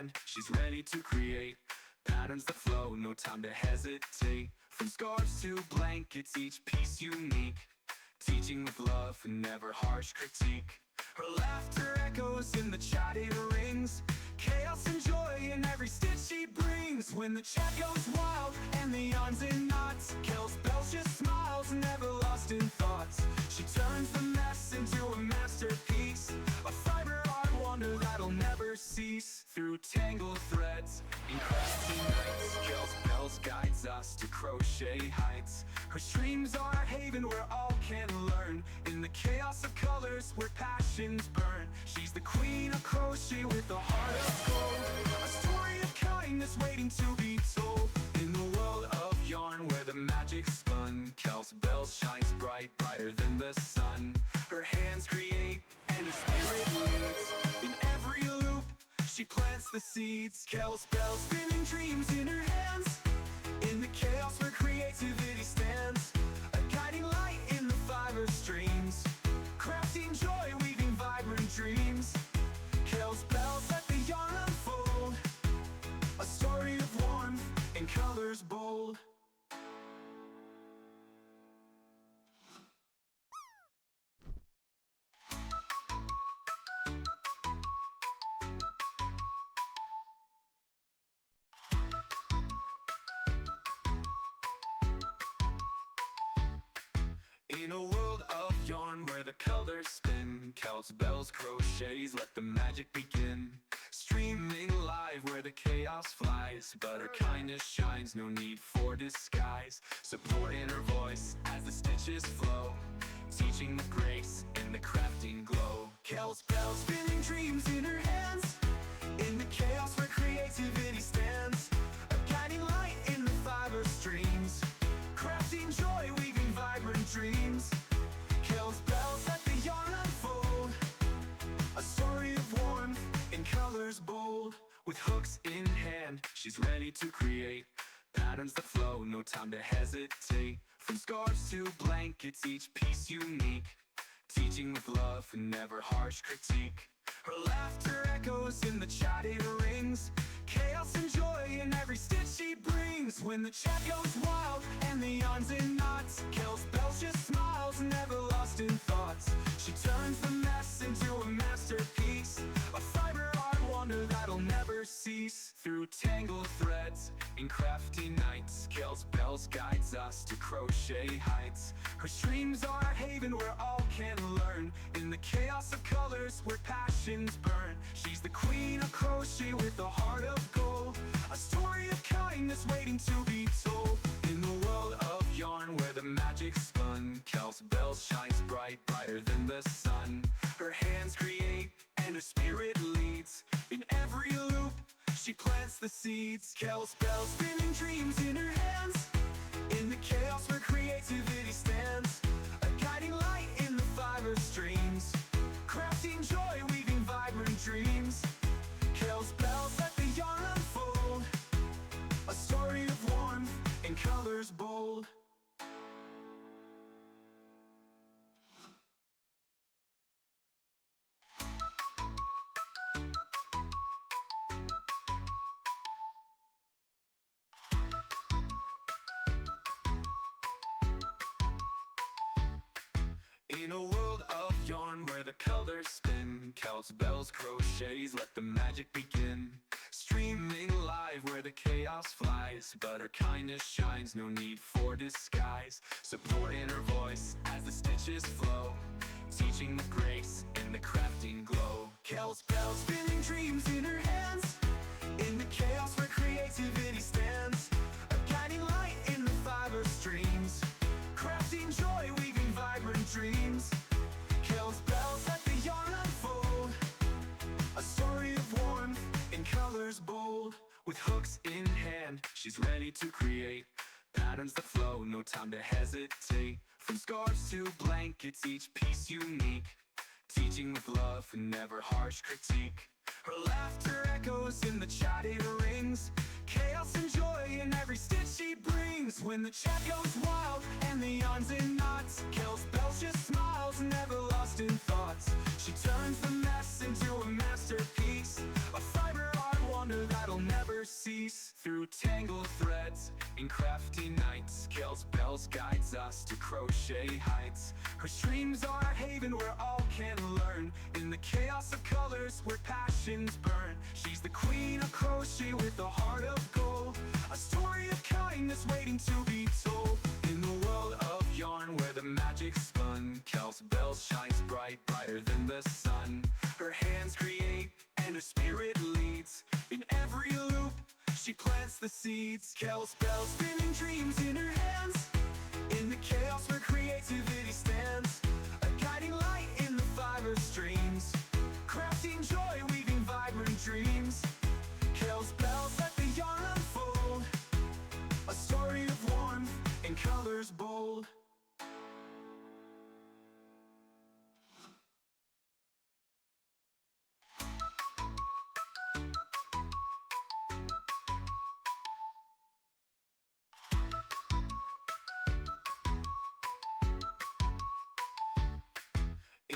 hand, she's ready to create patterns that flow, no time to hesitate. From scarves to blankets, each piece unique, teaching with love and never harsh critique. Her laughter echoes in the chatted rings, chaos and joy in every stitch she brings. When the chat goes wild and the yarns in knots, Kel's Bells just smiles, never lost in thoughts. She turns the mess into a masterpiece, a fiber art wonder that'll never cease. Through tangled threads in crafty nights, Kel's Bells guides us to crochet heights. Her streams are a haven where all can learn, in the chaos of colors where passions burn. She's the queen of crochet with a heart of gold, a story of kindness waiting to be told. In the world of yarn where the magic's spun, Kel's Bells shines bright, brighter than the sun. Her hands create and her spirit leads, in every loop she plants the seeds. Kel's Bells spinning dreams in her hands, in the chaos where creativity stands, a guiding light in the fiber streams, crafting joy, weaving vibrant dreams. Kel's Bells let the yarn unfold, a story of warmth in colors bold. In a world of yarn where the colors spin, Kel's Bells crochets let the magic begin. Streaming live where the chaos flies, but her kindness shines, no need for disguise. Support in her voice as the stitches flow, teaching the grace in the crafting glow. Kel's Bells spinning dreams in her hands, in the chaos where creativity stands, a guiding light in the fiber streams, crafting joy, weaving vibrant dreams. Kel's Bells let the yarn unfold, a story of warmth in colors bold. With hooks in hand, she's ready to create patterns that flow, no time to hesitate. From scarves to blankets, each piece unique, teaching with love and never harsh critique. Her laughter echoes in the chatted rings, chaos and joy in every stitch she brings. When the chat goes wild and the yarn's in knots, Kel's Bells just smiles, never lost in thoughts. She turns the mess into a masterpiece, a fiber art wonder that'll never cease. Through tangled threads in crafty nights, Kel's Bells guides us to crochet heights. Her streams are a haven where all can learn, in the chaos of colors where passions burn. She's the queen of crochet with a heart of gold, a story of kindness waiting to be told. In the world of yarn where the magic's spun, Kel's Bells shines bright, brighter than the sun. Her hands create and her spirit leads, in every loop she plants the seeds. Kel's Bells spinning dreams in her hands, in the chaos where creativity stands, a guiding light in the fiber streams, crafting joy, weaving vibrant dreams. Kel's Bells let the yarn unfold, a story of warmth in colors bold. In a world of yarn where the colors spin, Kel's Bells crochets let the magic begin. Streaming live where the chaos flies, but her kindness shines, no need for disguise. Support in her voice as the stitches flow, teaching the grace in the crafting glow. Kel's Bells spinning dreams in her hands, in the chaos where creativity stands, a guiding light in the fiber streams, crafting joy, weaving vibrant dreams. Kel's Bells let the yarn unfold, a story of warmth in colors bold. With hooks in hand, she's ready to create patterns that flow, no time to hesitate. From scarves to blankets, each piece unique, teaching with love and never harsh critique. Her laughter echoes in the chatted rings, chaos and joy in every stitch she brings. When the chat goes wild and the yarn's in knots, Kel's Bells just smiles, never lost in thoughts. She turns the mess into a masterpiece, a fiber art wonder that'll never cease. Through tangled threads and crafty nights, Kale's bells guides us to crochet heights. Her streams are a haven where all can learn. In the chaos of colors where passions burn, she's the queen of crochet with a heart of gold. A story of kindness waiting to be told. In the world of yarn where the magic spun, Kale's bells shines bright, brighter than the sun. Her hands create and her spirit leads. In every loop she plants the seeds. Kale's bells spinning dreams in her hands. In the chaos where creativity stands, a guiding light in the fiber streams, crafting joy, weaving vibrant dreams. Kale's bells let the yarn unfold, a story of warmth and colors bold.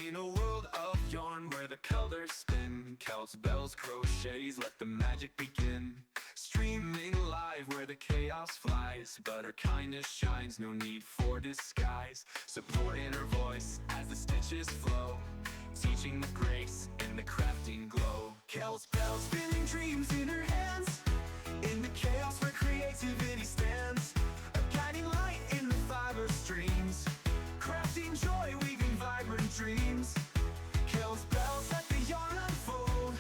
In a world of yarn where the colors spin, Kale's bells crochets let the magic begin. Streaming live where the chaos flies, but her kindness shines, no need for disguise. Support in her voice as the stitches flow, teaching the grace and the crafting glow. Kale's bells spinning dreams in her hands. In the chaos where creativity stands, a guiding light in the fiber streams, crafting joy, weaving vibrant dreams. Kale's bells let the yarn unfold,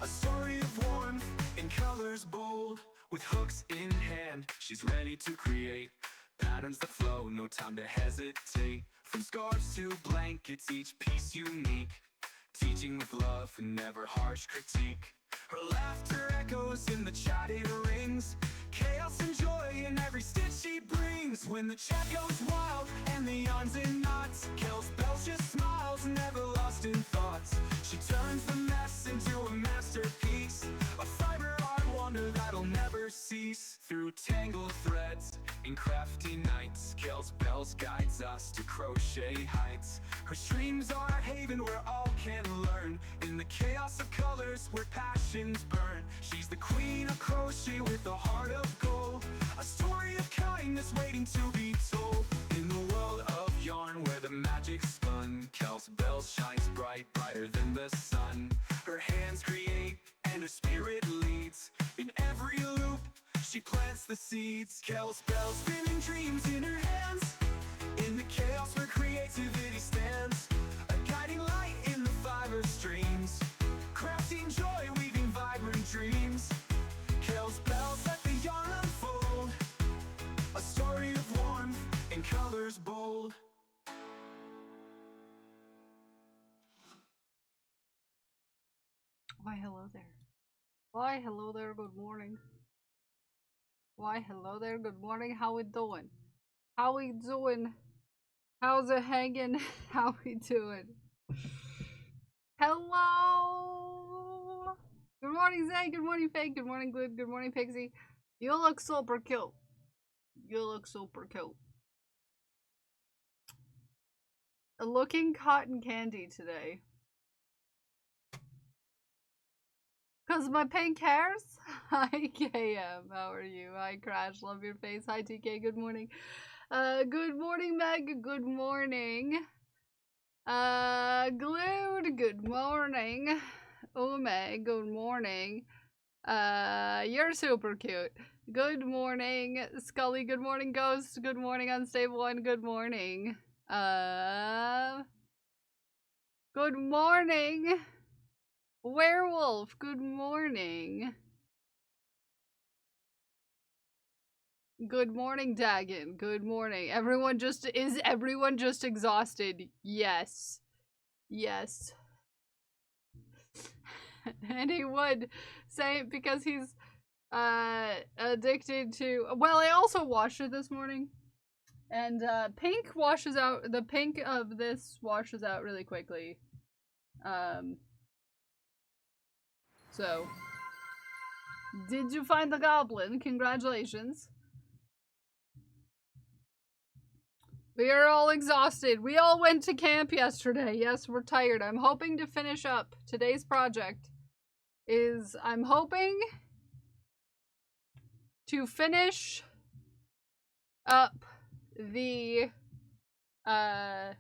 a story of warmth in colors bold. With hooks in hand, she's ready to create patterns that flow, no time to hesitate. From scarves to blankets, each piece unique, teaching with love and never harsh critique. Her laughter echoes in the chatted rings, chaos and joy in every stitch she brings. When the chat goes wild and the yarn's in knots, Kale's bells just smiles, never lost in thoughts. She turns the mess into a masterpiece, a fiber art wonder that'll never cease. Through tangled threads and crafty nights, Kale's bells guides us to crochet heights. Her streams are a haven where all can learn. In the chaos of colors where passions burn, she's the queen of crochet with a heart of gold. A story of kindness waiting to be told. In the world of yarn where the magic spun, Kale's bells shines bright, brighter than the sun. Her hands create and her spirit leads. In every loop she plants the seeds. Kale's bells spinning dreams in her hands. In the chaos where creativity stands, a guiding light in the fiber streams, crafting joy, weaving vibrant dreams. Kale's bells let the yarn unfold, a story of warmth and colors bold. Why hello there. Why hello there, good morning. Why hello there, good morning. How we doing? How we doing? How's it hanging? How we doing? Hello! Good morning, Zay. Good morning, Faye. Good morning, Glib. Good morning, Pixie. You look super cute. You look super cute. Looking cotton candy today. Cause my pink hairs? Hi KM, how are you? Hi Crash, love your face. Hi TK, good morning. Good morning Meg, good morning. Glued, good morning. Ume, good morning. You're super cute. Good morning. Scully, good morning. Ghost, good morning. Unstable One, good morning. Good morning. Werewolf, good morning. Good morning, Dagon. Good morning. Is everyone just exhausted? Yes. Yes. And he would say it because he's addicted to, well, I also washed it this morning. And pink washes out, the pink of this washes out really quickly. So, did you find the goblin? Congratulations. We are all exhausted. We all went to camp yesterday. Yes, we're tired. I'm hoping to finish up today's project is I'm hoping to finish up the I'm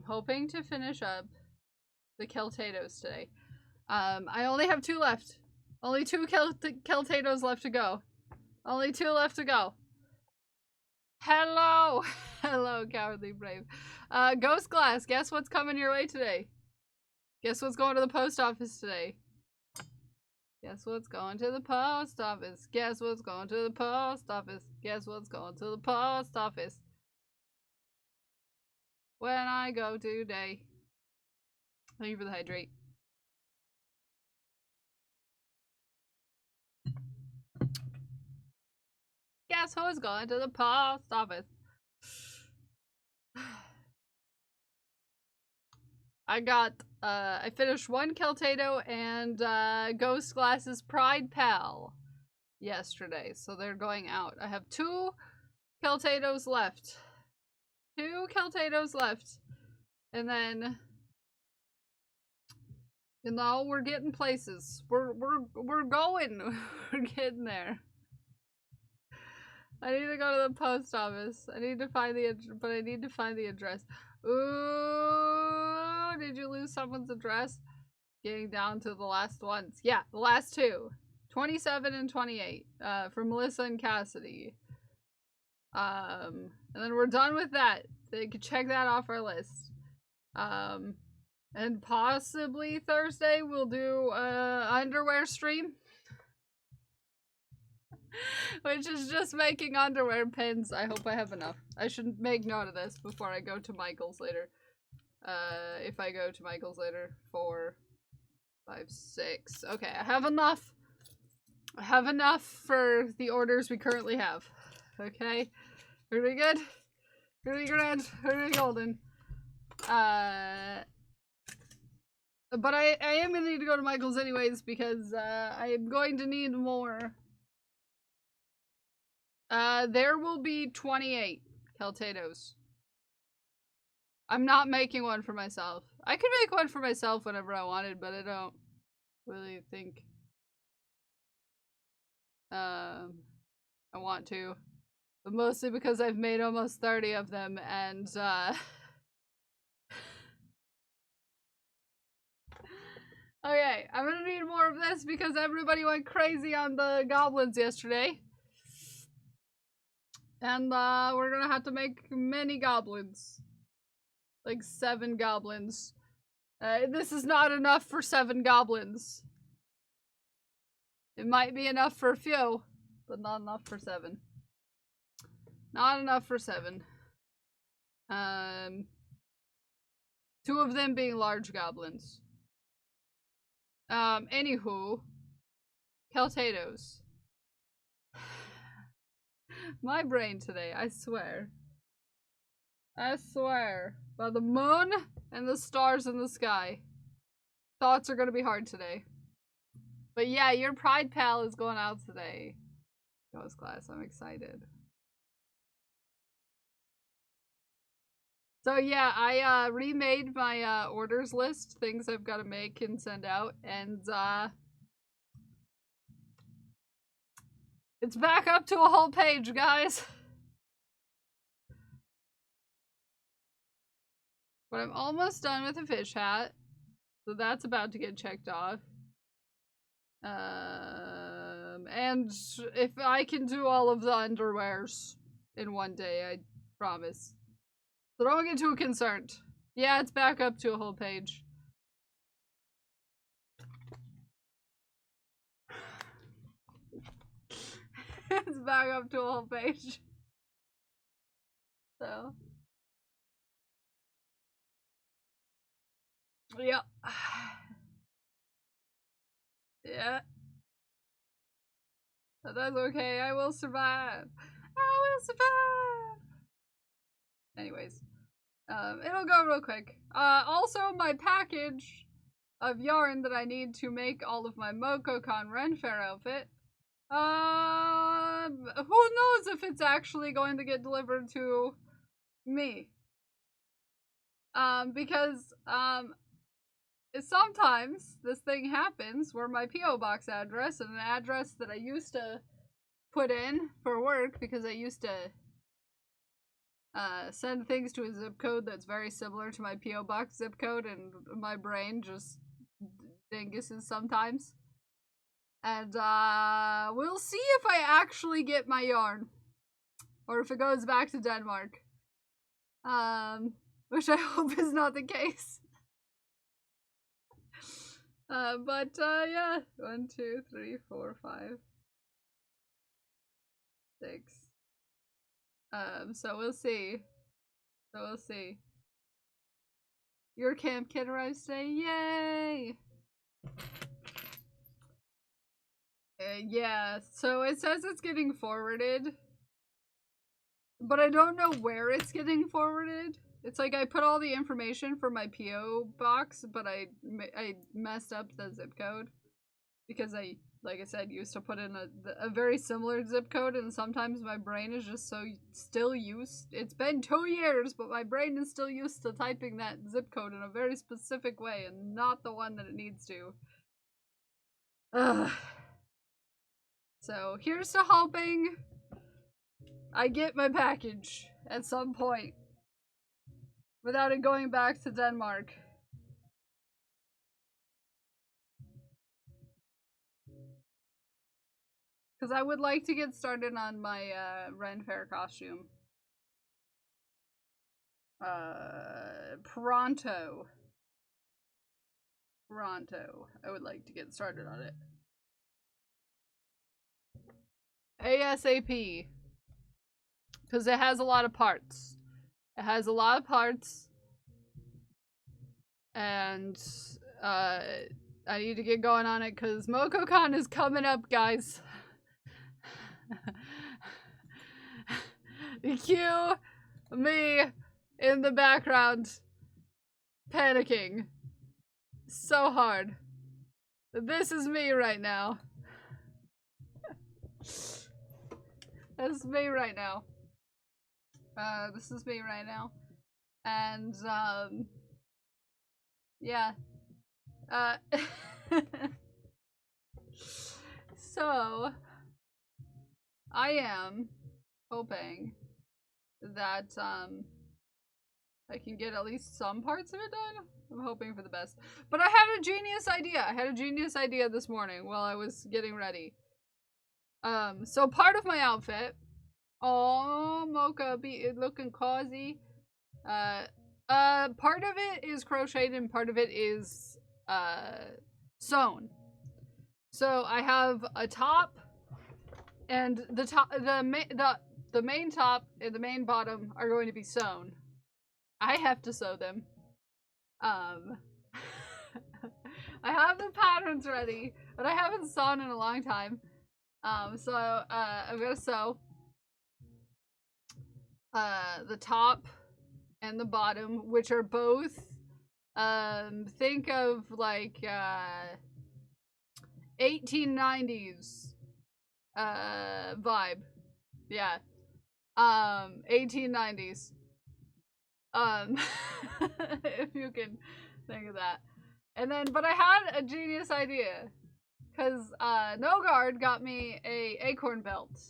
hoping to finish up the Keltatos today. I only have 2 left. Only 2 Keltatos left to go. Only 2 left to go. Hello! Hello, Cowardly Brave. Ghost Glass, guess what's coming your way today? Guess what's going to the post office today? Guess what's going to the post office? Guess what's going to the post office? Guess what's going to the post office? When I go today. Thank you for the hydrate. Guess who's going to the post office? I finished 1 Keltato and Ghost Glass's Pride Pal yesterday, so they're going out. I have 2 Keltatos left. 2 Keltatos left. And then, you know, we're getting places. We're going. We're getting there. I need to go to the post office. I need to find the address. Ooh, did you lose someone's address? Getting down to the last ones. Yeah, the last 2. 27 and 28. For Melissa and Cassidy. And then we're done with that. So you can check that off our list. And possibly Thursday we'll do underwear stream. Which is just making underwear pins. I hope I have enough. I should make note of this before I go to Michael's later. If I go to Michael's later. 4, 5, 6. Okay, I have enough. I have enough for the orders we currently have. Okay? Are we good? Are we grand? Are we golden? But I am gonna need to go to Michael's anyways because I am going to need more. There will be 28 Keltatos. I'm not making one for myself. I could make one for myself whenever I wanted, but I don't really think I want to. But mostly because I've made almost 30 of them, and okay, I'm gonna need more of this because everybody went crazy on the goblins yesterday. And we're gonna have to make many goblins. Like 7 goblins. This is not enough for 7 goblins. It might be enough for a few, but not enough for 7. Not enough for 7. 2 of them being large goblins. Anywho. Keltatos. My brain today, I swear. I swear. By the moon and the stars in the sky. Thoughts are gonna be hard today. But yeah, your Pride Pal is going out today. Ghost Class, I'm excited. So yeah, I remade my orders list, things I've got to make and send out, and it's back up to a whole page, guys. But I'm almost done with the fish hat, so that's about to get checked off. And if I can do all of the underwears in one day, I promise. So don't get too concerned. Yeah, it's back up to a whole page. It's back up to a whole page. So. Yep. Yeah. But that's okay. I will survive. I will survive. Anyways. It'll go real quick. Also, my package of yarn that I need to make all of my MokoCon Ren Fair outfit. Who knows if it's actually going to get delivered to me. Because, sometimes this thing happens where my P.O. box address and an address that I used to put in for work because I used to send things to a zip code that's very similar to my P.O. box zip code, and my brain just dinguses sometimes. And we'll see if I actually get my yarn, or if it goes back to Denmark. Which I hope is not the case. But yeah, 1, 2, 3, 4, 5, 6. So we'll see. Your camp kit arrives today. Yay! Yeah, so it says it's getting forwarded, but I don't know where it's getting forwarded. It's like I put all the information for my P.O. box, but I messed up the zip code because I, like I said, used to put in a very similar zip code, and sometimes my brain is just so still used. It's been 2 years, but my brain is still used to typing that zip code in a very specific way and not the one that it needs to. Ugh. So here's to hoping I get my package at some point without it going back to Denmark. Because I would like to get started on my Ren Fair costume. Pronto. I would like to get started on it. ASAP. Because it has a lot of parts. And I need to get going on it because MocoCon is coming up, guys. Cue me in the background panicking so hard. This is me right now. That's me right now. This is me right now. And, yeah. So, I am hoping that, I can get at least some parts of it done. I'm hoping for the best. But I had a genius idea. This morning while I was getting ready. So part of my outfit, oh, Mocha be looking cozy. Part of it is crocheted and part of it is sewn. So I have a top, and the main top and the main bottom are going to be sewn. I have to sew them. I have the patterns ready, but I haven't sewn in a long time. So I'm gonna sew the top and the bottom, which are both think of like 1890s vibe. Yeah. 1890s. If you can think of that. And then, but I had a genius idea. Because Nogard got me a acorn belt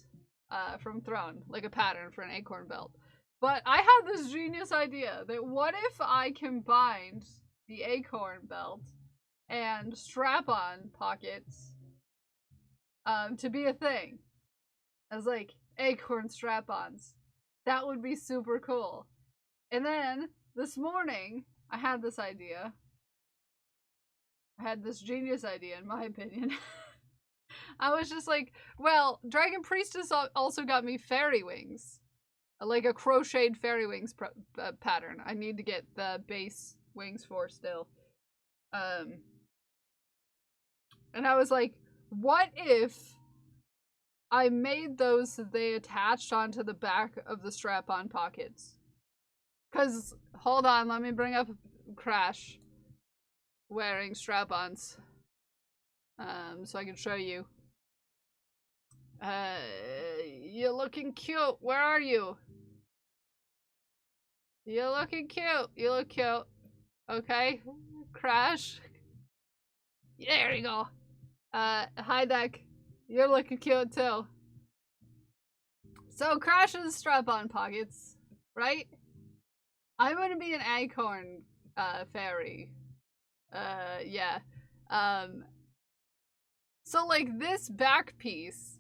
from Throne. Like a pattern for an acorn belt. But I had this genius idea that what if I combined the acorn belt and strap-on pockets to be a thing. As like acorn strap-ons. That would be super cool. And then this morning I had this idea. I had this genius idea, in my opinion. I was just like, well, Dragon Priestess also got me fairy wings. Like a crocheted fairy wings pattern. I need to get the base wings for still. And I was like, what if I made those so they attached onto the back of the strap-on pockets? Because, hold on, let me bring up Crash wearing strap-ons. So I can show you. You're looking cute. Where are you? You're looking cute. You look cute. Okay. Crash. There you go. Hi, Deck. You're looking cute, too. So, Crash's strap-on pockets, right? I'm gonna be an acorn, fairy. Yeah. So, like, this back piece,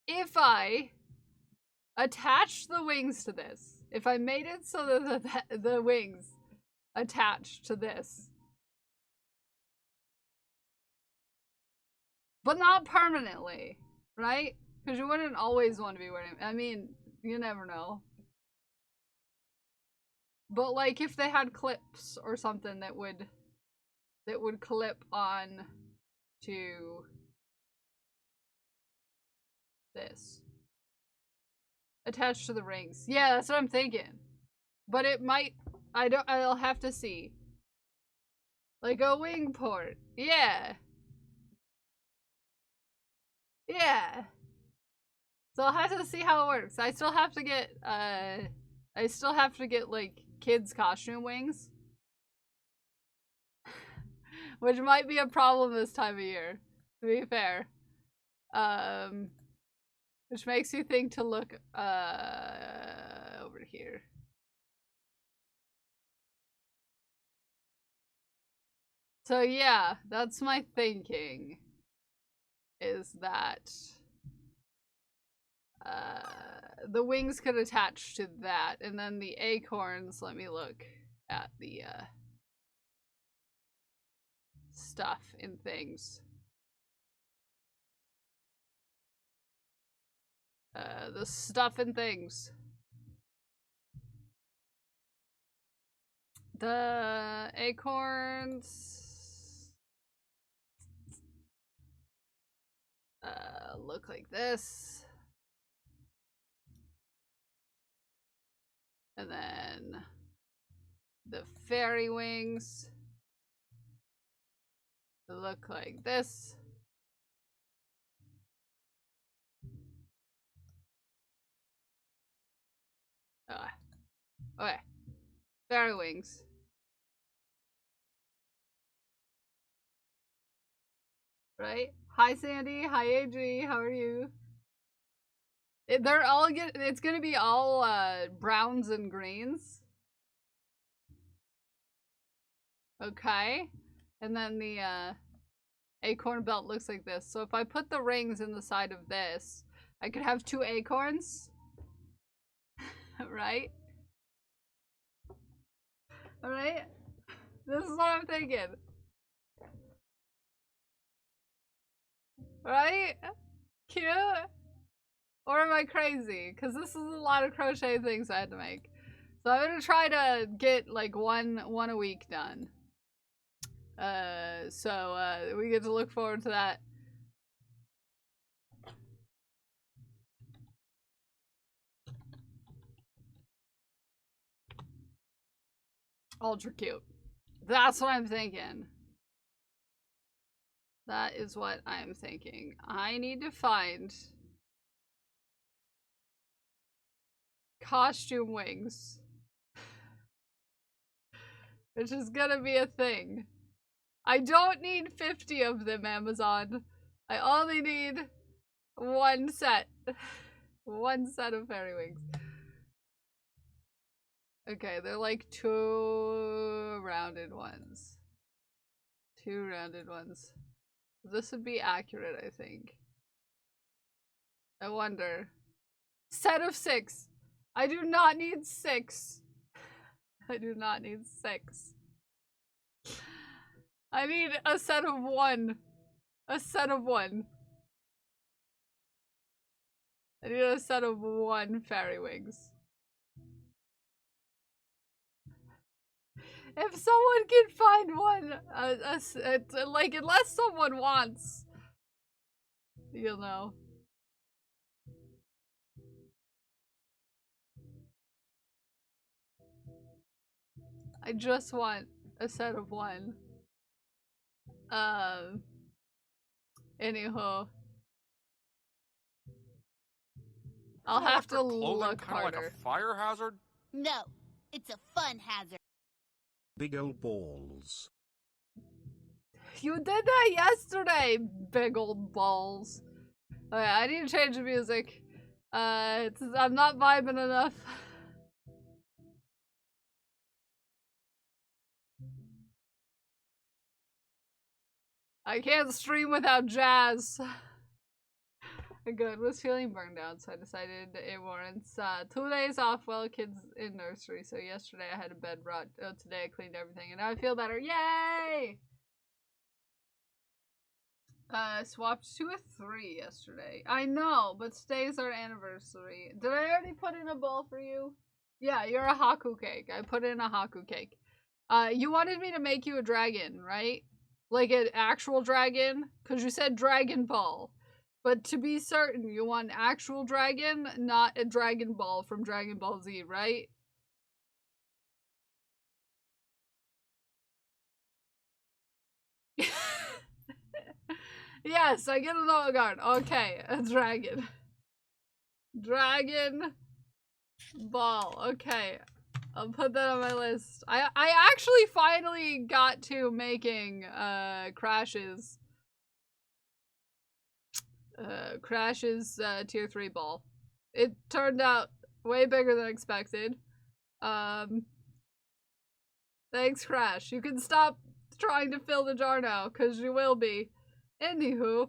if I attach the wings to this, if I made it so that the wings attach to this, but not permanently, right? Because you wouldn't always want to be wearing, I mean, you never know. But like if they had clips or something that would clip on to this. Attached to the rings. Yeah, that's what I'm thinking. But it might, I'll have to see. Like a wing port. Yeah. Yeah. So I'll have to see how it works. I still have to get like kids costume wings. Which might be a problem this time of year, to be fair. Which makes you think to look over here. So yeah, that's my thinking. Is that the wings could attach to that, and then the acorns, let me look at the stuff and things. The stuff and things. The acorns look like this. And then the fairy wings look like this. Okay. Fairy wings. Right? Hi Sandy, hi AG, how are you? They're all it's gonna be all browns and greens. Okay. And then the acorn belt looks like this. So if I put the rings in the side of this, I could have 2 acorns. Right? Alright? This is what I'm thinking. Right? Cute? Or am I crazy? Because this is a lot of crochet things I had to make. So I'm gonna try to get like one a week done. So we get to look forward to that. Ultra cute. That's what I'm thinking. That is what I'm thinking. I need to find costume wings. Which is gonna be a thing. I don't need 50 of them, Amazon. I only need 1 set. 1 set of fairy wings. Okay, they're like 2 rounded ones. 2 rounded ones. This would be accurate, I think. I wonder. Set of 6. I do not need 6. I do not need 6. I need a set of 1. A set of 1. I need a set of 1 fairy wings. If someone can find one, like, unless someone wants, you'll know. I just want a set of 1. Anywho. I'll have to look harder. Like a fire hazard? No, it's a fun hazard. Big ol' balls. You did that yesterday, big old balls. Okay, I need to change the music. I'm not vibing enough. I can't stream without jazz. Good, was feeling burned out, so I decided it warrants 2 days off while kids in nursery. So yesterday I had a bed rot. Oh, today I cleaned everything and now I feel better. Yay! Swapped to a 3 yesterday. I know, but today's our anniversary. Did I already put in a bowl for you? Yeah, you're a Haku cake. I put in a Haku cake. You wanted me to make you a dragon, right? Like an actual dragon? Because you said Dragon Ball. But to be certain, you want an actual dragon, not a Dragon Ball from Dragon Ball Z, right? Yes, I get an old guard. Okay, a dragon. Dragon Ball. Okay. I'll put that on my list. I actually finally got to making Crash's tier 3 ball. It turned out way bigger than expected. Thanks, Crash. You can stop trying to fill the jar now, because you will be. Anywho,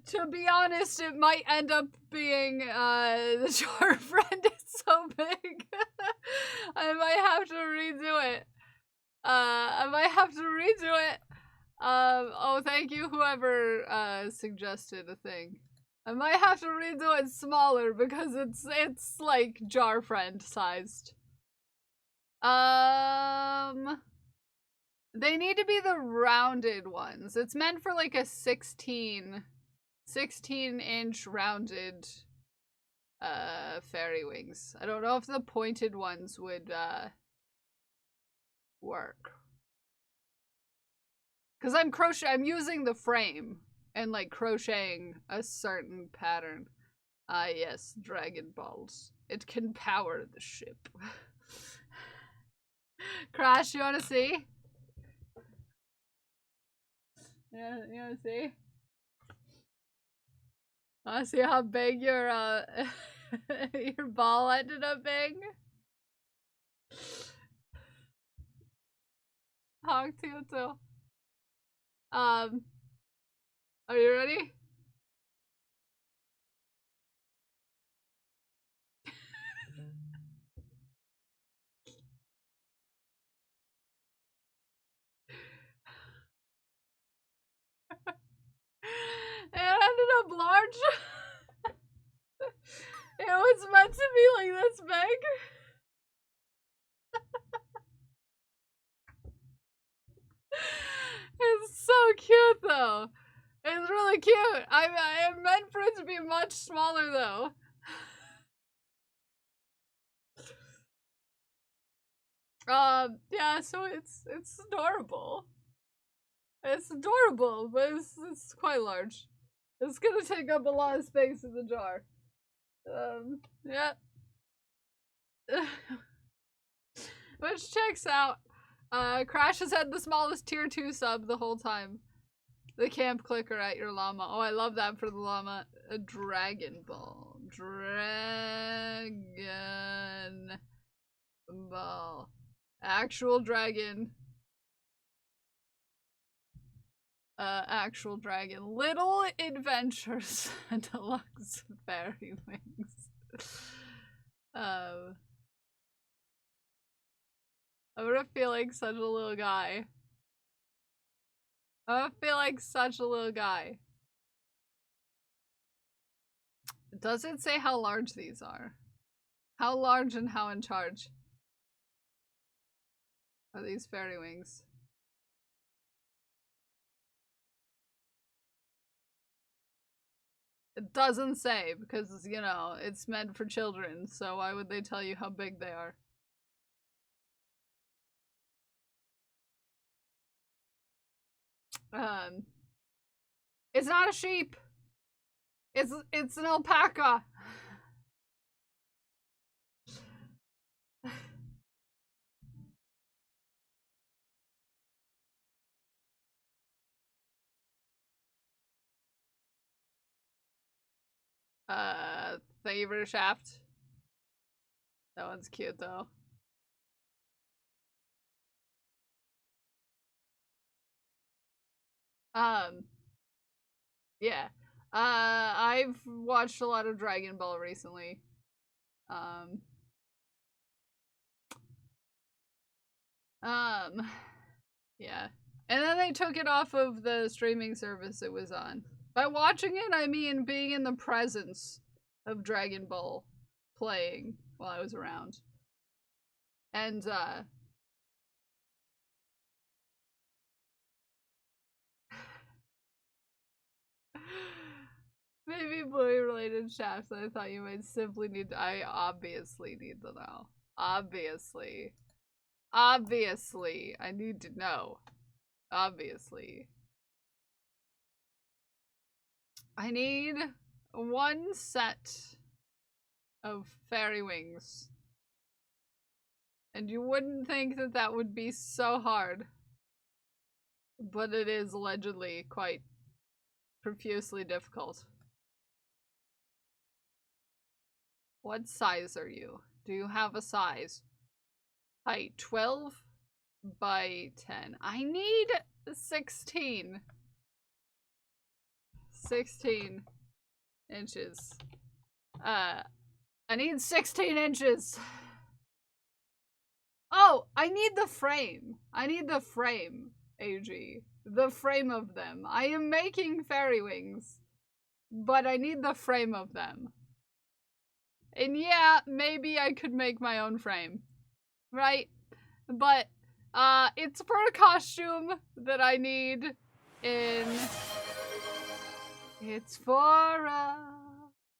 to be honest, it might end up being, the jar friend is so big. I might have to redo it. Oh, thank you, whoever, suggested a thing. I might have to redo it smaller because it's like jar friend sized. They need to be the rounded ones. It's meant for like a 16-inch rounded fairy wings. I don't know if the pointed ones would work. Cause I'm using the frame and like crocheting a certain pattern. Ah yes, Dragon Balls. It can power the ship. Crash, you wanna see? Yeah, you wanna see? Wanna see how big your your ball ended up being? Honk too. Are you ready? It ended up large. It was meant to be like this big. It's so cute though. It's really cute. I meant for it to be much smaller though. Yeah, so it's adorable. It's adorable, but it's quite large. It's gonna take up a lot of space in the jar. Yeah. Which checks out. Crash has had the smallest tier 2 sub the whole time. The camp clicker at your llama. Oh, I love that for the llama. A Dragon Ball. Dragon Ball. Actual dragon. Actual dragon. Little Adventures Deluxe Fairy Wings. I'm gonna feel like such a little guy. I'm gonna feel like such a little guy. Does it say how large these are? How large and how in charge are these fairy wings? It doesn't say because, you know, it's meant for children, so why would they tell you how big they are? It's not a sheep. It's an alpaca. Thank you for the shaft. That one's cute though. Yeah. I've watched a lot of Dragon Ball recently. Yeah. And then they took it off of the streaming service it was on. By watching it, I mean being in the presence of Dragon Ball playing while I was around. And, maybe boy-related shafts I thought you might simply need to— I obviously need to know. Obviously. Obviously. I need to know. Obviously. I need 1 set of fairy wings. And you wouldn't think that that would be so hard. But it is allegedly quite profusely difficult. What size are you? Do you have a size? Height 12 by 10. I need 16. 16 inches. I need 16 inches. Oh, I need the frame. I need the frame, AG. The frame of them. I am making fairy wings, but I need the frame of them. And yeah, maybe I could make my own frame, right? But, it's for a costume that I need in... It's for a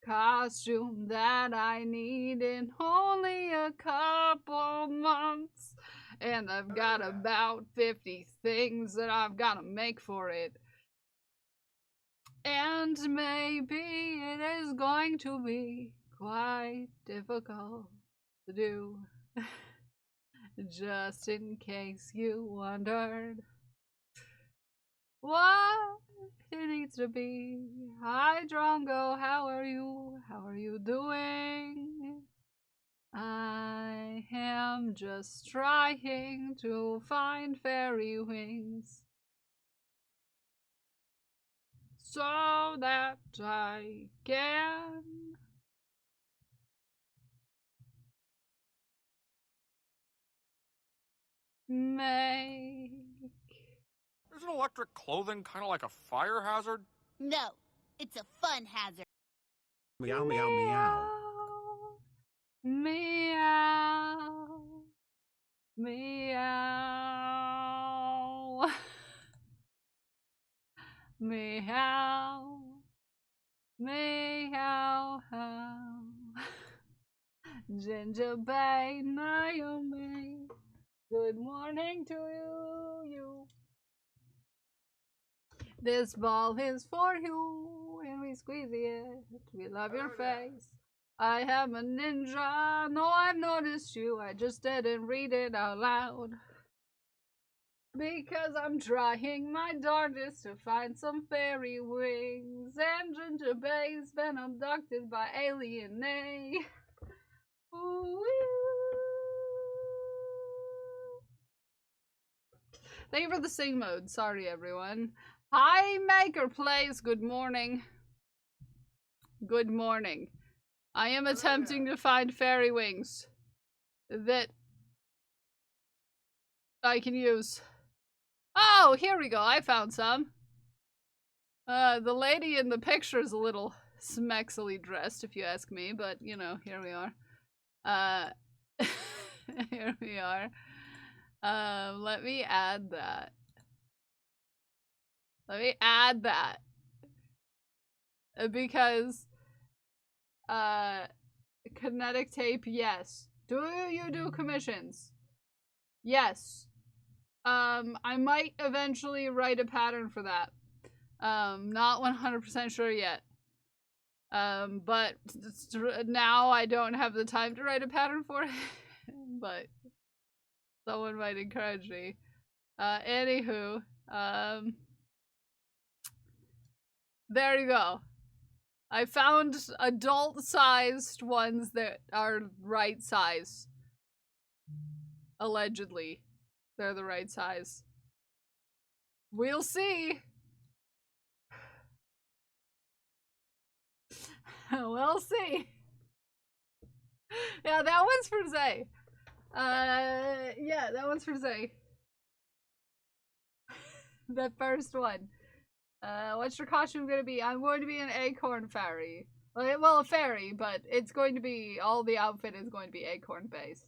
costume that I need in only a couple months. And I've got about 50 things that I've got to make for it. And maybe it is going to be quite difficult to do. Just in case you wondered what it needs to be. Hi Drongo, how are you? How are you doing? I am just trying to find fairy wings so that I can make... Isn't electric clothing kind of like a fire hazard? No, it's a fun hazard. Meow, meow, meow. Meow. Meow. Meow. Meow. Ginger Bay, Naomi. Good morning to you. This ball is for you, and we squeeze it. We love your face. I am a ninja. No, I've noticed you. I just didn't read it out loud. Because I'm trying my darndest to find some fairy wings. And Ginger Bay's been abducted by Alien A. Ooh. Thank you for the sing mode. Sorry, everyone. Hi, Maker Plays. Good morning. Good morning. I am attempting to find fairy wings that I can use. Oh, here we go. I found some. The lady in the picture is a little smexily dressed, if you ask me, but, you know, here we are. Here we are. Let me add that. Let me add that. Because, kinetic tape, yes. Do you do commissions? Yes. I might eventually write a pattern for that. Not 100% sure yet. But now I don't have the time to write a pattern for it. But someone might encourage me. Anywho, there you go. I found adult-sized ones that are right size. Allegedly. They're the right size. We'll see. We'll see. Yeah, that one's for Zay. Yeah, that one's for Zay. The first one. What's your costume gonna be? I'm going to be an acorn fairy. Well, a fairy, but it's going to be, all the outfit is going to be acorn based.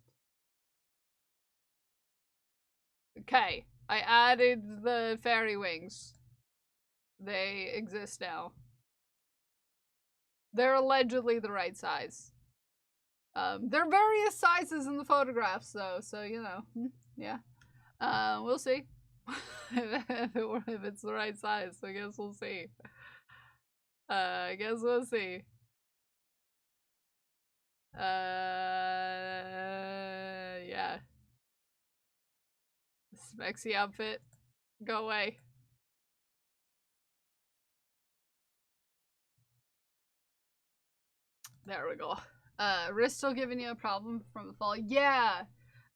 Okay, I added the fairy wings. They exist now. They're allegedly the right size. There are various sizes in the photographs, though, so, you know, yeah. We'll see. If it's the right size, I guess we'll see. I guess we'll see. Yeah. Smexy outfit. Go away. There we go. Wrist still giving you a problem from the fall? Yeah.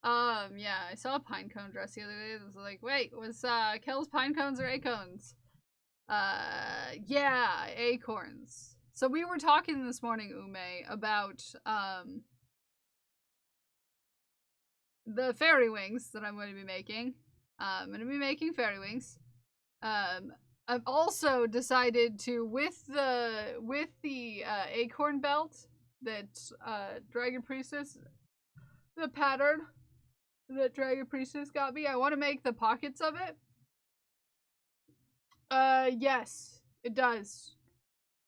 Yeah, I saw a pine cone dress the other day. It was like, wait, was Kel's pine cones or acorns? Yeah, acorns. So we were talking this morning, Ume, about the fairy wings that I'm going to be making. I'm going to be making fairy wings. I've also decided to, with the acorn belt that Dragon Priestess, the pattern that Dragon Priestess got me, I want to make the pockets of it. Yes, it does.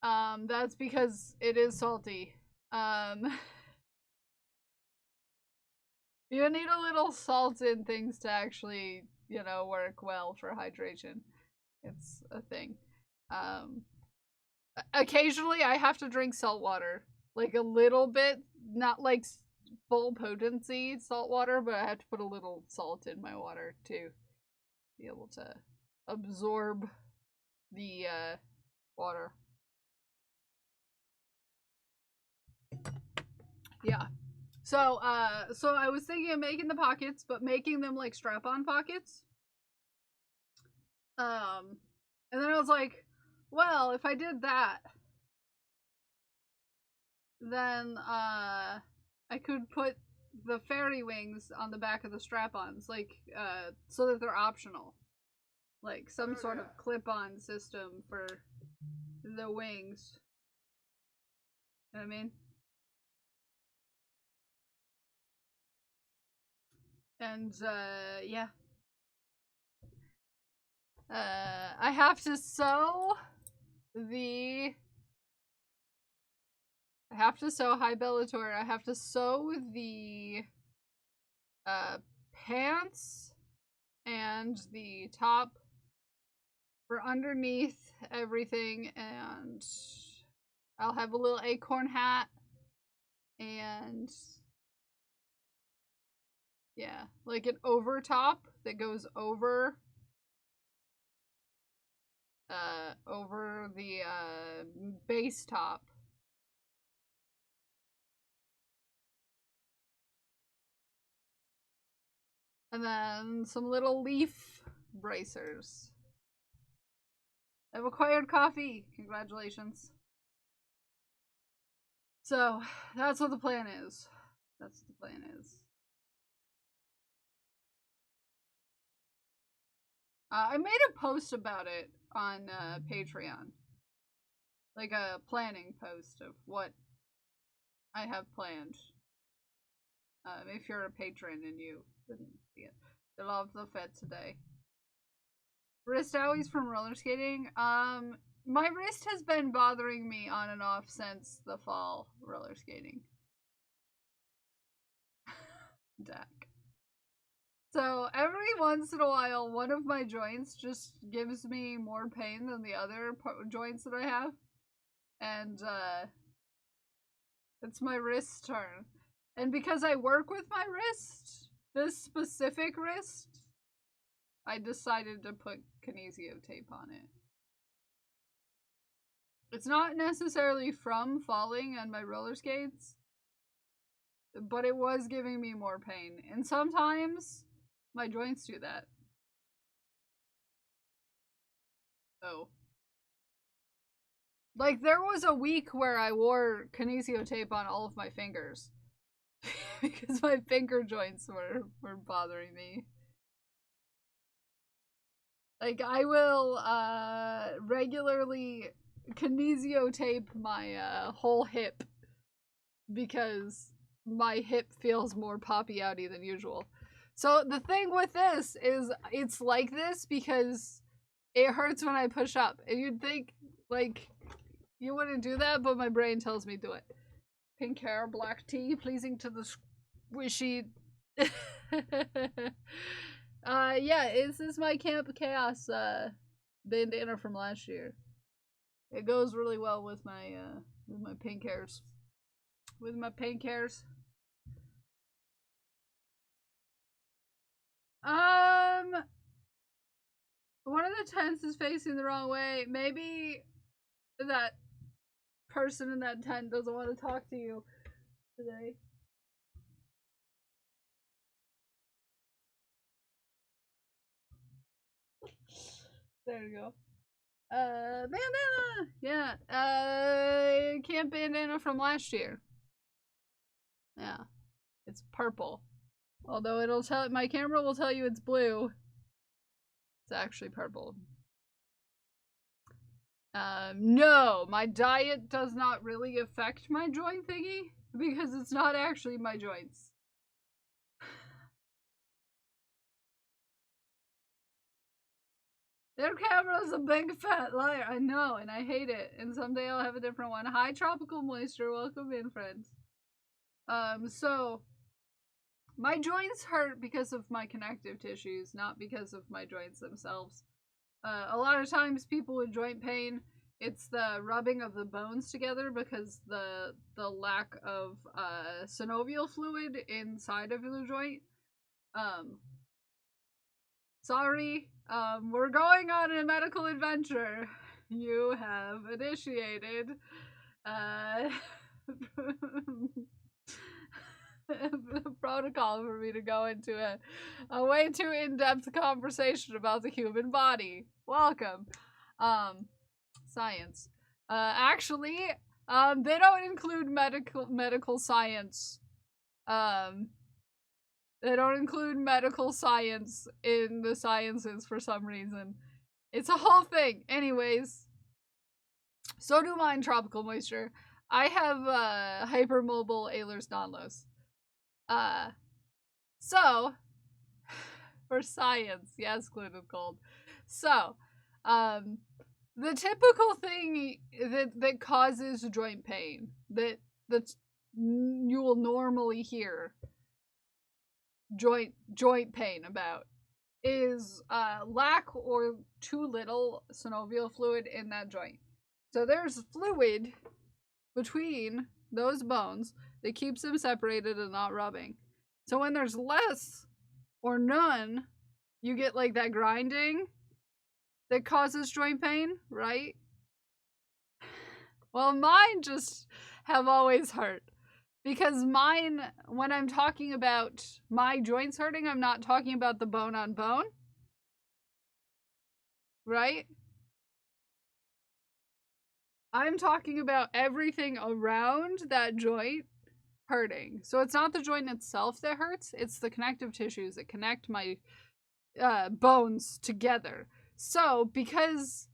That's because it is salty. You need a little salt in things to actually, you know, work well for hydration. It's a thing. Occasionally I have to drink salt water. Like a little bit, not like full potency salt water, but I have to put a little salt in my water to be able to absorb the water. Yeah. So I was thinking of making the pockets, but making them like strap-on pockets. And then I was like, well, if I did that, then I could put the fairy wings on the back of the strap-ons, like so that they're optional. Like some sort of clip-on system for the wings. You know what I mean? And yeah. I have to sew hi Bellator, I have to sew the pants and the top for underneath everything, and I'll have a little acorn hat, and yeah, like an over top that goes over the base top. And then some little leaf bracers. I've acquired coffee. Congratulations. So, that's what the plan is. That's what the plan is. I made a post about it on Patreon. Like a planning post of what I have planned. If you're a patron and you didn't see it. I love the fit today. Wrist owies from roller skating. My wrist has been bothering me on and off since the fall roller skating. Deck. So every once in a while, one of my joints just gives me more pain than the other joints that I have. And it's my wrist turn. And because I work with my wrist, this specific wrist, I decided to put kinesio tape on it. It's not necessarily from falling on my roller skates, but it was giving me more pain. And sometimes my joints do that. Oh. Like, there was a week where I wore kinesio tape on all of my fingers. Because my finger joints were bothering me. Like, I will regularly kinesio tape my whole hip because my hip feels more poppy outy than usual. So the thing with this is it's like this because it hurts when I push up. And you'd think, like, you wouldn't do that, but my brain tells me do it. Pink hair, black tea, pleasing to the squishy. Yeah, this is my Camp Chaos bandana from last year. It goes really well with my pink hairs. With my pink hairs. One of the tents is facing the wrong way. Maybe that person in that tent doesn't want to talk to you today. There you go. Bandana! Yeah, camp bandana from last year. Yeah. It's purple. Although it'll tell, my camera will tell you it's blue. It's actually purple. No, my diet does not really affect my joint thingy because it's not actually my joints. Their camera's a big fat liar. I know, and I hate it. And someday I'll have a different one. Hi, Tropical Moisture. Welcome in, friends. So my joints hurt because of my connective tissues, not because of my joints themselves. A lot of times people with joint pain, it's the rubbing of the bones together because the lack of synovial fluid inside of the joint. Sorry, we're going on a medical adventure. You have initiated protocol for me to go into a way too in-depth conversation about the human body. Welcome. Science. Actually, they don't include medical science. They don't include medical science in the sciences for some reason. It's a whole thing. Anyways, so do mine, Tropical Moisture. I have hypermobile Ehlers-Danlos. So, for science, yes, gluten cold. So, the typical thing that causes joint pain that you will normally hear joint pain about is lack or too little synovial fluid in that joint. So there's fluid between those bones that keeps them separated and not rubbing. So when there's less or none, you get like that grinding that causes joint pain, right? Well, mine just have always hurt. Because mine, when I'm talking about my joints hurting, I'm not talking about the bone on bone. Right? I'm talking about everything around that joint hurting. So it's not the joint itself that hurts, it's the connective tissues that connect my bones together. So, because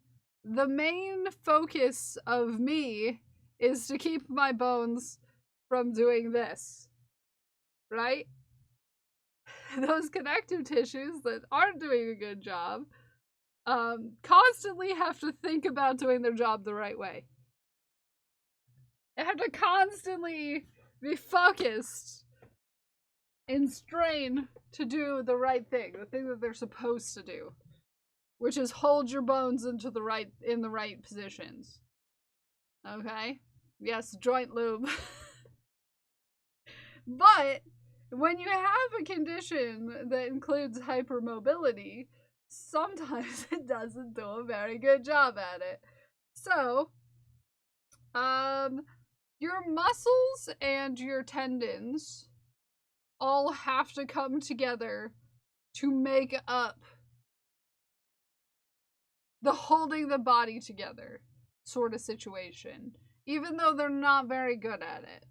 the main focus of me is to keep my bones from doing this, right? Those connective tissues that aren't doing a good job constantly have to think about doing their job the right way. They have to constantly be focused and strain to do the right thing, the thing that they're supposed to do, which is hold your bones in the right positions. Okay? Yes, joint lube. But when you have a condition that includes hypermobility, sometimes it doesn't do a very good job at it. So, Your muscles and your tendons all have to come together to make up the holding the body together sort of situation, even though they're not very good at it.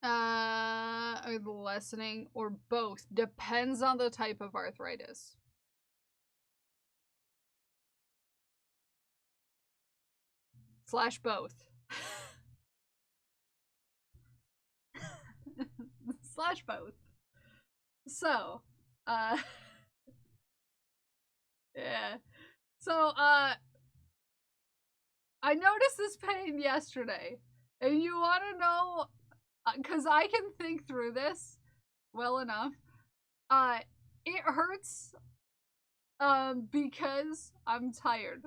Either lessening or both. Depends on the type of arthritis. Slash both. Slash both. So, yeah. So, I noticed this pain yesterday. And you want to know, because I can think through this well enough. It hurts, because I'm tired.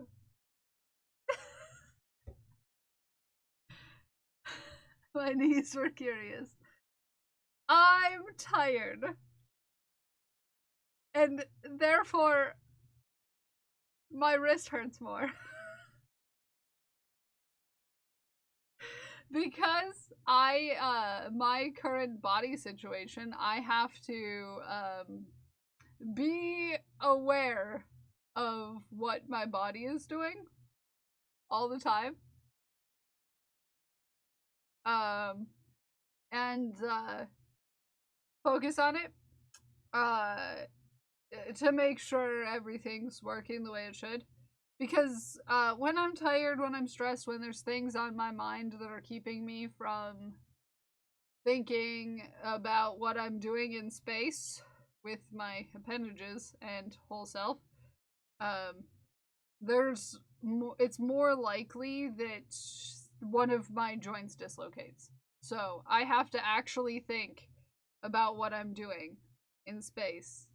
My knees were curious. I'm tired. And therefore, my wrist hurts more. Because my current body situation, I have to, be aware of what my body is doing all the time. And focus on it. To make sure everything's working the way it should. Because when I'm tired, when I'm stressed, when there's things on my mind that are keeping me from thinking about what I'm doing in space with my appendages and whole self, it's more likely that one of my joints dislocates. So I have to actually think about what I'm doing in space.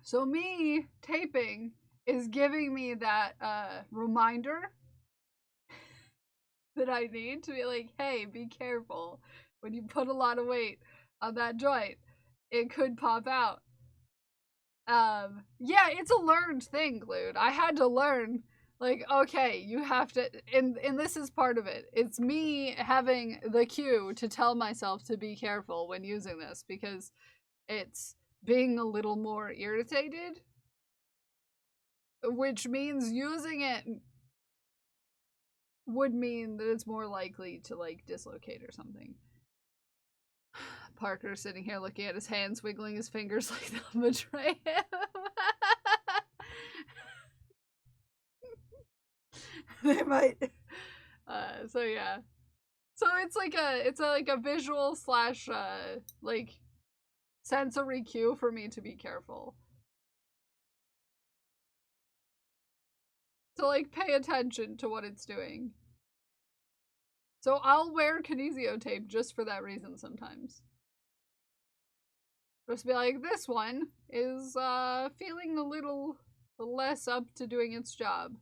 So me taping is giving me that reminder that I need to be like, hey, be careful. When you put a lot of weight on that joint, it could pop out. Yeah, it's a learned thing, Glued. I had to learn, like, okay, you have to, and this is part of it. It's me having the cue to tell myself to be careful when using this, because it's being a little more irritated, which means using it would mean that it's more likely to, like, dislocate or something. Parker's sitting here looking at his hands, wiggling his fingers like they'll betray him. They might. So yeah. So it's like a visual slash like sensory cue for me to be careful. To like pay attention to what it's doing. So I'll wear kinesio tape just for that reason sometimes. Just be like, this one is feeling a little less up to doing its job.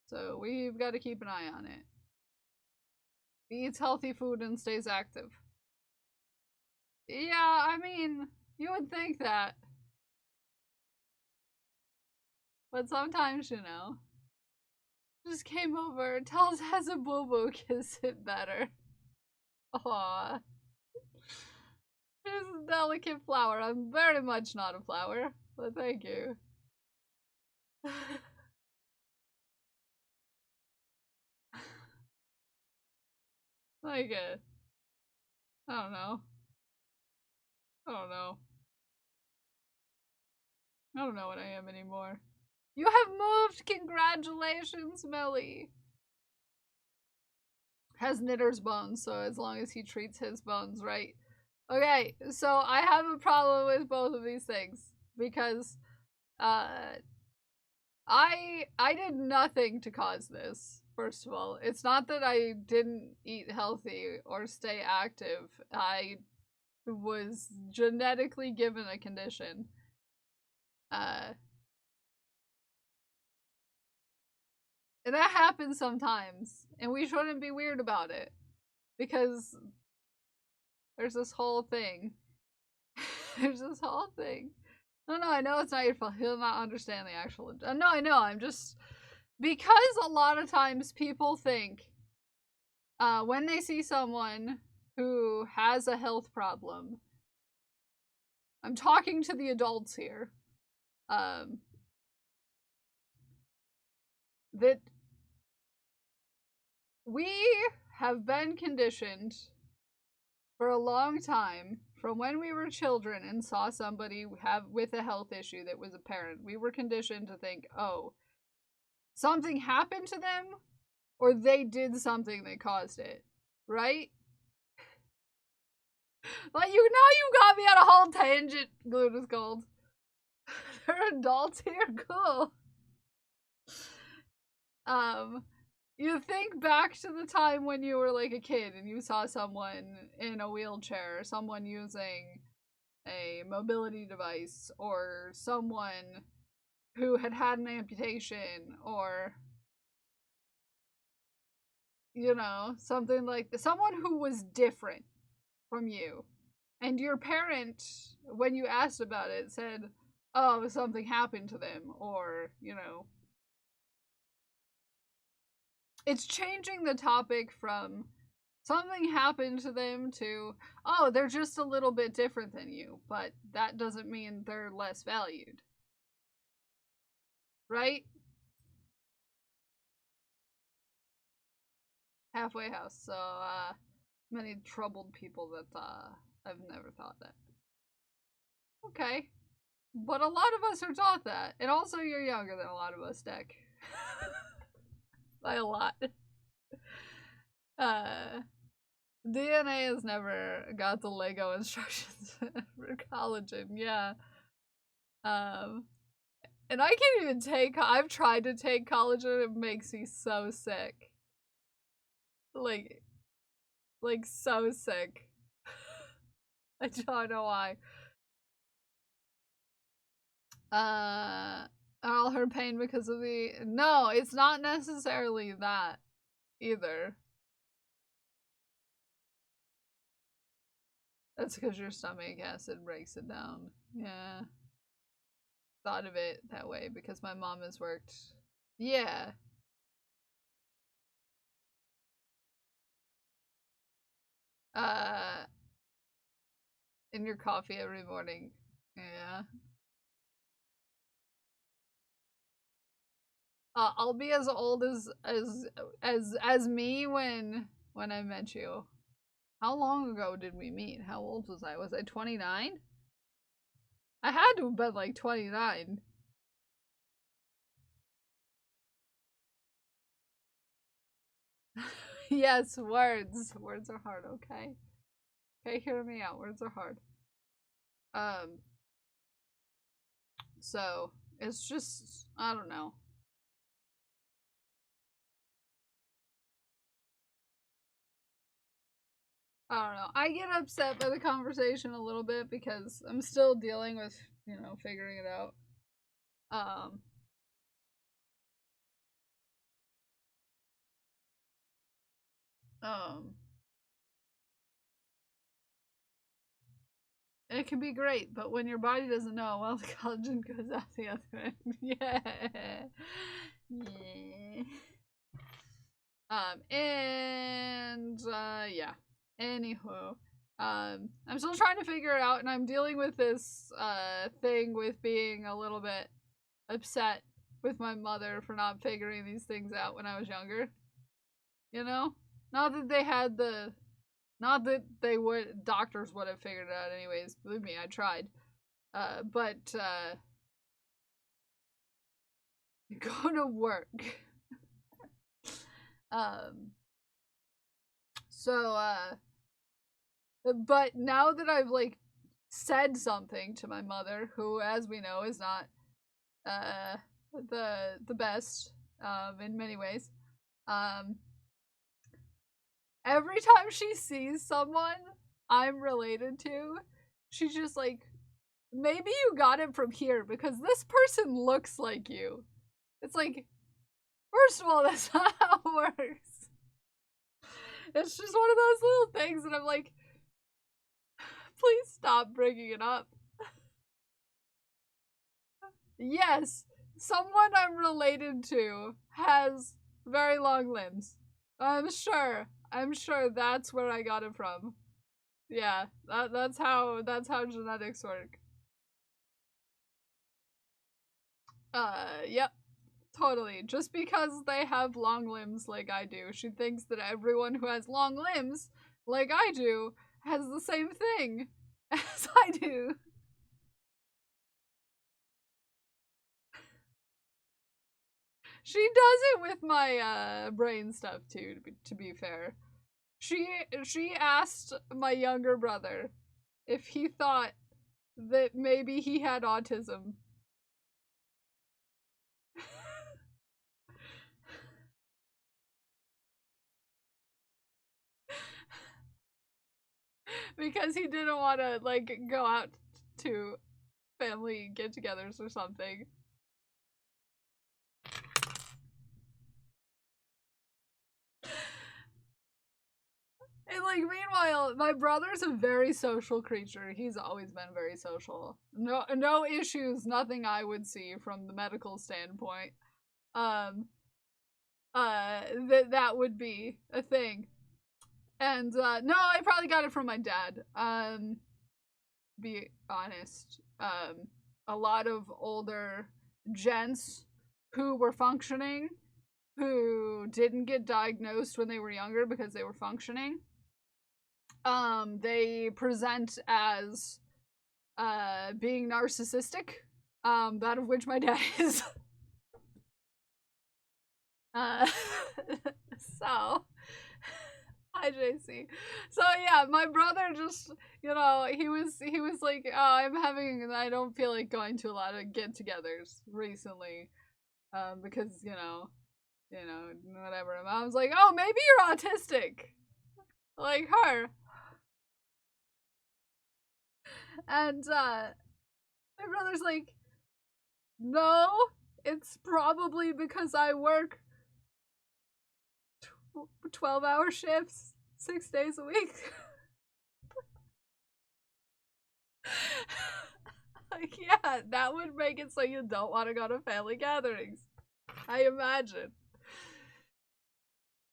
So we've got to keep an eye on it. He eats healthy food and stays active. Yeah, I mean, you would think that. But sometimes, you know, just came over, tells has a boo-boo, kiss it better. Aww. She's a delicate flower. I'm very much not a flower, but thank you. Like, I don't know. I don't know. I don't know what I am anymore. You have moved! Congratulations, Millie! Has knitter's bones, so as long as he treats his bones right. Okay, so I have a problem with both of these things. Because, I did nothing to cause this, first of all. It's not that I didn't eat healthy or stay active. I was genetically given a condition. And that happens sometimes, and we shouldn't be weird about it, because there's this whole thing. There's this whole thing. No, I know it's not your fault. He'll not understand the actual. No, I know. I'm just because a lot of times people think when they see someone who has a health problem. I'm talking to the adults here. That we have been conditioned for a long time from when we were children and saw somebody with a health issue that was apparent. We were conditioned to think, oh, something happened to them or they did something that caused it, right? Like, you got me on a whole tangent, Glued is called. They're adults here, cool. You think back to the time when you were like a kid and you saw someone in a wheelchair, or someone using a mobility device, or someone who had an amputation, or, you know, something like that. Someone who was different from you. And your parent, when you asked about it, said, oh, something happened to them, or, you know. It's changing the topic from something happened to them to, oh, they're just a little bit different than you, but that doesn't mean they're less valued. Right? Halfway house. So, many troubled people that, I've never thought that. Okay. But a lot of us are taught that. And also, you're younger than a lot of us, Deck. By a lot. DNA has never got the Lego instructions for collagen, yeah. And I can't even take, I've tried to take collagen, it makes me so sick. Like so sick. I don't know why. All her pain because of the, no, it's not necessarily that either. That's because your stomach acid breaks it down. Yeah. Thought of it that way because my mom has worked. Yeah. In your coffee every morning. Yeah. I'll be as old as me when I met you. How long ago did we meet? How old was I? Was I 29? I had to have been like 29. Yes, words. Words are hard, okay? Okay, hear me out. Words are hard. So, it's just, I don't know. I don't know. I get upset by the conversation a little bit because I'm still dealing with, you know, figuring it out. It can be great, but when your body doesn't know, well, the collagen goes out the other end. Yeah. Yeah. Yeah. Anywho. I'm still trying to figure it out, and I'm dealing with this, thing with being a little bit upset with my mother for not figuring these things out when I was younger. You know? Not that they had the... Not that they would... Doctors would have figured it out anyways. Believe me, I tried. But, go to work. But now that I've, like, said something to my mother, who, as we know, is not, the best, in many ways, every time she sees someone I'm related to, she's just like, maybe you got it from here because this person looks like you. It's like, first of all, that's not how it works. It's just one of those little things that I'm like, Please stop bringing it up. Yes, someone I'm related to has very long limbs. I'm sure that's where I got it from. Yeah, that's how genetics work. Yep. Totally. Just because they have long limbs like I do, she thinks that everyone who has long limbs like I do has the same thing as I do. She does it with my brain stuff too, to be fair. She asked my younger brother if he thought that maybe he had autism. Because he didn't want to, like, go out to family get-togethers or something. And, like, meanwhile, my brother's a very social creature. He's always been very social. No issues, nothing I would see from the medical standpoint. That would be a thing. And, no, I probably got it from my dad. Be honest. A lot of older gents who were functioning, who didn't get diagnosed when they were younger because they were functioning, they present as being narcissistic, that of which my dad is. So, hi JC. So yeah, my brother just, you know, he was like, oh, I don't feel like going to a lot of get-togethers recently, because, you know, whatever. And I was like, oh, maybe you're autistic, like her. And my brother's like, no, it's probably because I work 12-hour shifts 6 days a week. Like, yeah, that would make it so you don't want to go to family gatherings. I imagine.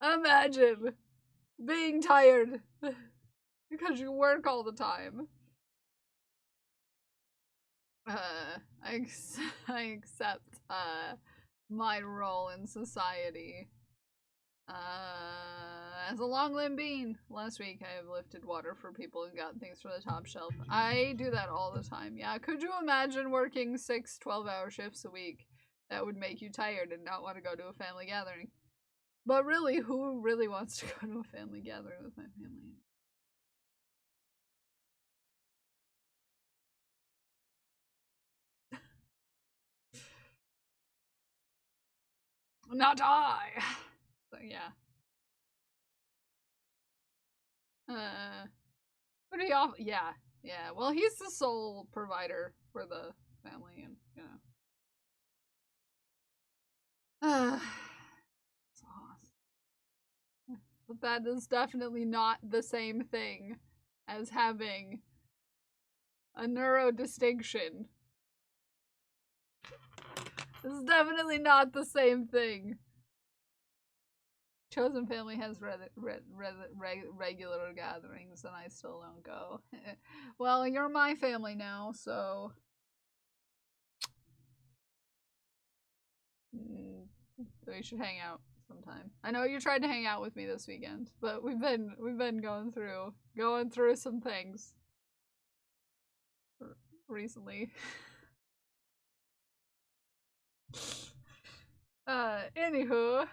Imagine being tired because you work all the time. I accept my role in society. As a long limb bean, last week I have lifted water for people and gotten things from the top shelf. I do that all the time. Yeah, could you imagine working 6 12-hour shifts a week? That would make you tired and not want to go to a family gathering. But really, who really wants to go to a family gathering with my family? Not I! So, yeah. Pretty off. Yeah. Well, he's the sole provider for the family, and, you know. It's awesome. But that is definitely not the same thing as having a neurodistinction. This is definitely not the same thing. Chosen family has regular gatherings, and I still don't go. Well, you're my family now, so we should hang out sometime. I know you tried to hang out with me this weekend, but we've been going through some things recently. Anywho.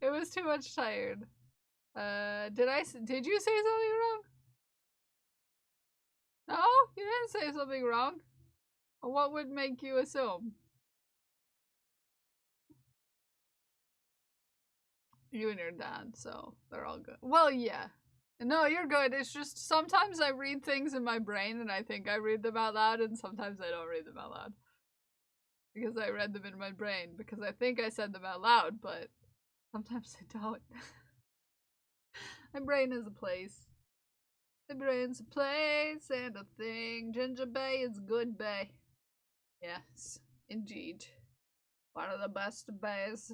It was too much tired. Did you say something wrong? No? You didn't say something wrong. What would make you assume? You and your dad, so they're all good. Well, yeah. No, you're good. It's just sometimes I read things in my brain and I think I read them out loud, and sometimes I don't read them out loud. Because I read them in my brain, because I think I said them out loud, but sometimes I don't. My brain is a place. The brain's a place and a thing. Ginger Bay is good bay. Yes, indeed. One of the best bays.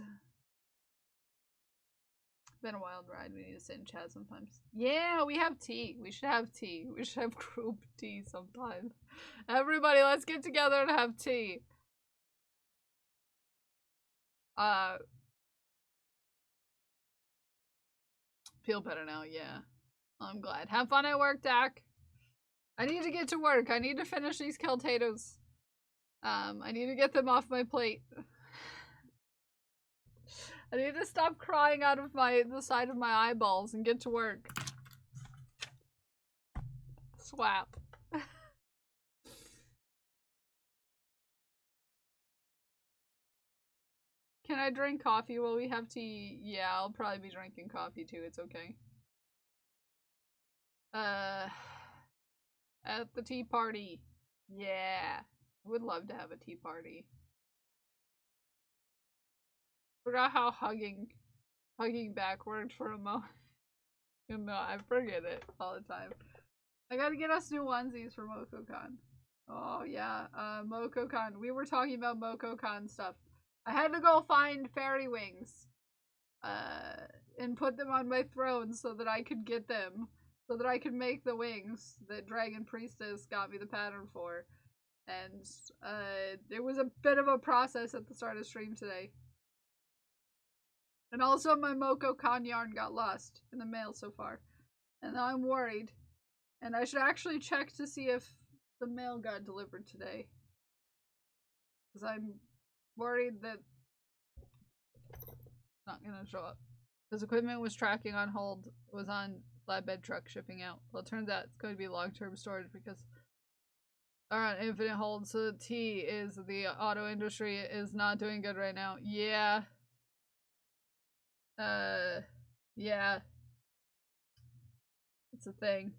Been a wild ride. We need to sit in chat sometimes. Yeah, we have tea. We should have tea. We should have group tea sometime. Everybody, let's get together and have tea. Feel better now, yeah. I'm glad. Have fun at work, Dak. I need to get to work. I need to finish these potatoes. I need to get them off my plate. I need to stop crying out of the side of my eyeballs and get to work. Swap. Can I drink coffee while we have tea? Yeah, I'll probably be drinking coffee too. It's okay. At the tea party. Yeah. I would love to have a tea party. Forgot how hugging back worked for a moment. You know, I forget it all the time. I gotta get us new onesies for MocoCon. Oh yeah, MocoCon. We were talking about MocoCon stuff. I had to go find fairy wings, and put them on my throne so that I could get them, so that I could make the wings that Dragon Priestess got me the pattern for. And it was a bit of a process at the start of stream today. And also my MocoCon yarn got lost in the mail so far. And now I'm worried. And I should actually check to see if the mail got delivered today. Because I'm worried that it's not gonna show up. Because equipment was tracking on hold. It was on flatbed truck shipping out. Well, it turns out it's going to be long-term storage because alright, infinite hold. So the T is the auto industry is not doing good right now. Yeah. Yeah. It's a thing.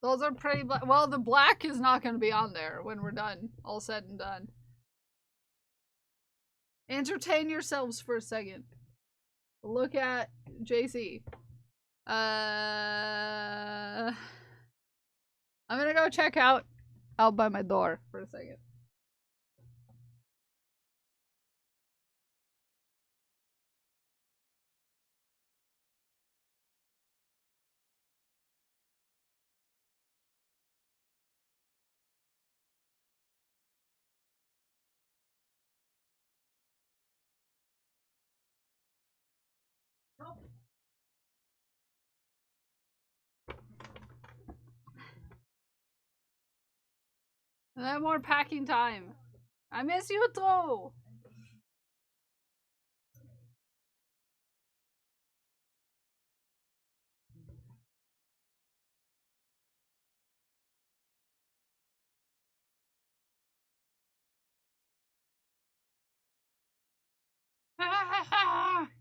Those are pretty black. Well, the black is not going to be on there when we're done. All said and done. Entertain yourselves for a second. Look at JC. I'm gonna go check out by my door for a second. And then more packing time. I miss you too.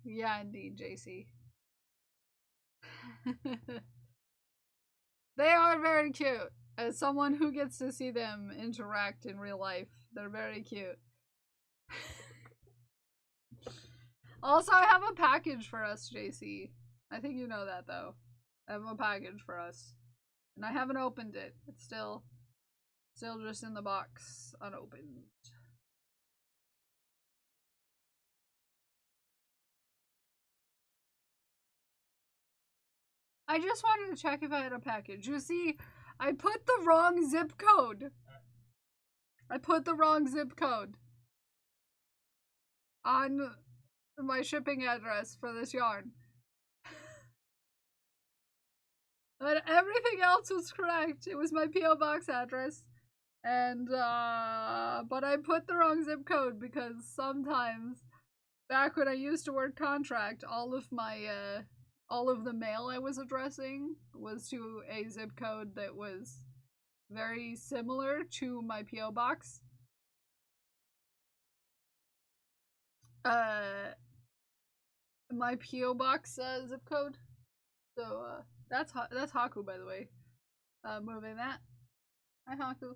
Yeah, indeed, JC. They are very cute. As someone who gets to see them interact in real life, they're very cute. Also, I have a package for us, JC. I think you know that, though. I have a package for us. And I haven't opened it. It's still just in the box, unopened. I just wanted to check if I had a package. You see, I put the wrong zip code. I put the wrong zip code on my shipping address for this yarn. But everything else was correct. It was my P.O. Box address. And, but I put the wrong zip code because sometimes, back when I used to work contract, all of the mail I was addressing was to a zip code that was very similar to my P.O. Box. My P.O. Box zip code. So, That's Haku, by the way. Moving that. Hi, Haku.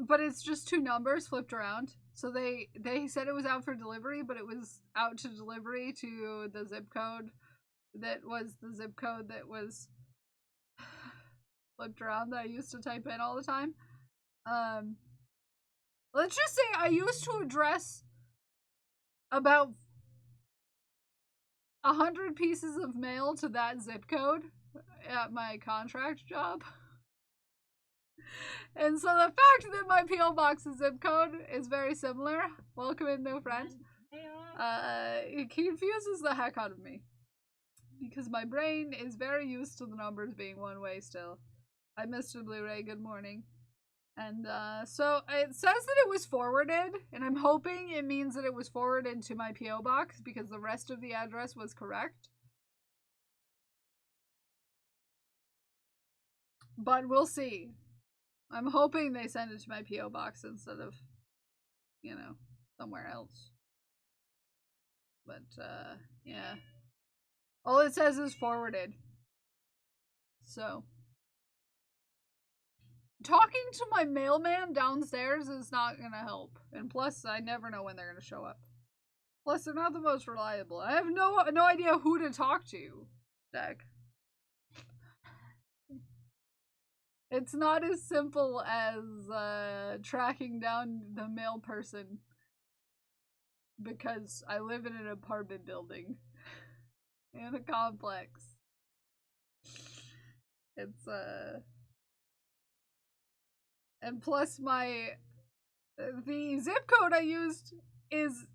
But it's just two numbers flipped around. So they said it was out for delivery, but it was out to delivery to the zip code that was the zip code that was flipped around that I used to type in all the time. Let's just say I used to address about 100 pieces of mail to that zip code at my contract job. And so the fact that my P.O. Box's zip code is very similar, welcome in, new friend, it confuses the heck out of me. Because my brain is very used to the numbers being one way still. Hi, Mr. Blu-ray, good morning. And so it says that it was forwarded, and I'm hoping it means that it was forwarded to my P.O. Box because the rest of the address was correct. But we'll see. I'm hoping they send it to my P.O. Box instead of, you know, somewhere else. But, yeah. All it says is forwarded. So. Talking to my mailman downstairs is not gonna help. And plus, I never know when they're gonna show up. Plus, they're not the most reliable. I have no idea who to talk to, Deck. It's not as simple as tracking down the mail person because I live in an apartment building in a complex. It's and plus the zip code I used is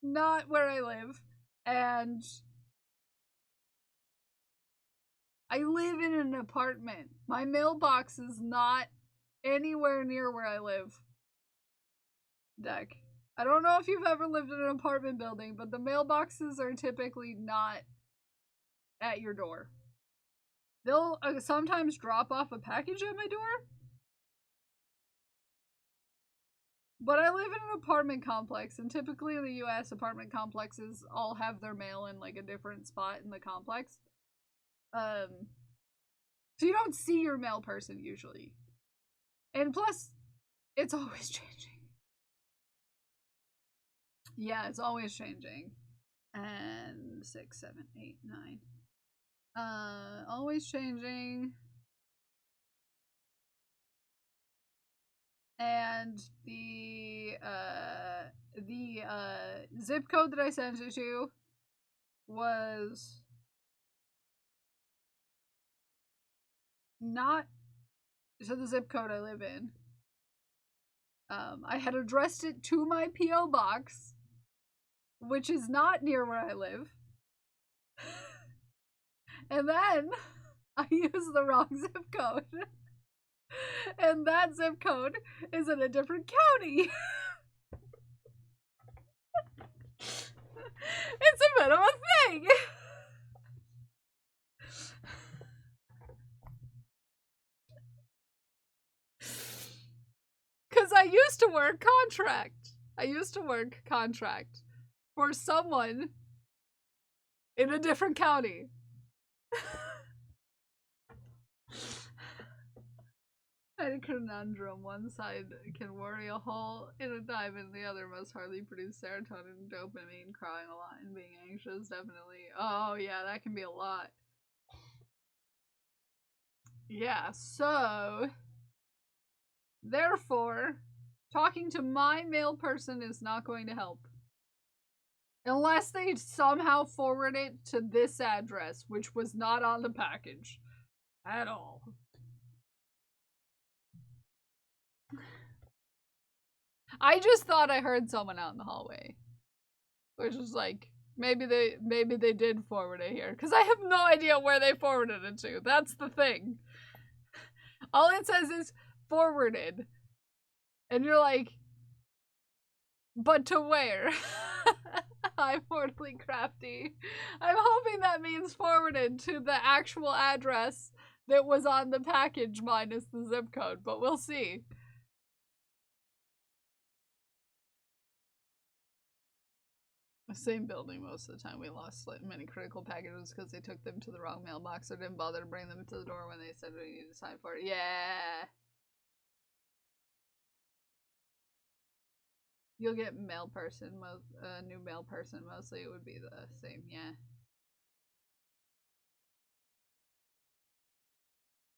not where I live, and I live in an apartment. My mailbox is not anywhere near where I live. Deck. I don't know if you've ever lived in an apartment building, but the mailboxes are typically not at your door. They'll sometimes drop off a package at my door. But I live in an apartment complex, and typically in the US, apartment complexes all have their mail in like a different spot in the complex. So you don't see your mail person usually. And plus, it's always changing. Yeah, it's always changing. And 6, 7, 8, 9. Always changing. And the zip code that I sent it to was not to the zip code I live in. I had addressed it to my P.O. box, which is not near where I live. And then I used the wrong zip code. And that zip code is in a different county. It's a bit of a thing. Because I used to work contract. I used to work contract for someone in a different county. A conundrum. One side can worry a hole in a diamond, the other must hardly produce serotonin and dopamine. Crying a lot and being anxious, definitely. Oh yeah, that can be a lot. Yeah, so therefore, talking to my mail person is not going to help. Unless they somehow forward it to this address, which was not on the package at all. I just thought I heard someone out in the hallway. Which is like, maybe they did forward it here. Because I have no idea where they forwarded it to. That's the thing. All it says is forwarded. And you're like, but to where? I'm mortally crafty. I'm hoping that means forwarded to the actual address that was on the package minus the zip code, but we'll see. Same building most of the time. We lost like many critical packages because they took them to the wrong mailbox or didn't bother to bring them to the door when they said we needed to sign for it. Yeah. You'll get mail person, new mail person. Mostly it would be the same, yeah.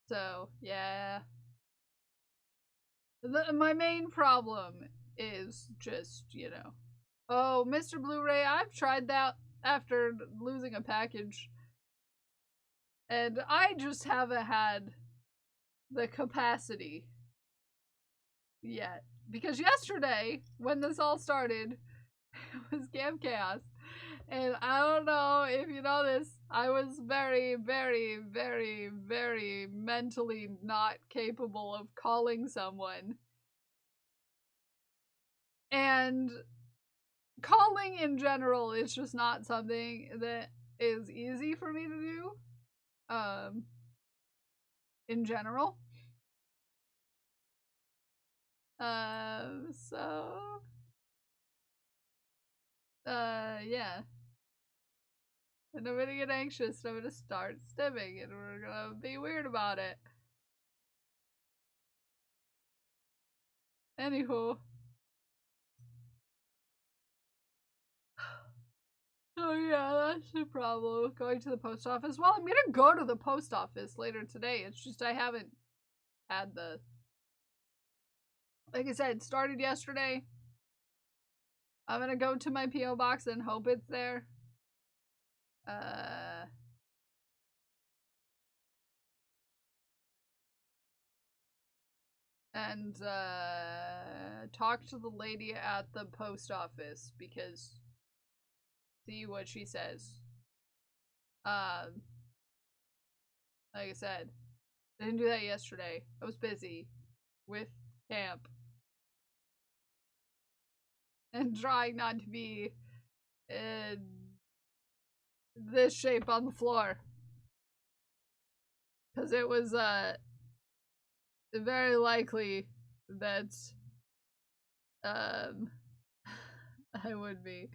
So, yeah. My main problem is just, you know. Oh, Mr. Blu-ray, I've tried that after losing a package. And I just haven't had the capacity yet. Because yesterday, when this all started, it was Camp Chaos. And I don't know if you know this, I was very, very, very, very mentally not capable of calling someone. And calling in general is just not something that is easy for me to do. In general. Yeah. And I'm gonna get anxious and I'm gonna start stimming and we're gonna be weird about it. Anywho. Oh yeah, that's the problem. Going to the post office. Well, I'm gonna go to the post office later today. It's just I haven't had the... Like I said, it started yesterday. I'm gonna go to my P.O. box and hope it's there. And talk to the lady at the post office because see what she says. Like I said, I didn't do that yesterday. I was busy with camp and trying not to be in this shape on the floor because it was very likely that I would be.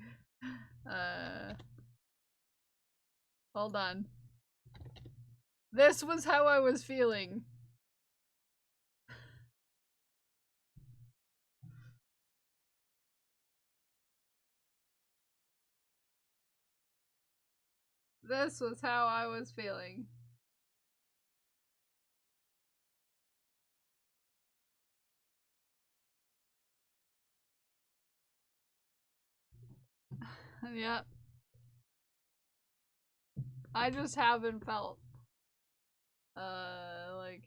Hold on. This was how I was feeling. This was how I was feeling. Yep. I just haven't felt like,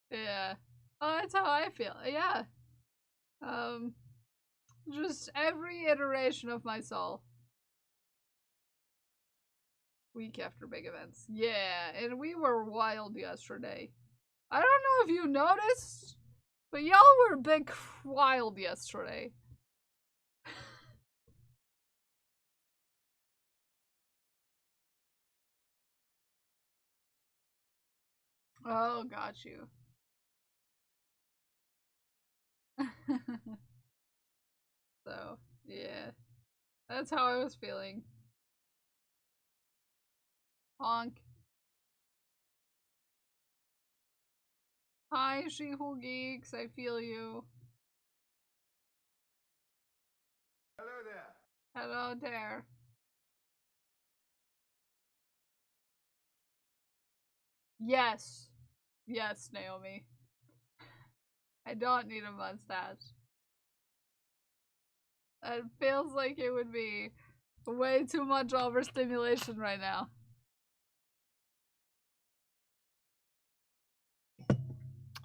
yeah. Oh, that's how I feel. Yeah. Just every iteration of my soul. Week after big events. Yeah, and we were wild yesterday. I don't know if you noticed, but y'all were big wild yesterday. Oh, got you. So, yeah. That's how I was feeling. Honk. Hi, She-Who Geeks. I feel you. Hello there. Hello there. Yes. Yes, Naomi. I don't need a mustache. It feels like it would be way too much overstimulation right now.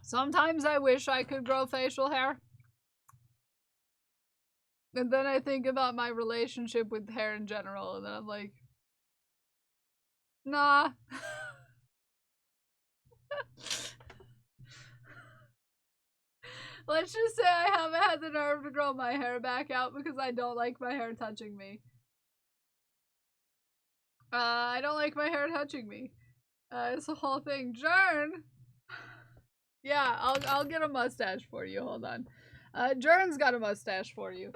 Sometimes I wish I could grow facial hair. And then I think about my relationship with hair in general, and then I'm like, nah. Let's just say I haven't had the nerve to grow my hair back out because I don't like my hair touching me. I don't like my hair touching me. It's a whole thing. Jern! Yeah, I'll get a mustache for you. Hold on. Jern's got a mustache for you.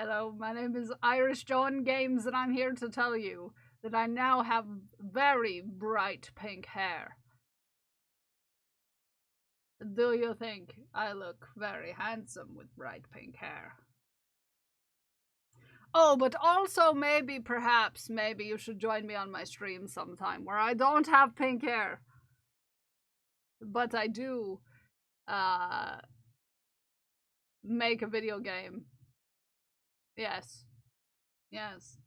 Hello, my name is Irish John Games, and I'm here to tell you that I now have very bright pink hair. Do you think I look very handsome with bright pink hair? Oh, but also maybe, perhaps, maybe you should join me on my stream sometime where I don't have pink hair. But I do, make a video game. Yes. Yes.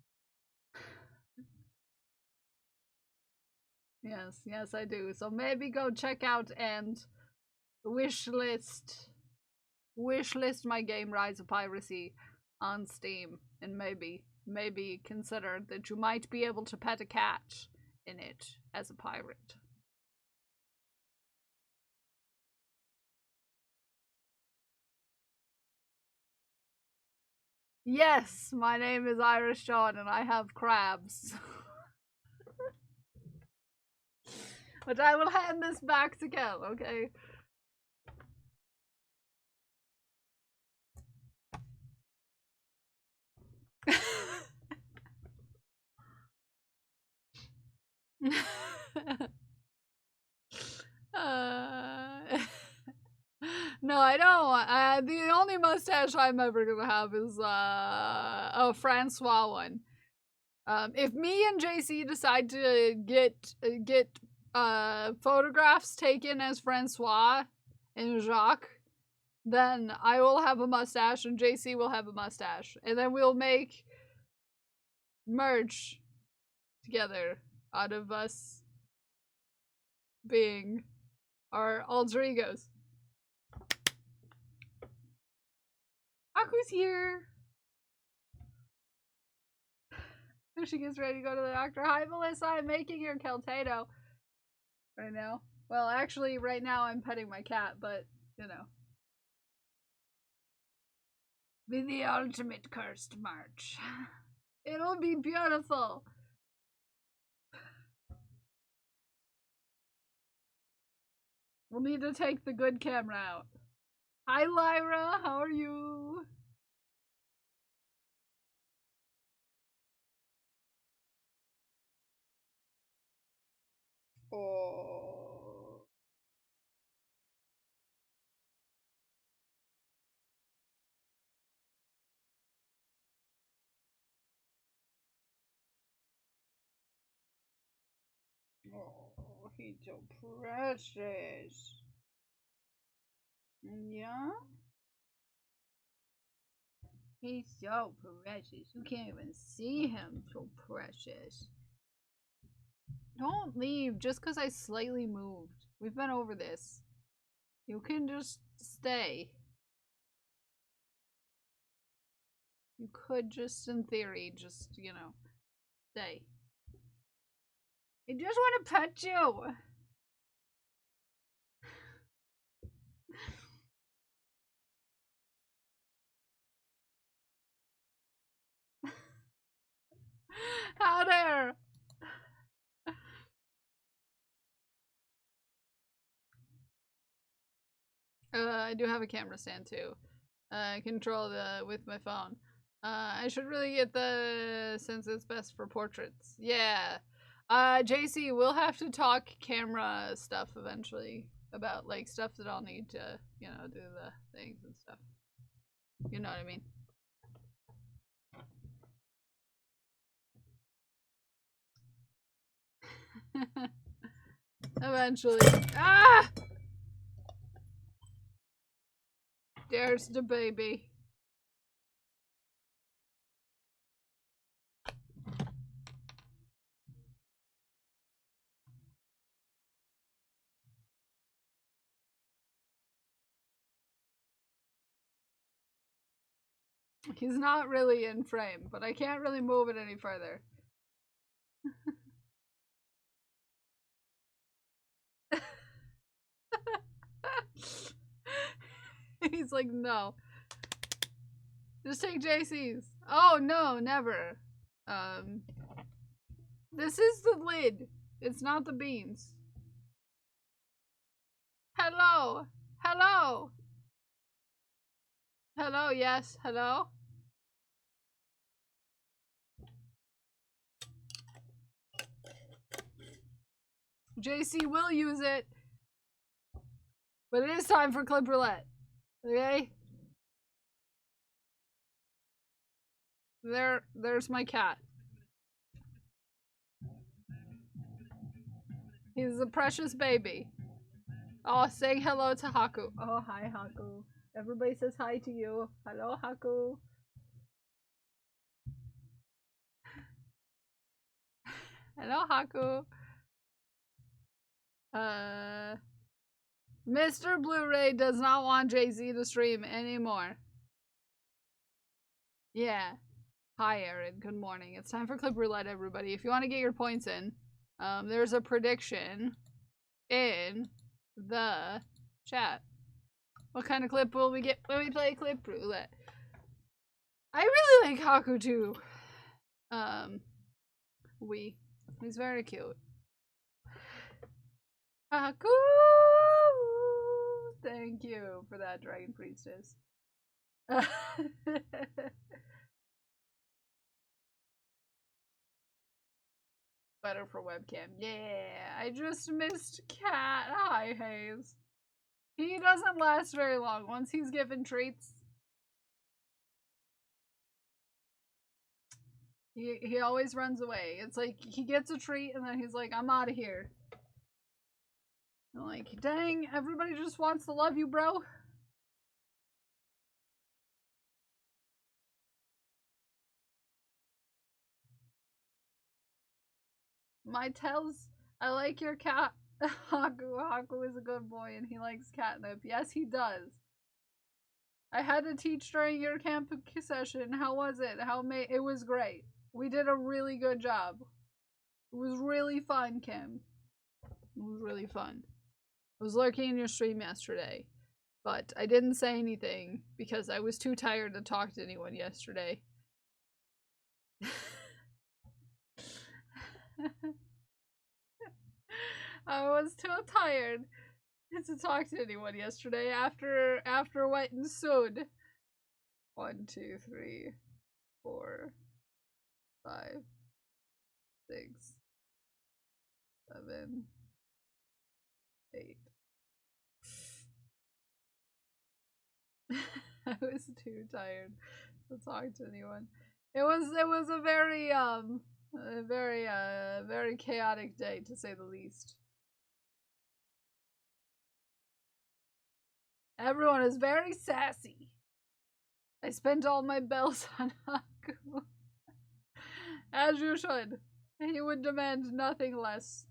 Yes, I do. So maybe go check out and wishlist my game Rise of Piracy on Steam, and maybe consider that you might be able to pet a cat in it as a pirate. Yes, my name is Irish John and I have crabs. But I will hand this back to Kel, okay? No, I don't. The only mustache I'm ever gonna have is a Francois one. If me and JC decide to get photographs taken as Francois and Jacques, then I will have a mustache and JC will have a mustache, and then we'll make merch together out of us being our alter egos. Aku's here. She gets ready to go to the doctor. Hi, Melissa. I'm making your Keltato right now. Well, actually, right now I'm petting my cat, but, you know. Be the ultimate cursed march. It'll be beautiful. We'll need to take the good camera out. Hi, Lyra. How are you? Oh. Oh, he's so precious. Yeah? He's so precious. You can't even see him. So precious. Don't leave just because I slightly moved. We've been over this. You can just stay. You could just, in theory, just, you know, stay. I just want to pet you. How there? I do have a camera stand too. I control with my phone. I should really get since it's best for portraits. Yeah. JC, we'll have to talk camera stuff eventually about like stuff that I'll need to, you know, do the things and stuff. You know what I mean? Eventually. Ah! There's the baby. He's not really in frame, but I can't really move it any further. He's like, no. Just take JC's. Oh, no, never. This is the lid. It's not the beans. Hello. Hello. Hello, yes. Hello. JC will use it. But it is time for clip roulette. Okay? There's my cat. He's a precious baby. Oh, saying hello to Haku. Oh, hi, Haku. Everybody says hi to you. Hello, Haku. Hello, Haku. Mr. Blu-ray does not want Jay-Z to stream anymore. Yeah. Hi, Aaron. Good morning. It's time for clip roulette, everybody. If you want to get your points in, there's a prediction in the chat. What kind of clip will we get when we play clip roulette? I really like Haku too. He's very cute. Haku! Thank you for that, Dragon Priestess. Better for webcam. Yeah, I just missed Cat. Hi, Hayes. He doesn't last very long. Once he's given treats, he always runs away. It's like he gets a treat and then he's like, I'm out of here. I'm like, dang, everybody just wants to love you, bro. My tells, I like your cat. Haku is a good boy and he likes catnip. Yes, he does. I had to teach during your camp session. How was it? It was great. We did a really good job. It was really fun, Kim. It was really fun. I was lurking in your stream yesterday, but I didn't say anything because I was too tired to talk to anyone yesterday. I was too tired to talk to anyone yesterday after what ensued. 1, 2, 3, 4, 5, 6, 7, 8. I was too tired to talk to anyone. It was a very chaotic day, to say the least. Everyone is very sassy. I spent all my bells on Haku. As you should. He would demand nothing less.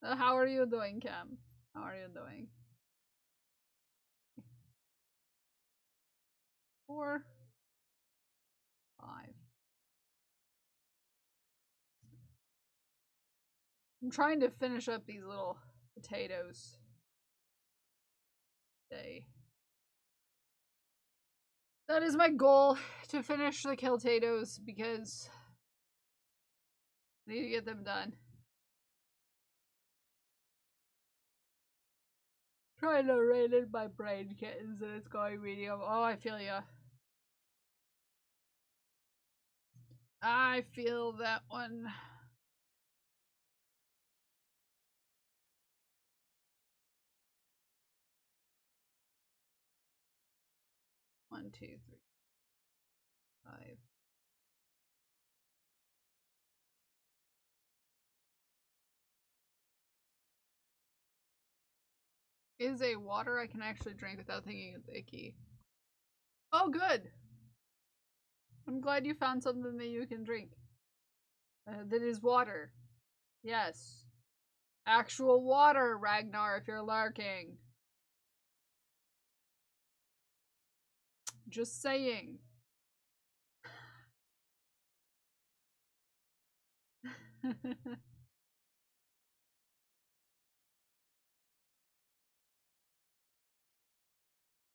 How are you doing, Cam? How are you doing? 4, 5. I'm trying to finish up these little potatoes today. That is my goal, to finish the potatoes, because I need to get them done. Trying to rein in my brain, kittens, and it's going medium. Oh, I feel ya. I feel that one. One, 2, 3, 5. Is a water I can actually drink without thinking it's icky. Oh, good. I'm glad you found something that you can drink. That is water. Yes. Actual water, Ragnar, if you're lurking. Just saying.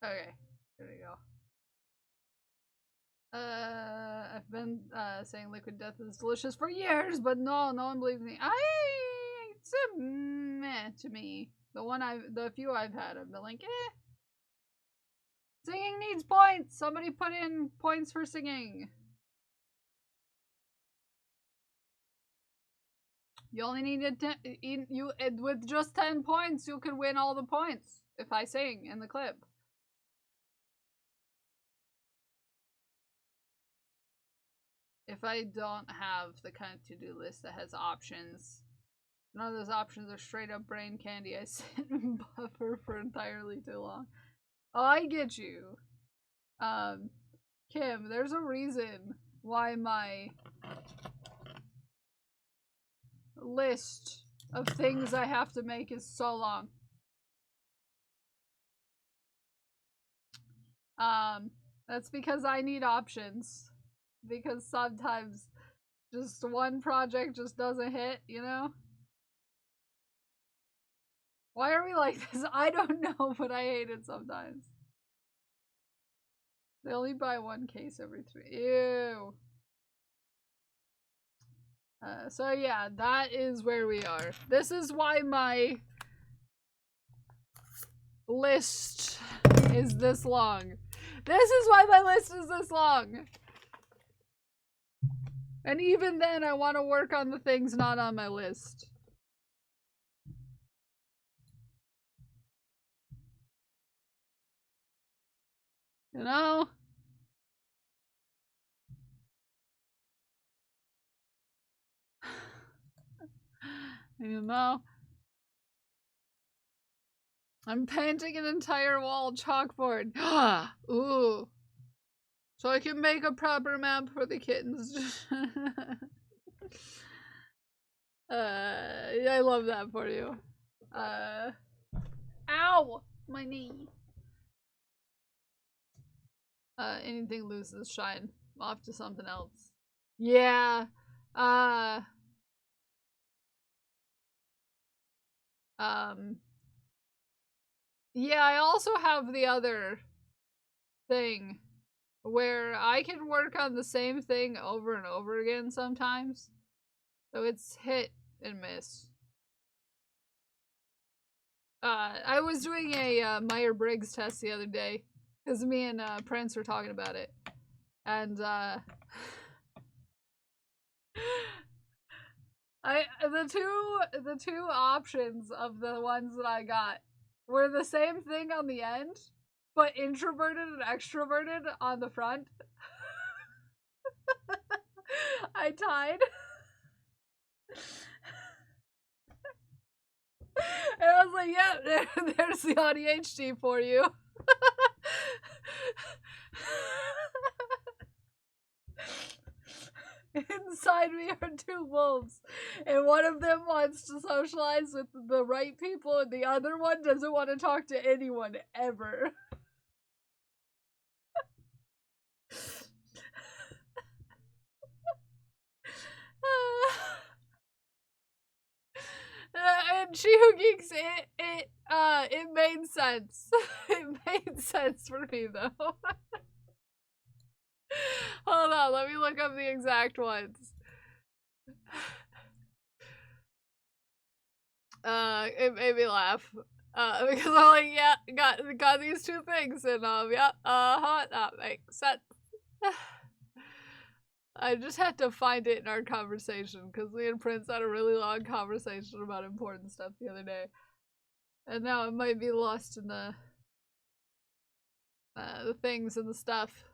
Okay, there we go. I've been saying liquid death is delicious for years, but no one believes me. It's a meh to me. The few I've had, I've been like, eh. Singing needs points. Somebody put in points for singing. You only needed with just 10 points, you could win all the points if I sing in the clip. If I don't have the kind of to-do list that has options, none of those options are straight up brain candy. I sit and buffer for entirely too long. Oh, I get you. Kim, there's a reason why my list of things I have to make is so long. That's because I need options. Because sometimes just one project just doesn't hit, you know? Why are we like this? I don't know, but I hate it sometimes. They only buy one case every 3. Ew. So yeah, that is where we are. This is why my list is this long. This is why my list is this long. And even then, I want to work on the things not on my list. You know? You know? I'm painting an entire wall chalkboard. Ooh. So I can make a proper map for the kittens. I love that for you. Ow! My knee. Anything loses shine. Off to something else. Yeah. Yeah, I also have the other thing where I can work on the same thing over and over again sometimes. So it's hit and miss. I was doing a Myers-Briggs test the other day because me and Prince were talking about it. And the two options of the ones that I got were the same thing on the end, but introverted and extroverted on the front. I tied. And I was like, yeah, there's the ADHD for you. Inside me are 2 wolves, and one of them wants to socialize with the right people, and the other one doesn't want to talk to anyone ever. And She Who Geeks, it made sense. It made sense for me, though. Hold on, let me look up the exact ones. It made me laugh. Because I'm like, yeah, got these 2 things, and yeah, that makes sense. I just had to find it in our conversation, because me and Prince had a really long conversation about important stuff the other day. And now it might be lost in the things and the stuff.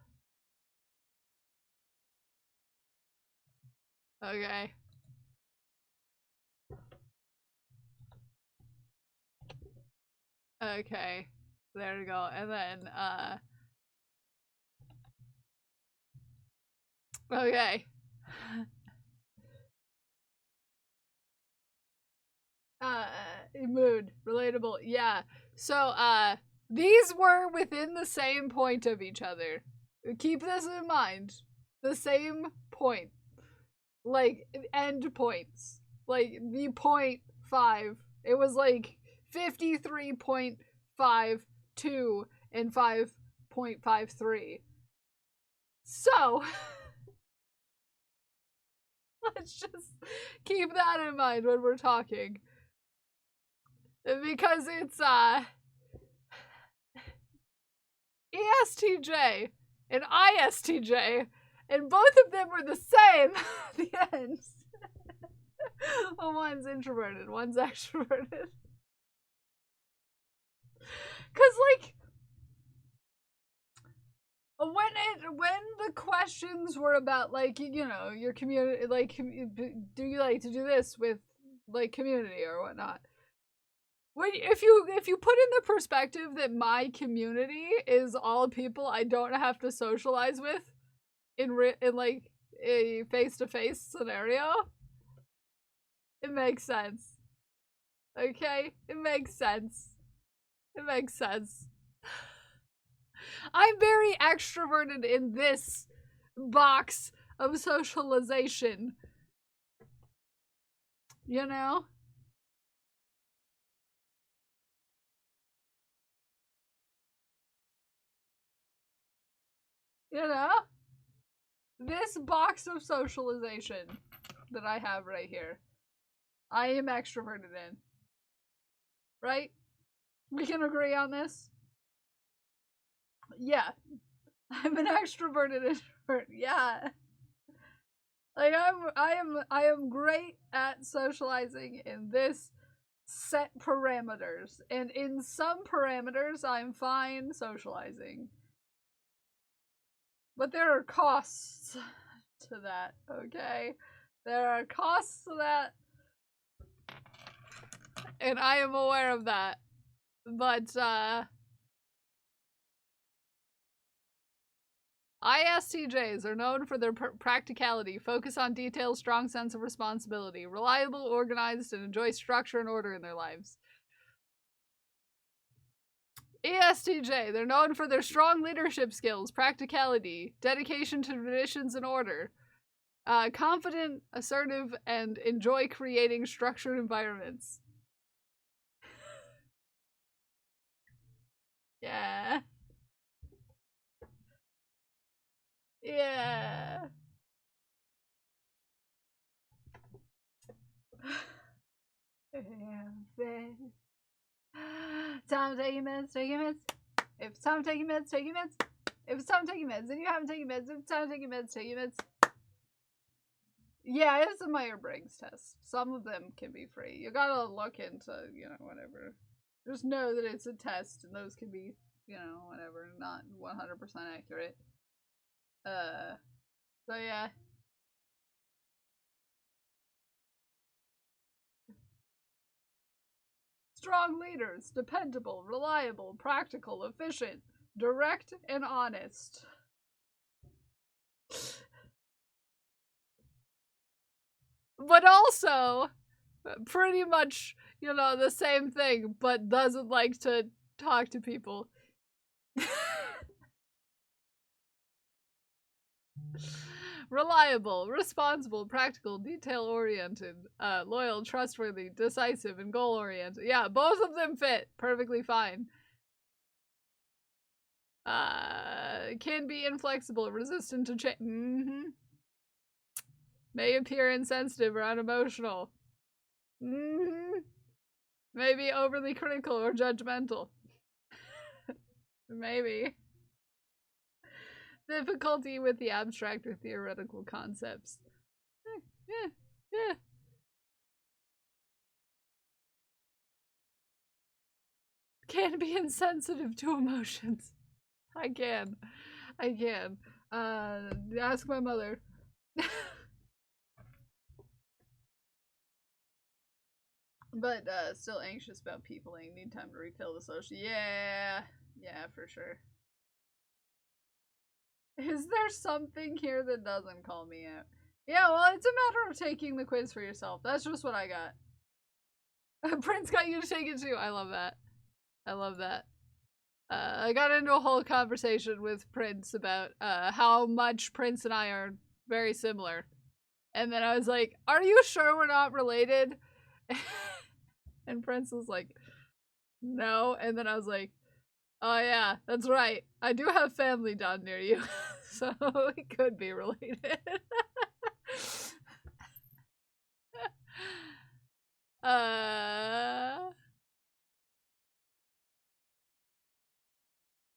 Okay. Okay. There we go. And then, okay. Mood. Relatable. Yeah. So, these were within the same point of each other. Keep this in mind. The same point. Like, end points. Like, the 0.5. It was like 53.52 and 5.53. So, let's just keep that in mind when we're talking. Because it's, ESTJ and ISTJ, and both of them were the same at the end. Well, one's introverted, one's extroverted. Cause like when the questions were about like you know your community, like do you like to do this with like community or whatnot? When if you put in the perspective that my community is all people I don't have to socialize with in like a face-to-face scenario, it makes sense. Okay? It makes sense. It makes sense. I'm very extroverted in this box of socialization. You know? You know? This box of socialization that I have right here, I am extroverted in. Right? We can agree on this? Yeah. I'm an extroverted introvert. Yeah. Like I am great at socializing in this set parameters. And in some parameters I'm fine socializing. But there are costs to that, okay? There are costs to that. And I am aware of that. But ISTJs are known for their practicality, focus on detail, strong sense of responsibility, reliable, organized, and enjoy structure and order in their lives. ESTJ, they're known for their strong leadership skills, practicality, dedication to traditions and order, confident, assertive, and enjoy creating structured environments. Yeah. Yeah. Time to take your meds, take your meds. If it's time to take your meds, take your meds. If it's time to take your meds and you haven't taken your meds, if it's time to take your meds, take your meds. Yeah, it's a Myers-Briggs test. Some of them can be free. You gotta look into, you know, whatever. Just know that it's a test and those can be, you know, whatever, not 100% accurate. So yeah. Strong leaders, dependable, reliable, practical, efficient, direct, and honest. But also, pretty much, you know, the same thing, but doesn't like to talk to people. Reliable, responsible, practical, detail-oriented, loyal, trustworthy, decisive, and goal-oriented. Yeah, both of them fit perfectly fine. Can be inflexible, resistant to change. May appear insensitive or unemotional. May be overly critical or judgmental. Maybe. Difficulty with the abstract or theoretical concepts. Yeah. Can be insensitive to emotions. I can. Ask my mother. But still anxious about peopling. Need time to refill the social. Yeah, for sure. Is there something here that doesn't call me out? Yeah, well, it's a matter of taking the quiz for yourself. That's just what I got. Prince got you to take it too. I love that. I got into a whole conversation with Prince about how much Prince and I are very similar. And then I was like, are you sure we're not related? And Prince was like, no. And then I was like, oh yeah, that's right. I do have family down near you. So we could be related.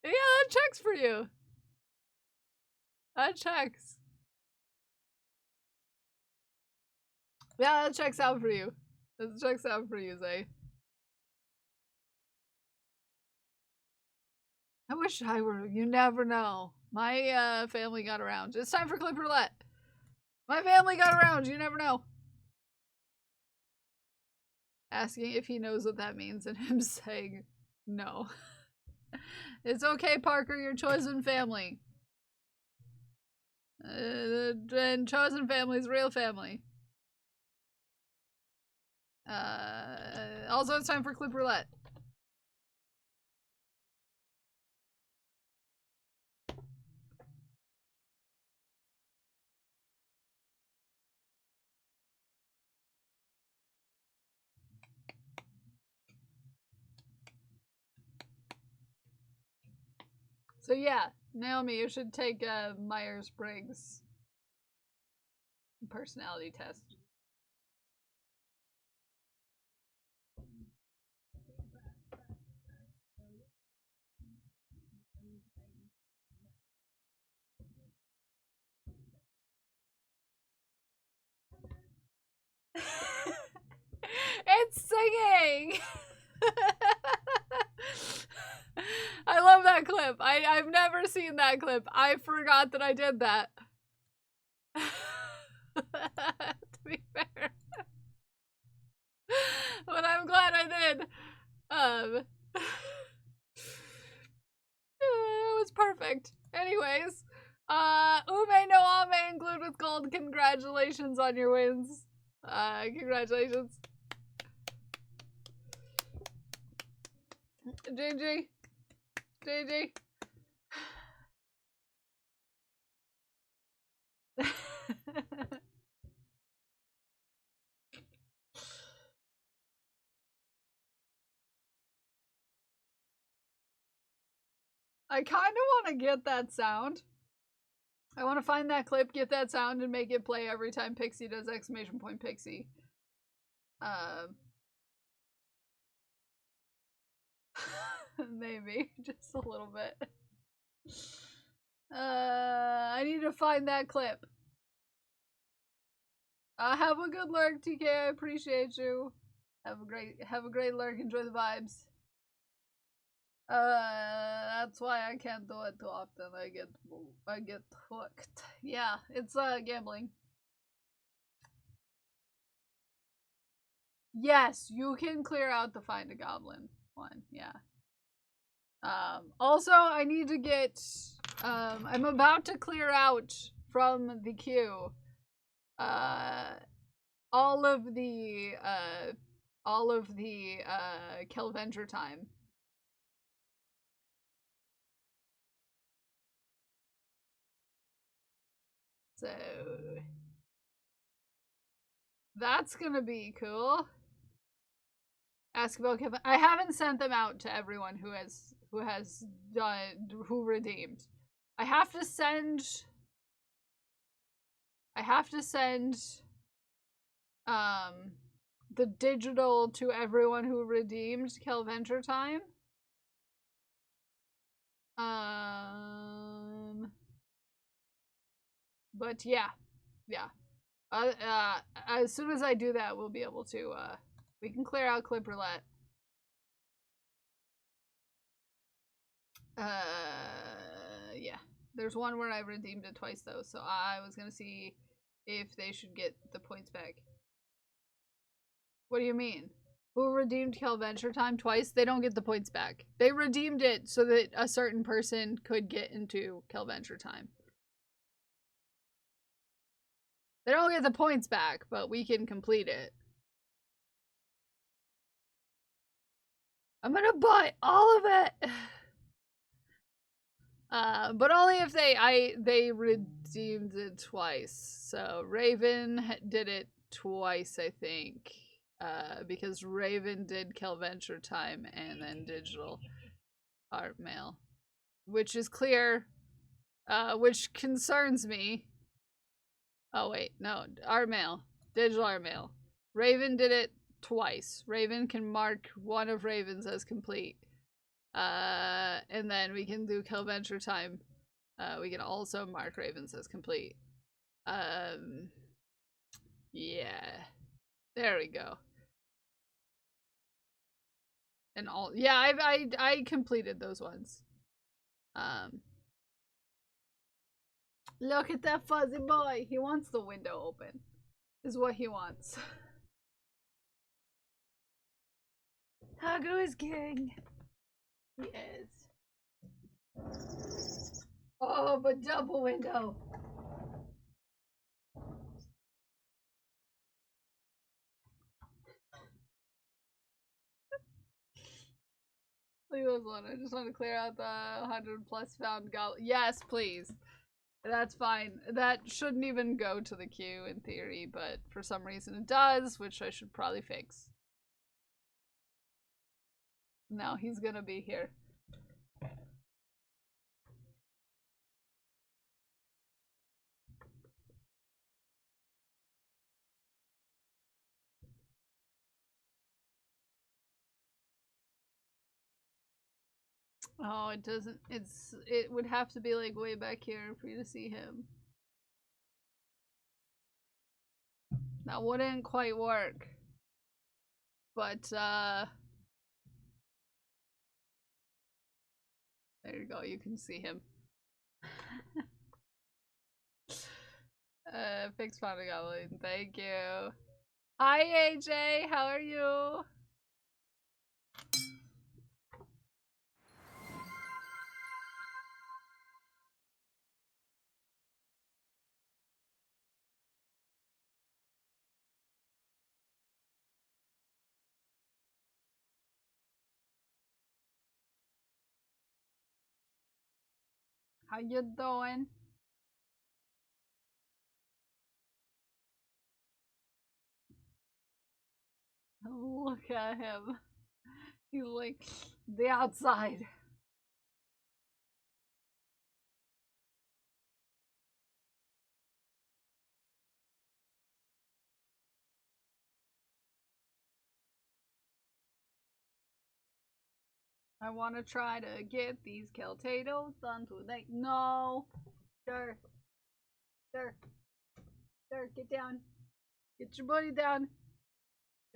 Yeah, that checks for you. That checks. Yeah, that checks out for you. That checks out for you, Zay. I wish I were. You never know. My family got around. It's time for clip roulette. My family got around. You never know. Asking if he knows what that means and him saying no. It's okay, Parker. Your chosen family. And chosen family is real family. Also, it's time for clip roulette. So yeah, Naomi, you should take a Myers-Briggs personality test. It's singing! I love that clip. I've never seen that clip. I forgot that I did that. To be fair. But I'm glad I did. It was perfect. Anyways, Ume no Ame include with gold. Congratulations on your wins. Congratulations. JJ. JJ. I kind of want to get that sound. I want to find that clip, get that sound, and make it play every time Pixie does exclamation point Pixie. Maybe. Just a little bit. I need to find that clip. Have a good lurk, TK. I appreciate you. Have a great lurk. Enjoy the vibes. That's why I can't do it too often. I get hooked. Yeah, it's gambling. Yes, you can clear out the find a goblin one. Yeah. Also, I need to get. I'm about to clear out from the queue. All of the Kelventure time. So that's gonna be cool. Ask about Kevin. I haven't sent them out to everyone who redeemed. I have to send the digital to everyone who redeemed Kelventure time. But yeah. As soon as I do that, we'll be able to we can clear out clip roulette. Yeah. There's one where I redeemed it twice though, so I was gonna see if they should get the points back. What do you mean? Who redeemed Kelventure time twice? They don't get the points back. They redeemed it so that a certain person could get into Kelventure time. They don't get the points back, but we can complete it. I'm gonna buy all of it! But only if they redeemed it twice. So Raven did it twice, I think. Because Raven did Kelventure time and then digital art mail. Which is clear. Which concerns me. Oh wait, no. Art mail. Digital art mail. Raven did it twice. Raven can mark one of Raven's as complete. And then we can do Kelventure time. We can also mark Ravens as complete. Yeah. There we go. And all, yeah, I completed those ones. Look at that fuzzy boy. He wants the window open. Is what he wants. Taco is king. He is. Oh, but double window. Leave those alone. I just want to clear out the 100 plus found goblet. Yes, please. That's fine. That shouldn't even go to the queue in theory, but for some reason it does, which I should probably fix. No, he's gonna be here. Oh, it doesn't. It would have to be like way back here for you to see him. That wouldn't quite work. But there you go, you can see him. Fix Panda Goblin, thank you. Hi AJ, how are you? How you doing? Look at him. He's like, the outside. I want to try to get these potatoes done today. No. Dirt. Dirt. Dirt, get down. Get your booty down.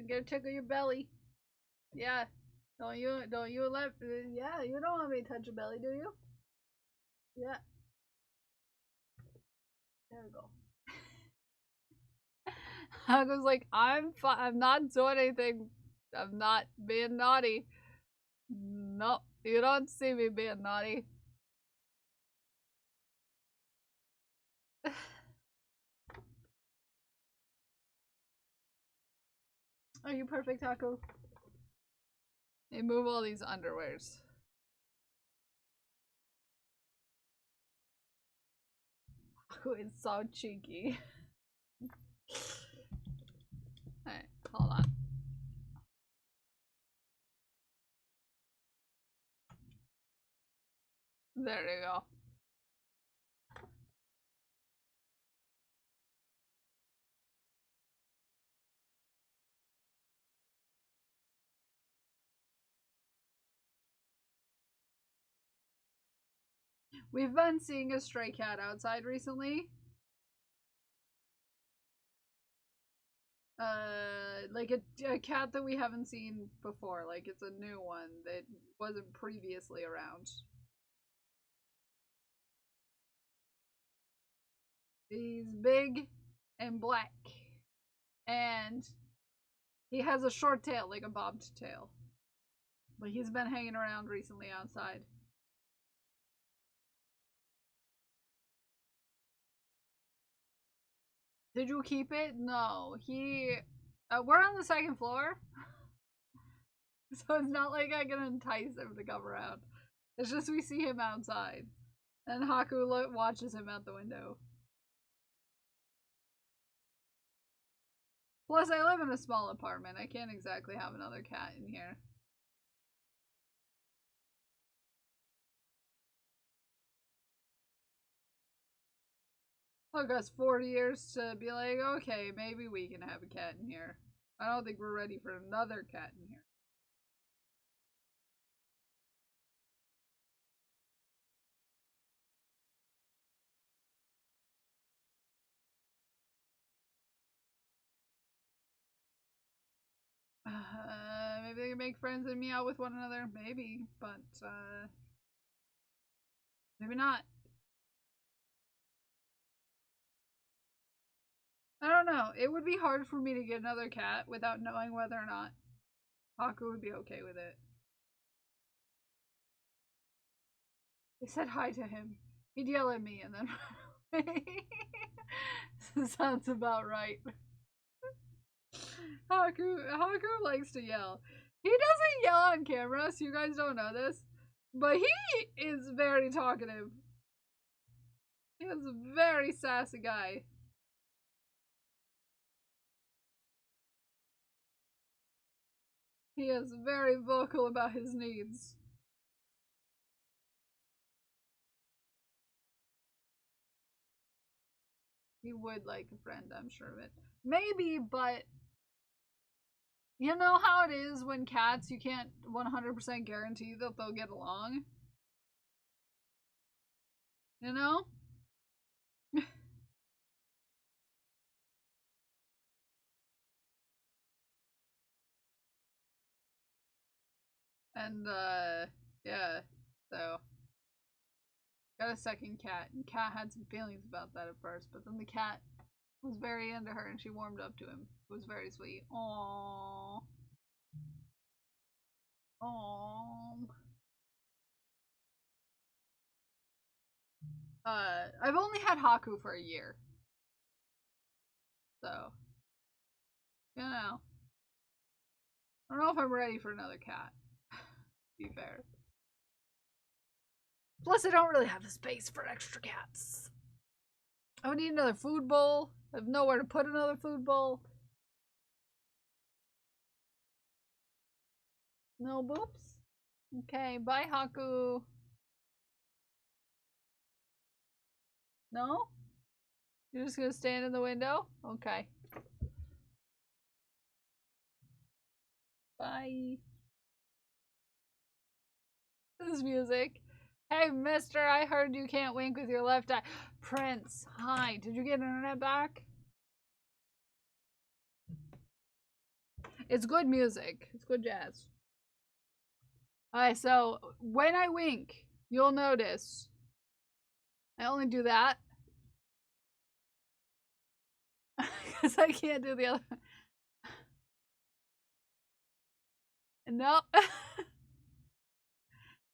I'm gonna tickle your belly. Yeah. Don't you let, yeah, you don't want me to touch your belly, do you? Yeah. There we go. I was like, I'm not doing anything. I'm not being naughty. No, you don't see me being naughty. Are you perfect, Taco? Hey, move all these underwears. Taco is so cheeky. Alright, hold on. There you go. We've been seeing a stray cat outside recently. Like a cat that we haven't seen before. Like it's a new one that wasn't previously around. He's big and black. And he has a short tail, like a bobbed tail. But he's been hanging around recently outside. Did you keep it? No. We're on the second floor. So it's not like I can entice him to come around. It's just we see him outside. And Haku watches him out the window. Plus, I live in a small apartment. I can't exactly have another cat in here. Took us 40 years to be like, okay, maybe we can have a cat in here. I don't think we're ready for another cat in here. Maybe they can make friends and meow with one another. Maybe, but maybe not. I don't know. It would be hard for me to get another cat without knowing whether or not Haku would be okay with it. I said hi to him. He'd yell at me and then run away. Sounds about right. Haku likes to yell. He doesn't yell on camera, so you guys don't know this. But he is very talkative. He is a very sassy guy. He is very vocal about his needs. He would like a friend, I'm sure of it. Maybe, but you know how it is when cats, you can't 100% guarantee that they'll get along? You know? And, yeah, so. Got a second cat, and Cat had some feelings about that at first, but then the cat was very into her and she warmed up to him. It was very sweet. Aww. Aww. I've only had Haku for a year. So, you know. I don't know if I'm ready for another cat. To be fair. Plus, I don't really have the space for extra cats. I would need another food bowl. I have nowhere to put another food bowl. No boops? Okay, bye Haku. No? You're just gonna stand in the window? Okay. Bye. This is music. Hey, mister, I heard you can't wink with your left eye. Prince, hi. Did you get internet back? It's good music. It's good jazz. Alright, so when I wink, you'll notice I only do that. Because I can't do the other. Nope.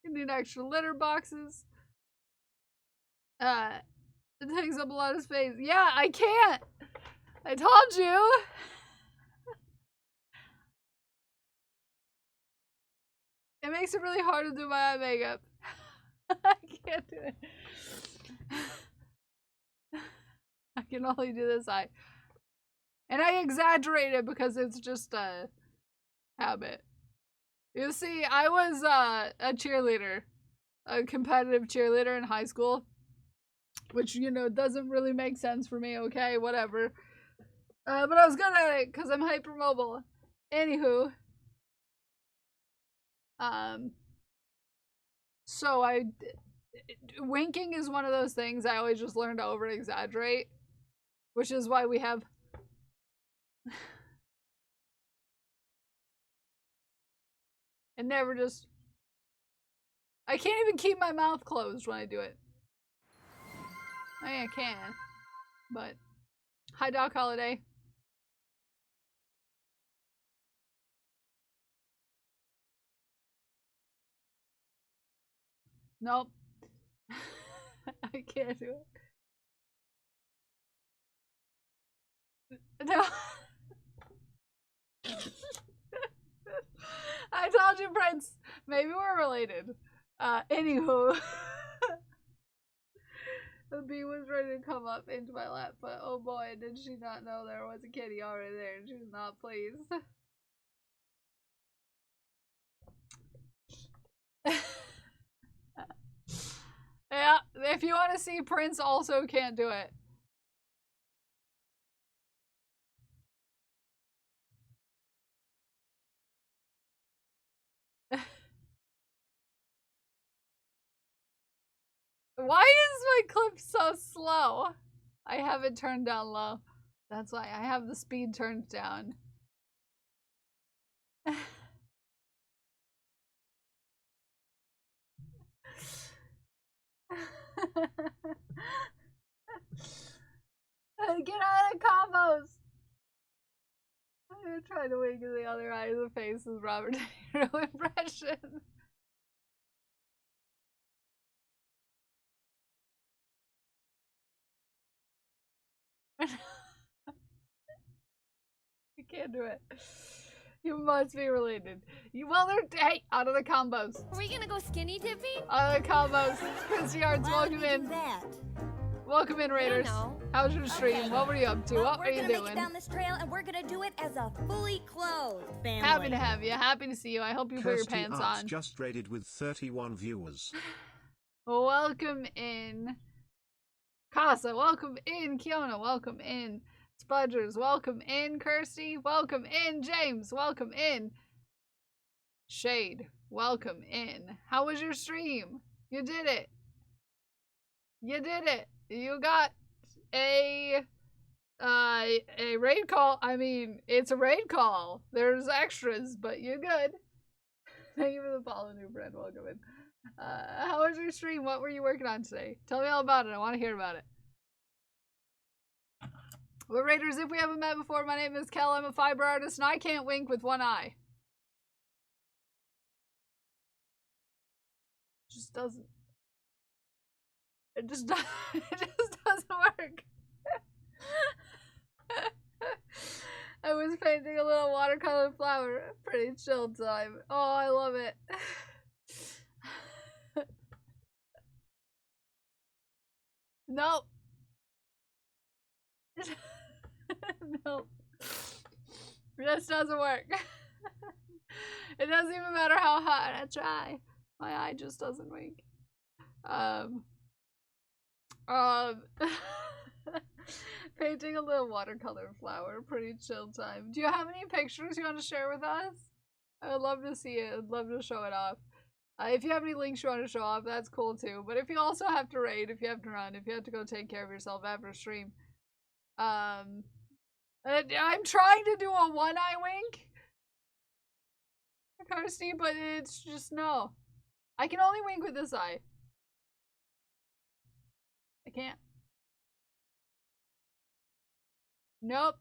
You need extra litter boxes. It takes up a lot of space. Yeah, I can't. I told you. It makes it really hard to do my eye makeup. I can't do it. I can only do this eye. And I exaggerate it because it's just a habit. You see, I was a cheerleader. A competitive cheerleader in high school. Which, you know, doesn't really make sense for me, okay? Whatever. But I was good at it because I'm hypermobile. Anywho. So winking is one of those things I always just learn to over exaggerate, which is why we have and never just I can't even keep my mouth closed when I do it. I mean, I can, but hi Doc Holiday. Nope. I can't do it. No. I told you, Prince. Maybe we're related. Anywho. The bee was ready to come up into my lap, but oh boy, did she not know there was a kitty already there, and she was not pleased. Yeah, if you want to see Prince also can't do it. Why is my clip so slow? I have it turned down low. That's why I have the speed turned down. get out of the combos! I'm gonna try to wink in the other eye of the face as Robert De Niro impression. I can't do it. You must be related. Well, they're hey, out of the combos. Are we gonna go skinny dipping? Out of the combos. Chris Yards, Why would welcome we do in. that? Welcome in, Raiders. know. How's your stream? Okay. What were you up to? Well, What were we're you gonna make doing? it down this trail, and we're gonna do it as a fully clothed family. Happy to have you. Happy to see you. I hope you put your Kirsty pants Arts on. just raided with 31 viewers. Welcome in. Casa, welcome in. Kiona, welcome in. Spudgers, welcome in. Kirsty, welcome in. James, welcome in. Shade, welcome in. How was your stream? You did it. You did it. You got a raid call. I mean, it's a raid call. There's extras, but you're good. Thank you for the follow, new friend. Welcome in. How was your stream? What were you working on today? Tell me all about it. I want to hear about it. Well, Raiders, if we haven't met before, my name is Kel. I'm a fiber artist, and I can't wink with one eye. It just doesn't. It just doesn't work. I was painting a little watercolor flower. Pretty chill time. Oh, I love it. Nope. Nope. This doesn't work. It doesn't even matter how hard I try. My eye just doesn't wink. Painting a little watercolor flower. Pretty chill time. Do you have any pictures you want to share with us? I would love to see it. I'd love to show it off. If you have any links you want to show off, that's cool too. But if you also have to raid, if you have to run, if you have to go take care of yourself after stream, I'm trying to do a one-eye wink, Kirsty, but it's just no. I can only wink with this eye. I can't. Nope.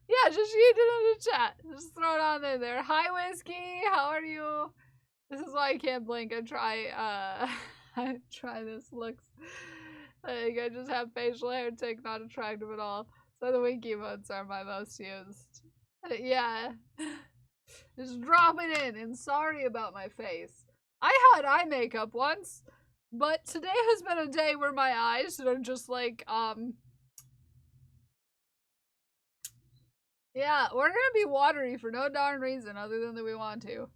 Yeah, just read it in the chat. Just throw it on there. Hi, Whiskey. How are you? This is why I can't blink. I try this. Looks like I just have facial hair tick, not attractive at all. So the wink emotes are my most used. Yeah. Just drop it in. And sorry about my face. I had eye makeup once, but today has been a day where my eyes are just like, yeah, we're gonna be watery for no darn reason other than that we want to.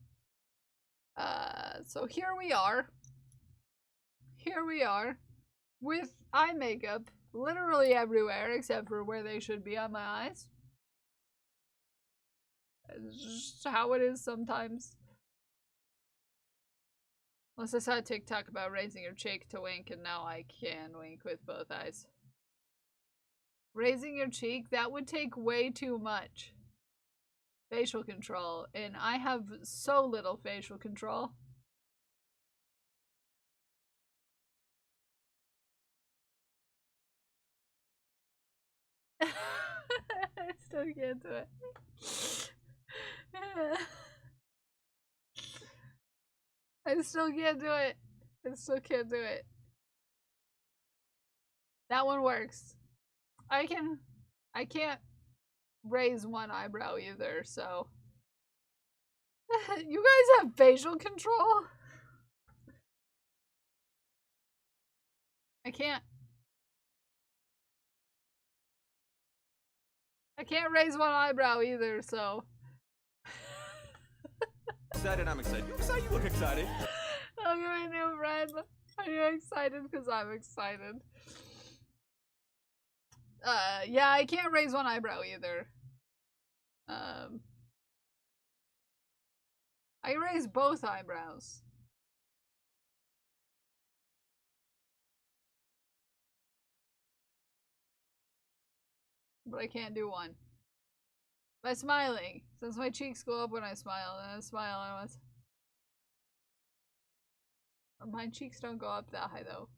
So here we are. Here we are. With eye makeup literally everywhere except for where they should be on my eyes. It's just how it is sometimes. Unless I saw a TikTok about raising your cheek to wink and now I can wink with both eyes. Raising your cheek, that would take way too much facial control, and I have so little facial control. I still can't do it. I still can't do it. I still can't do it. That one works. I can't raise one eyebrow either, so. You guys have facial control? I can't raise one eyebrow either, so. Excited, I'm excited. You excited? You look excited. Look at my new friend. Are you excited? Because I'm excited. Yeah, I can't raise one eyebrow either. I raise both eyebrows. But I can't do one. By smiling. Since my cheeks go up when I smile, and I smile and I was... My cheeks don't go up that high though.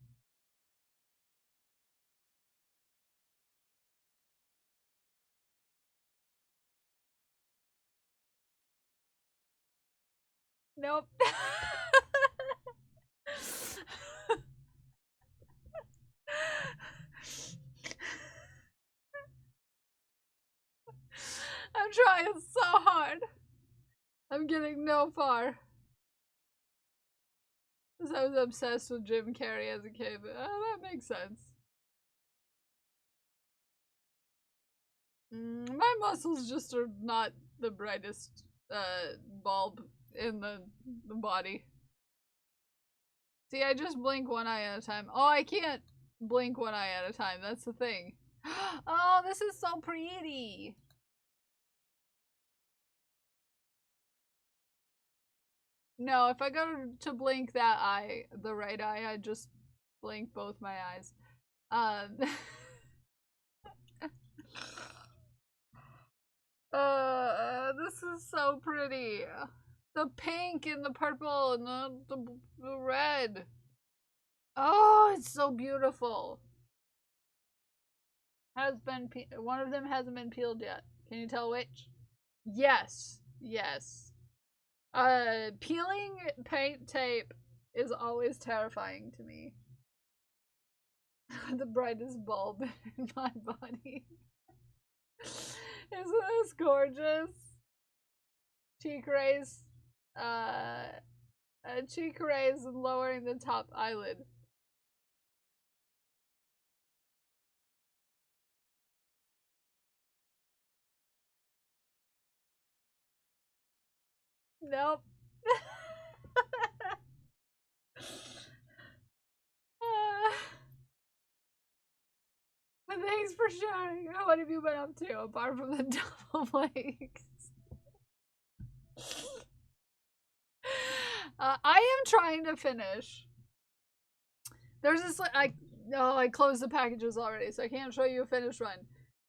Nope. I'm trying so hard. I'm getting no far. Because I was obsessed with Jim Carrey as a kid. That makes sense. My muscles just are not the brightest bulb in the body. See, I just blink one eye at a time. Oh, I can't blink one eye at a time. That's the thing. Oh, this is so pretty. No, if I go to blink that eye, the right eye, I just blink both my eyes. This is so pretty. The pink and the purple and the red. Oh, it's so beautiful. One of them hasn't been peeled yet. Can you tell which? Yes. Yes. Peeling paint tape is always terrifying to me. The brightest bulb in my body. Isn't this gorgeous? Cheek raise. Cheek raise and lowering the top eyelid. Nope. Thanks for sharing. What have you been up to apart from the double legs? I am trying to finish. There's this I closed the packages already, so I can't show you a finished run.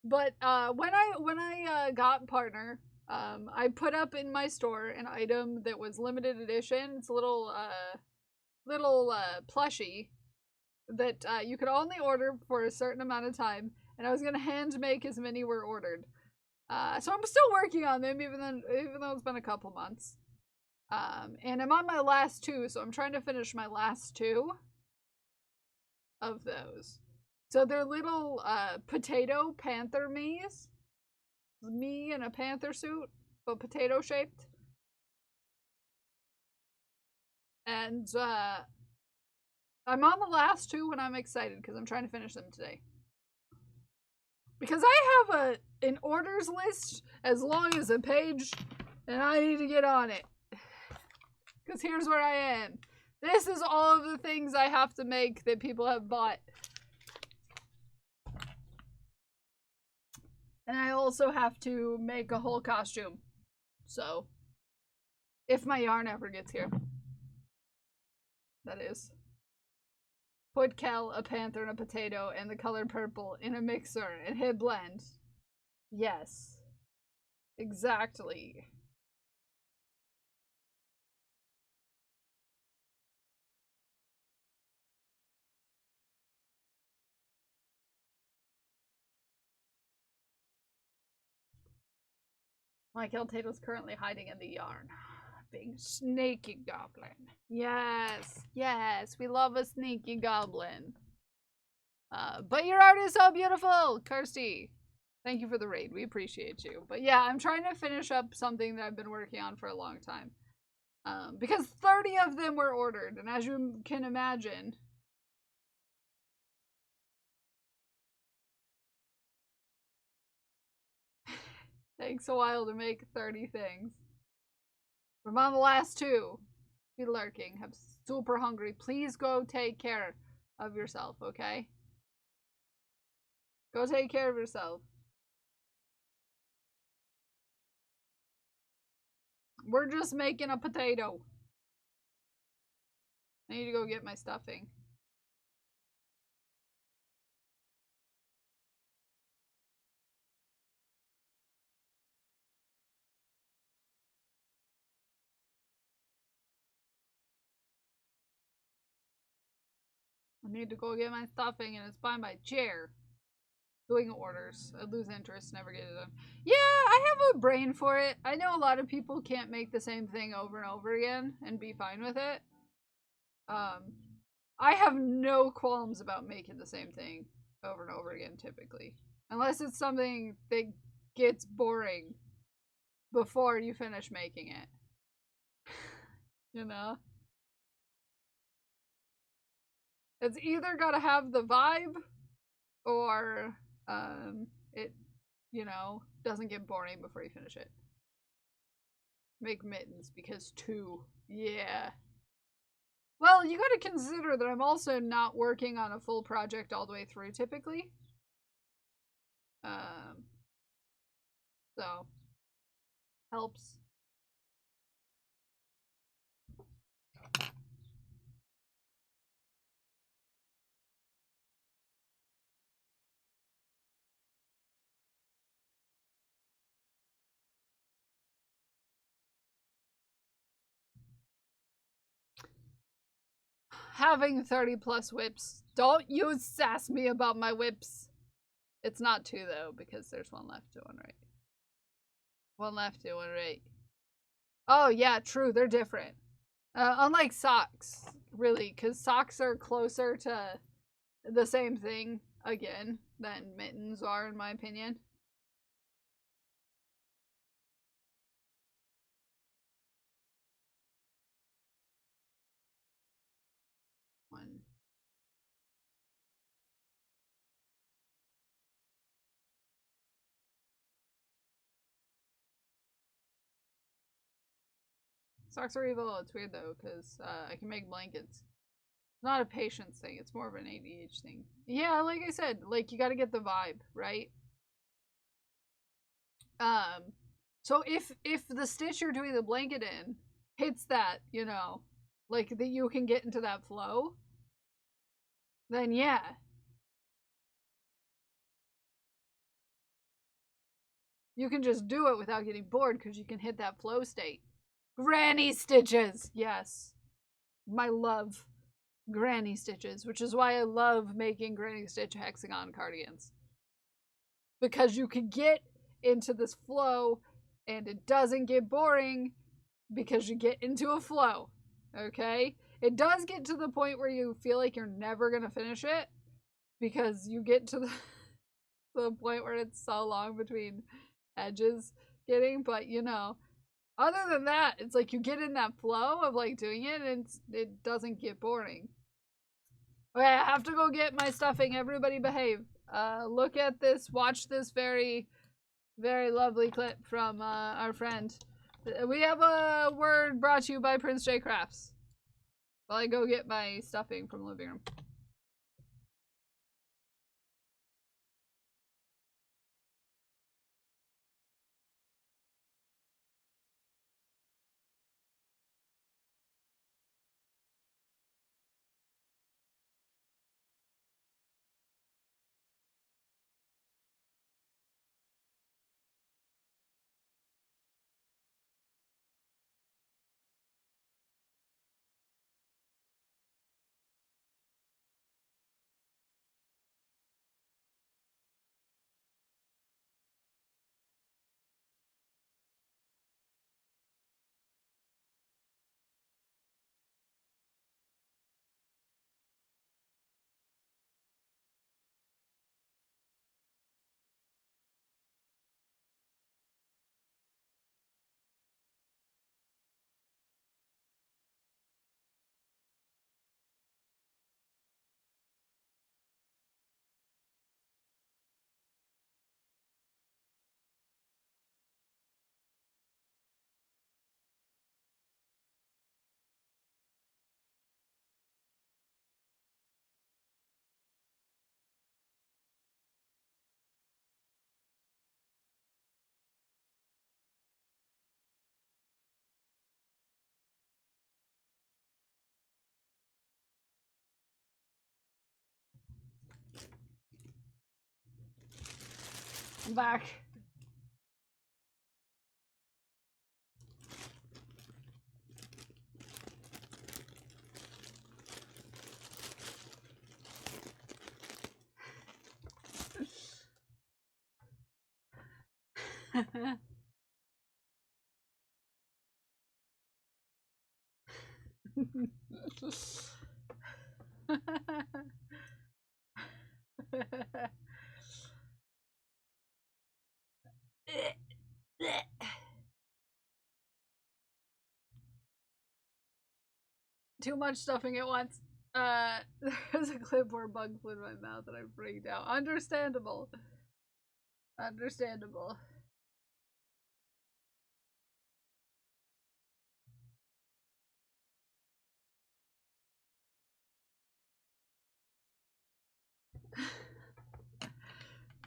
But when I got Partner, I put up in my store an item that was limited edition. It's a little plushie that you could only order for a certain amount of time, and I was gonna hand make as many were ordered. So I'm still working on them, even though it's been a couple months. And I'm on my last two, so I'm trying to finish my last two of those. So they're little potato panther me's. Me in a panther suit, but potato shaped. And I'm on the last two and I'm excited because I'm trying to finish them today. Because I have an orders list as long as a page and I need to get on it. Because here's where I am. This is all of the things I have to make that people have bought. And I also have to make a whole costume. So, if my yarn ever gets here. That is. Put Kel, a panther, and a potato, and the color purple in a mixer and hit blend. Yes. Exactly. Michael Tato's currently hiding in the yarn. Being sneaky goblin. Yes, yes, we love a sneaky goblin. But your art is so beautiful, Kirsty. Thank you for the raid. We appreciate you. But yeah, I'm trying to finish up something that I've been working on for a long time. Because 30 of them were ordered, and as you can imagine, takes a while to make 30 things. I'm on the last two. Be lurking. I'm super hungry. Please go take care of yourself, okay? Go take care of yourself. We're just making a potato. I need to go get my stuffing. I need to go get my stuffing and it's by my chair. Doing orders. I lose interest, never get it done. Yeah, I have a brain for it. I know a lot of people can't make the same thing over and over again and be fine with it. I have no qualms about making the same thing over and over again, typically. Unless it's something that gets boring before you finish making it. You know? It's either gotta have the vibe, or it, you know, doesn't get boring before you finish it. Make mittens, because 2. Yeah. Well, you gotta consider that I'm also not working on a full project all the way through, typically. So, helps. Having 30 plus whips. Don't you sass me about my whips. It's not 2 though, because there's 1 left to 1 right. 1 left to 1 right. Oh yeah, true, they're different. Unlike socks, really, because socks are closer to the same thing, again, than mittens are, in my opinion. One. Socks are evil. It's weird though, because I can make blankets. It's not a patience thing. It's more of an ADH thing. Yeah, like I said, like you got to get the vibe, right? So if the stitch you're doing the blanket in hits that, you know, like that you can get into that flow, then yeah. You can just do it without getting bored because you can hit that flow state. Granny stitches! Yes. My love. Granny stitches, which is why I love making granny stitch hexagon cardigans. Because you can get into this flow and it doesn't get boring because you get into a flow. Okay? It does get to the point where you feel like you're never going to finish it because you get to the point where it's so long between edges getting, but you know, other than that, it's like you get in that flow of like doing it and it doesn't get boring. Okay, I have to go get my stuffing. Everybody behave. Look at this, watch this very, very lovely clip from our friend. We have a word brought to you by Prince J Crafts. While I go get my stuffing from the living room. I'm back. Too much stuffing at once. There's a clip where a bug flew in my mouth and I freaked out. Understandable. Understandable.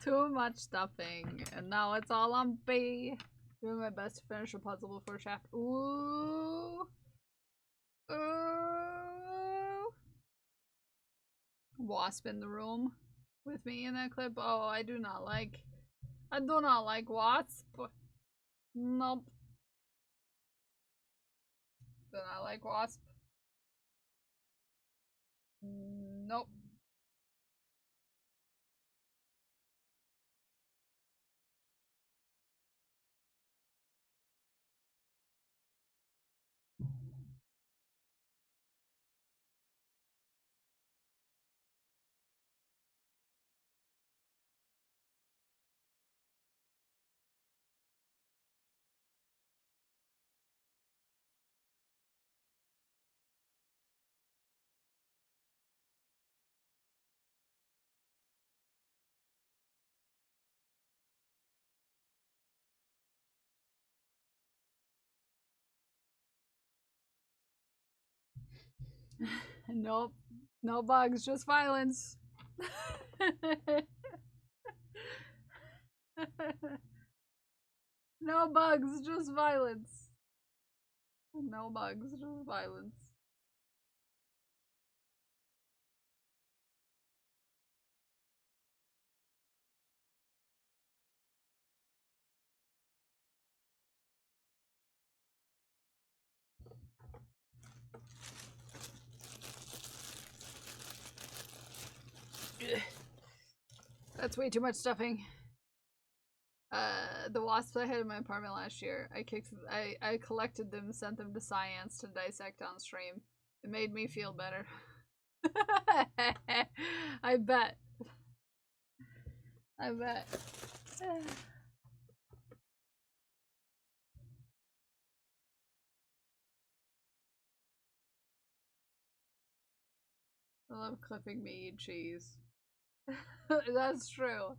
Too much stuffing, and now it's all on B. Doing my best to finish a puzzle before shaft. Ooh. Ooh. Wasp in the room with me in that clip. Oh, I do not like Wasp. Nope. Do not like Wasp. Nope. Nope. No bugs, just violence. No bugs, just violence. No bugs, just violence. That's way too much stuffing. The wasps I had in my apartment last year, I collected them, sent them to science to dissect on stream. It made me feel better. I bet. I bet. I love clipping me eat cheese. That's true.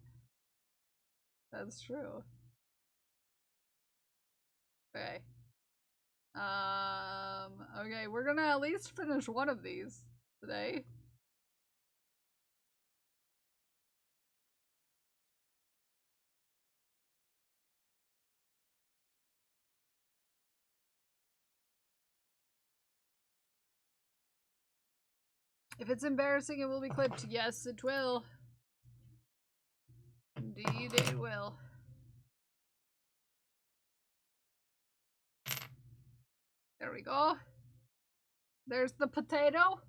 That's true. Okay. Okay, we're gonna at least finish one of these today. If it's embarrassing, it will be clipped. Yes, it will. Indeed, it will. There we go. There's the potato.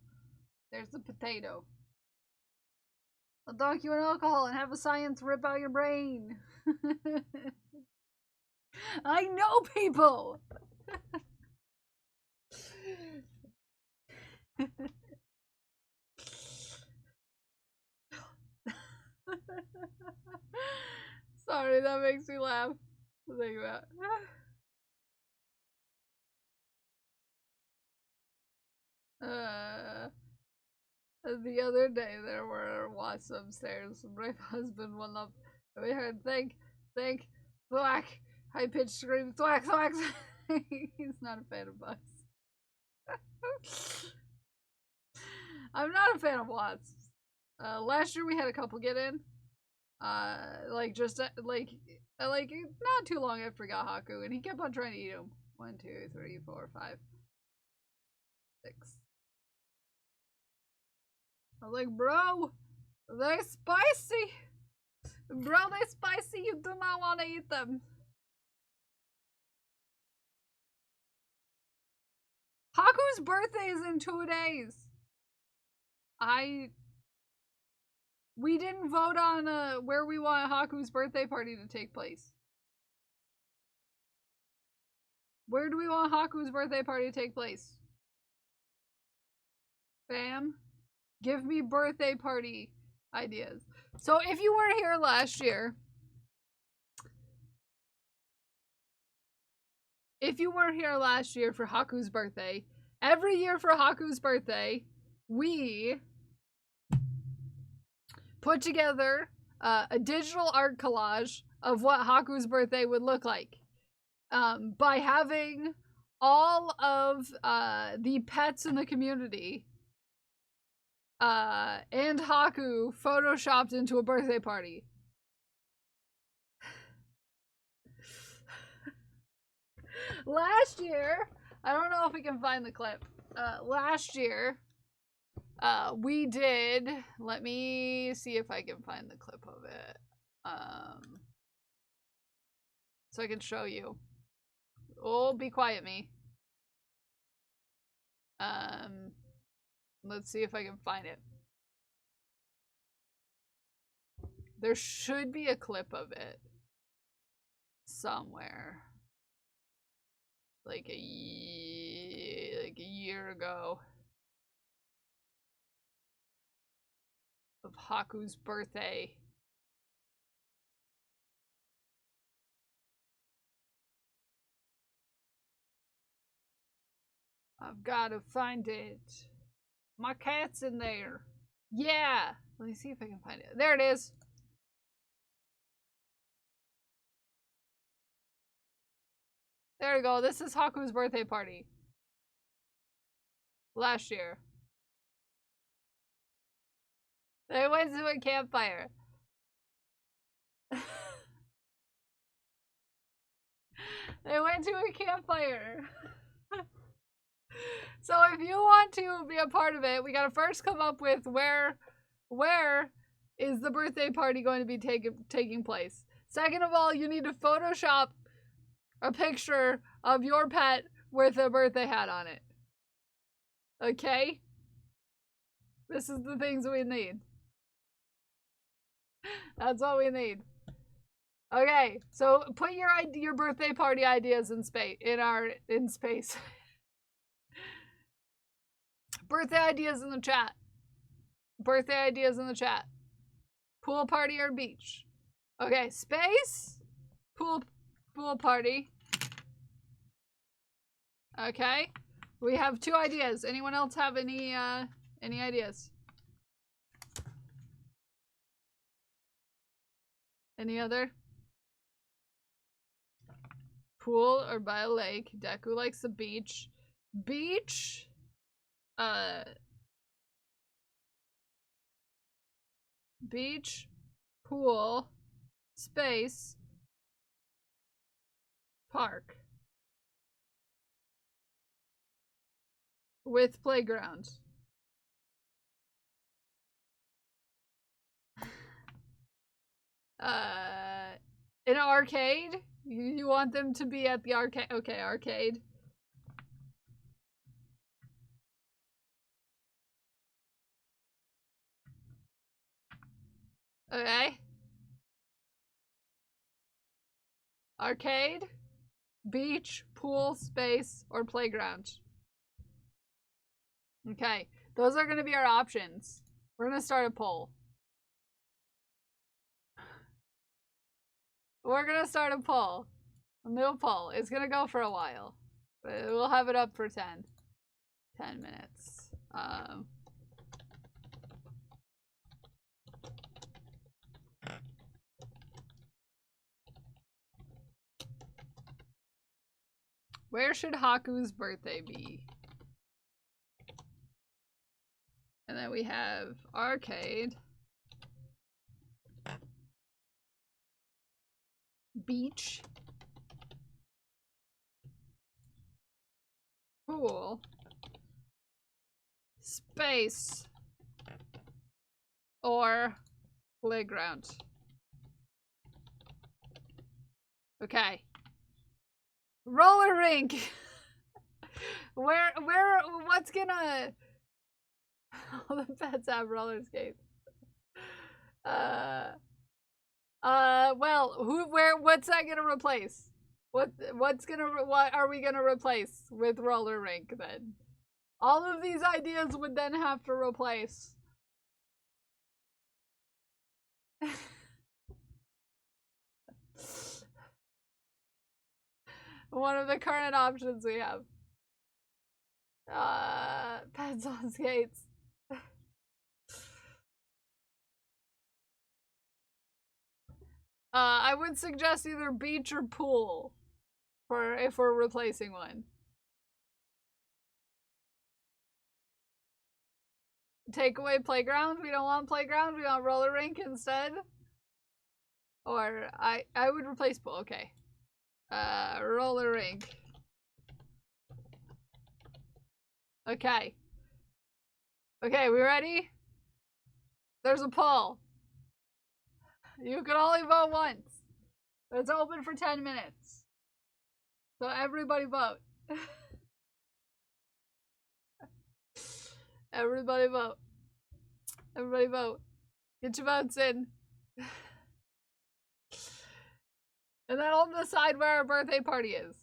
There's the potato. I'll dunk you in alcohol and have a science rip out your brain. I know people! Sorry, that makes me laugh to think about. The other day there were wasps upstairs. My husband went up and we heard think, thwack, high pitched scream, thwack, thwack. He's not a fan of bugs. I'm not a fan of wasps. Last year we had a couple get in. Like not too long after we got Haku, and he kept on trying to eat them. 1, 2, 3, 4, 5, 6. I was like, bro, they're spicy. Bro, they're spicy. You do not want to eat them. Haku's birthday is in 2 days. We didn't vote on where we want Haku's birthday party to take place. Where do we want Haku's birthday party to take place? Bam. Give me birthday party ideas. So if you weren't here last year, for Haku's birthday, every year for Haku's birthday, we put together a digital art collage of what Haku's birthday would look like. By having all of the pets in the community and Haku photoshopped into a birthday party. Last year, I don't know if we can find the clip. Last year, we did, let me see if I can find the clip of it. So I can show you. Oh, be quiet, me. Let's see if I can find it. There should be a clip of it somewhere. Like a year ago. Of Haku's birthday. I've gotta find it. My cat's in there. Yeah. Let me see if I can find it. There it is. There we go. This is Haku's birthday party. Last year. They went to a campfire. They went to a campfire. So if you want to be a part of it, we gotta first come up with where is the birthday party going to be taking place. Second of all, you need to Photoshop a picture of your pet with a birthday hat on it. Okay? This is the things we need. That's what we need. Okay, so put your birthday party ideas in space. Birthday ideas in the chat. Birthday ideas in the chat. Pool party or beach? Okay, space. Pool party. Okay. We have 2 ideas. Anyone else have any ideas? Any other? Pool or by a lake. Deku likes the beach. Beach. Beach, pool, space, park. With playground. An arcade? You want them to be at the arcade? Okay, arcade. Okay. Arcade, beach, pool, space, or playground. Okay, those are going to be our options. We're going to start a poll. We're going to start a poll. A new poll. It's going to go for a while. We'll have it up for 10 minutes. Where should Haku's birthday be? And then we have arcade, beach, pool, space, or playground. Okay. Roller rink. What's gonna... All the pets have roller skates. Well, what's that gonna replace? What are we gonna replace with roller rink then? All of these ideas would then have to replace. One of the current options we have. Pets on skates. I would suggest either beach or pool for if we're replacing one. Take away playground. We don't want playground. We want roller rink instead. Or I would replace pool. Okay. Roller rink. Okay. Okay, we ready? There's a poll. You can only vote once. It's open for 10 minutes. So everybody vote. Everybody vote. Everybody vote. Get your votes in. And then I'll decide where our birthday party is.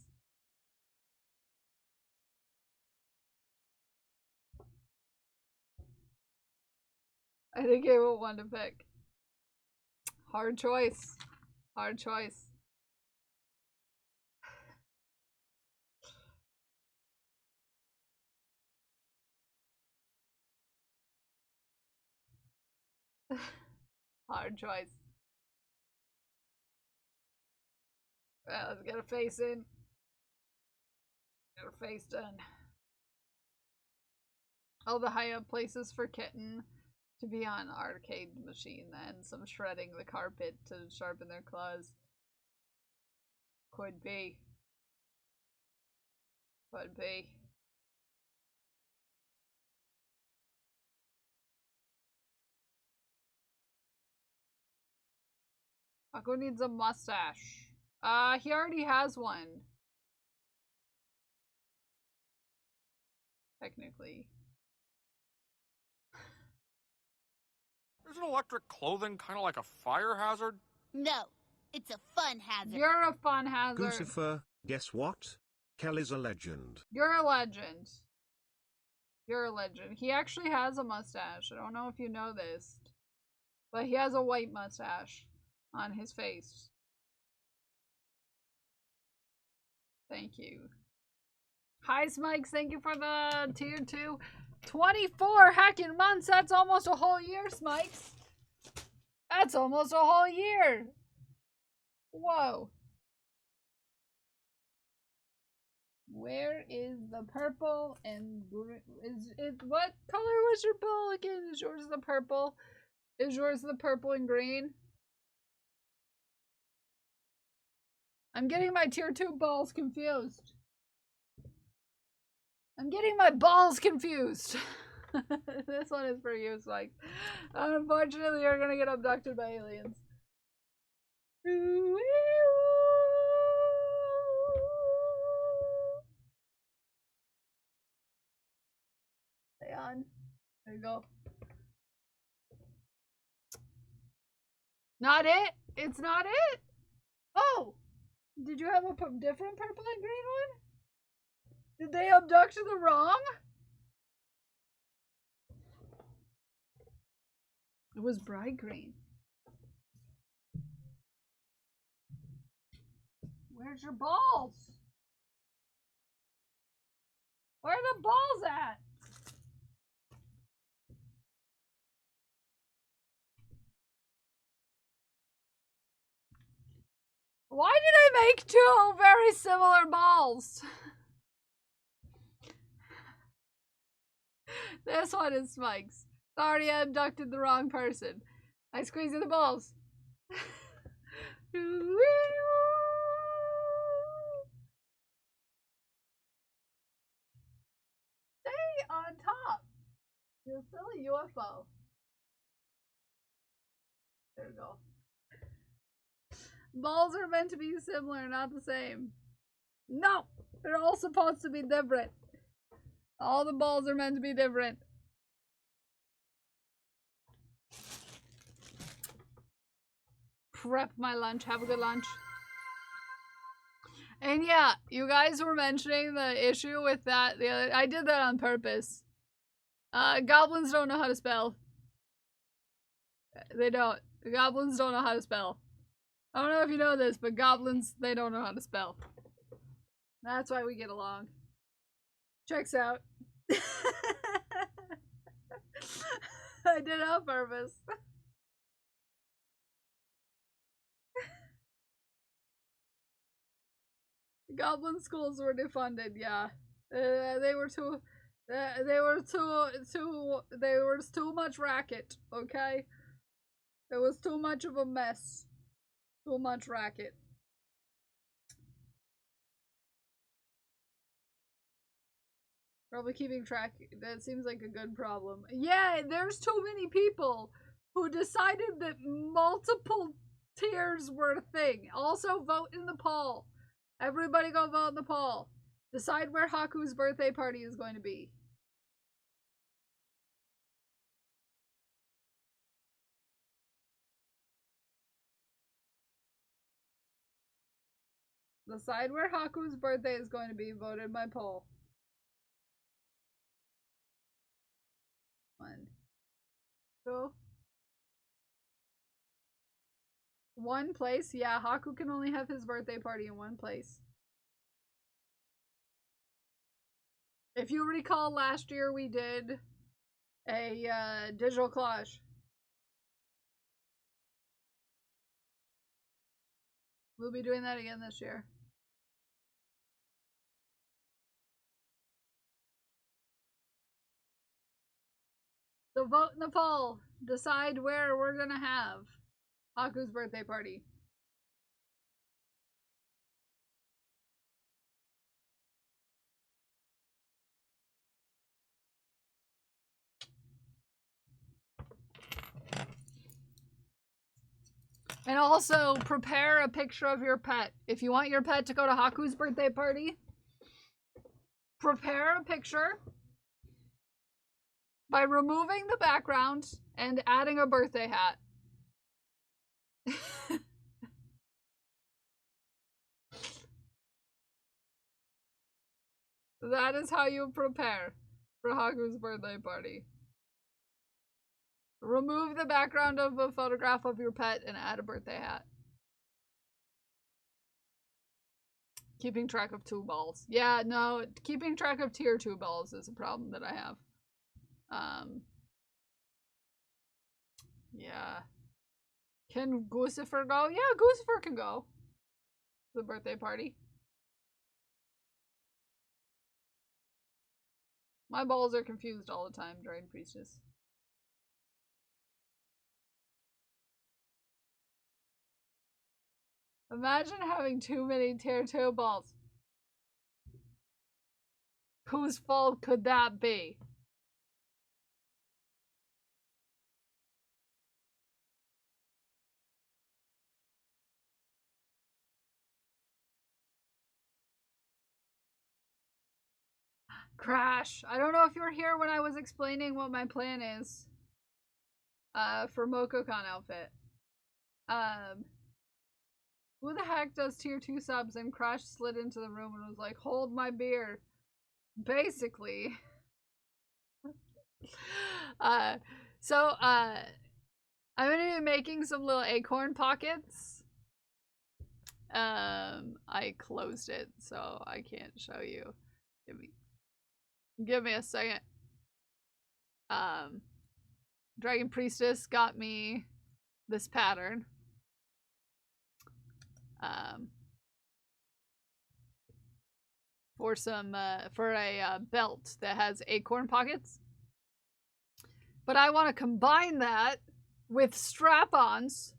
I think I will want to pick. Hard choice. Hard choice. Hard choice. Well, let's get a face in. Get her face done. All the high up places for kitten to be on arcade machine then. Some shredding the carpet to sharpen their claws. Could be. Could be. Paco needs a mustache. He already has one. Technically. Isn't electric clothing kind of like a fire hazard? No, it's a fun hazard. You're a fun hazard. Lucifer, guess what? Kelly's a legend. You're a legend. You're a legend. He actually has a mustache. I don't know if you know this, but he has a white mustache on his face. Thank you. Hi, Smikes. Thank you for the tier 2. 24 heckin' months. That's almost a whole year, Smikes. That's almost a whole year. Whoa. Where is the purple and green? What color was your ball again? Is yours the purple? Is yours the purple and green? I'm getting my tier 2 balls confused. I'm getting my balls confused. This one is for you, Spike. Unfortunately, you're gonna get abducted by aliens. Stay on. There you go. Not it? It's not it? Oh! Did you have a different purple and green one? Did they abduct the wrong? It was bright green. Where's your balls? Where are the balls at? Why did I make 2 very similar balls? This one is Spike's. Sorry, I abducted the wrong person. I squeezed the balls. Stay on top. You're still a UFO. There we go. Balls are meant to be similar, not the same. No! They're all supposed to be different. All the balls are meant to be different. Prep my lunch. Have a good lunch. And yeah, you guys were mentioning the issue with that. I did that on purpose. Goblins don't know how to spell. They don't. The goblins don't know how to spell. I don't know if you know this, but goblins, they don't know how to spell. That's why we get along. Checks out. I did it on purpose. Goblin schools were defunded, yeah. They were too much racket, okay? It was too much of a mess. Too much racket. Probably keeping track, that seems like a good problem. Yeah, there's too many people who decided that multiple tiers were a thing. Also, vote in the poll. Everybody go vote in the poll. Decide where Haku's birthday party is going to be. Decide where Haku's birthday is going to be. Voted by poll. 1, 2. One place? Yeah, Haku can only have his birthday party in one place. If you recall, last year we did a digital collage. We'll be doing that again this year. So vote in the poll. Decide where we're gonna have Haku's birthday party. And also, prepare a picture of your pet. If you want your pet to go to Haku's birthday party, prepare a picture by removing the background and adding a birthday hat. That is how you prepare for Haku's birthday party. Remove the background of a photograph of your pet and add a birthday hat. Keeping track of 2 balls. Yeah, no, keeping track of tier 2 balls is a problem that I have. Yeah. Can Guccifer go? Yeah, Guccifer can go. To the birthday party. My balls are confused all the time during Priestess. Imagine having too many tier 2 balls. Whose fault could that be? Crash. I don't know if you were here when I was explaining what my plan is. For MokoCon outfit. Who the heck does tier 2 subs? And Crash slid into the room and was like, hold my beer. Basically. I'm gonna be making some little acorn pockets. I closed it, so I can't show you. Give me a second. Dragon Priestess got me this pattern. For a belt that has acorn pockets. But I want to combine that with strap-ons.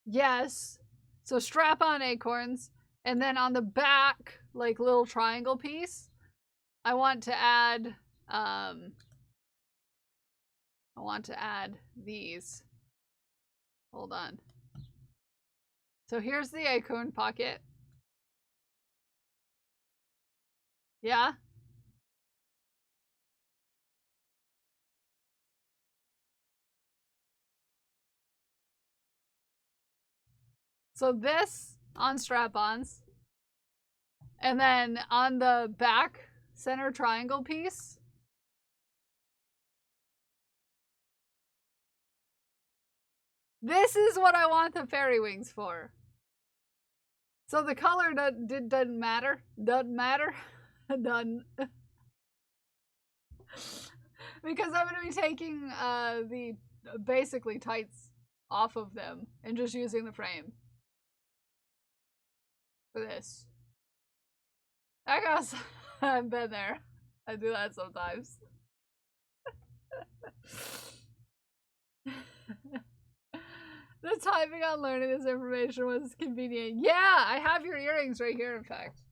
Yes. So strap-on acorns. And then on the back, like little triangle piece, I want to add these. Hold on. So here's the acorn pocket. Yeah? So this on strap-ons. And then on the back center triangle piece, this is what I want the fairy wings for. So the color doesn't matter. Doesn't matter. Done. Because I'm going to be taking the basically tights off of them and just using the frame for this. I guess I've been there. I do that sometimes. The timing on learning this information was convenient. Yeah, I have your earrings right here, in fact.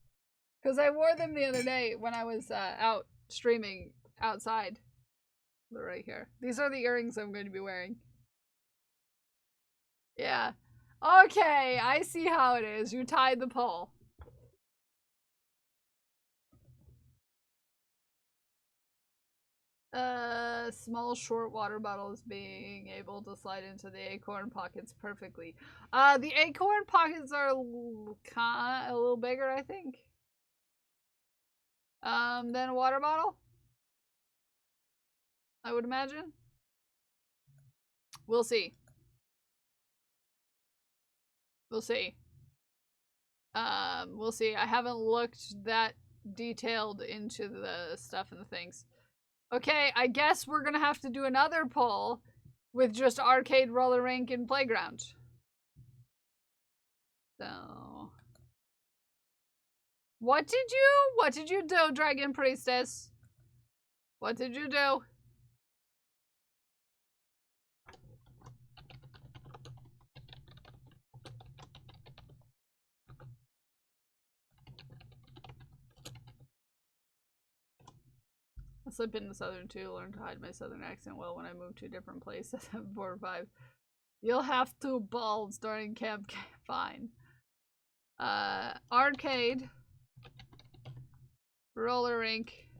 Because I wore them the other day when I was out streaming outside. They're right here. These are the earrings I'm going to be wearing. Yeah. Okay, I see how it is. You tied the pole. Small short water bottles being able to slide into the acorn pockets perfectly. The acorn pockets are a little bigger, I think. Than a water bottle, I would imagine. We'll see. We'll see. We'll see. I haven't looked that detailed into the stuff and the things. Okay, I guess we're gonna have to do another poll with just arcade, roller rink, and playground. So, what did you do, Dragon Priestess? What did you do? I'll slip into Southern too, learn to hide my Southern accent well when I move to a different place at 4 or 5. You'll have 2 balls during camp. Fine. Arcade. Roller rink.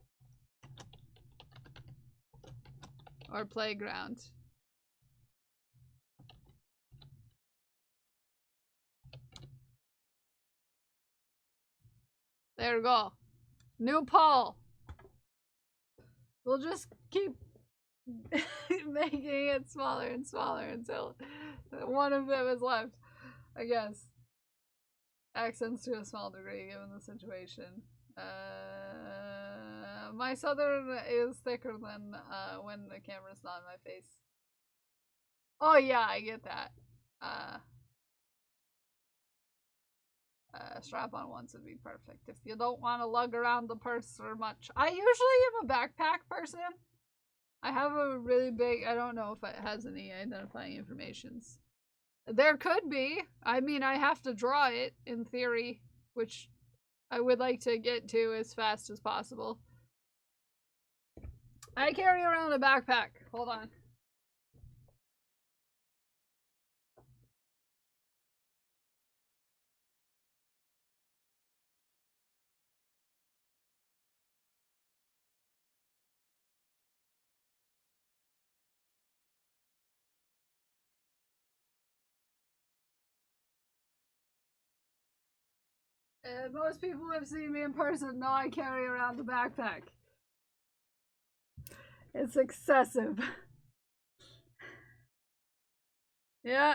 Or playground. There we go. New poll. We'll just keep making it smaller and smaller until one of them is left, I guess. Accents to a small degree given the situation. My Southern is thicker than when the camera's not in my face. Oh yeah, I get that. Strap-on ones would be perfect if you don't want to lug around the purse or much. I usually am a backpack person. I have a really big, I don't know if it has any identifying informations. There could be. I mean, I have to draw it, in theory, which I would like to get to as fast as possible. I carry around a backpack. Hold on. Most people who have seen me in person know I carry around a backpack. It's excessive. Yeah.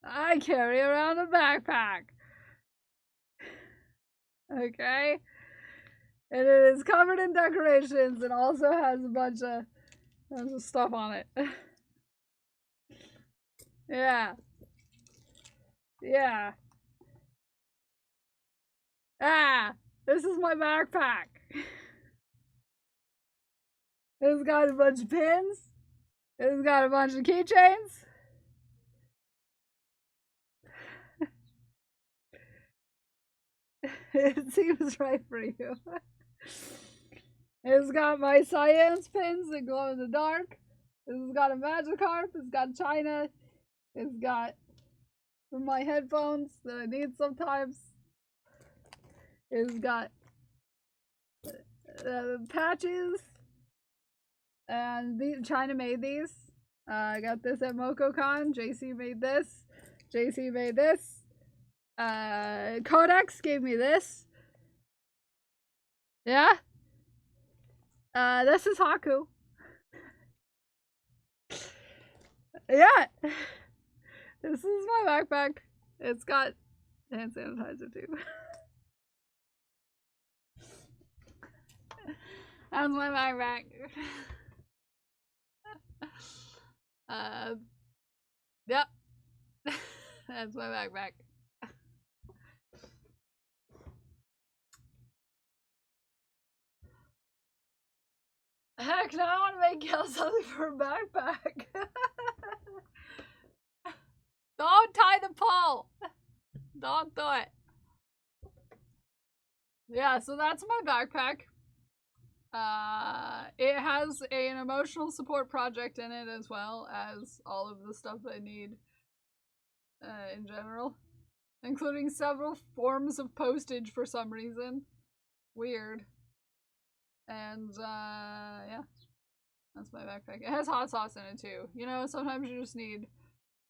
I carry around a backpack. Okay? And it is covered in decorations and also has a bunch of stuff on it. Yeah. Yeah. Ah! This is my backpack. It's got a bunch of pins. It's got a bunch of keychains. It seems right for you. It's got my science pins that glow in the dark. It's got a Magikarp. It's got China. It's got my headphones that I need sometimes. It's got patches. And China made these. I got this at MocoCon. JC made this. JC made this. Codex gave me this. Yeah. This is Haku. Yeah. This is my backpack. It's got hand sanitizer too. That's my backpack. Yep. That's my backpack. Heck, now I want to make Kel something for a backpack. Don't tie the pole. Don't do it. Yeah, so that's my backpack. It has an emotional support project in it as well as all of the stuff I need in general, including several forms of postage for some reason. Weird. And yeah, that's my backpack. It has hot sauce in it too. You know, sometimes you just need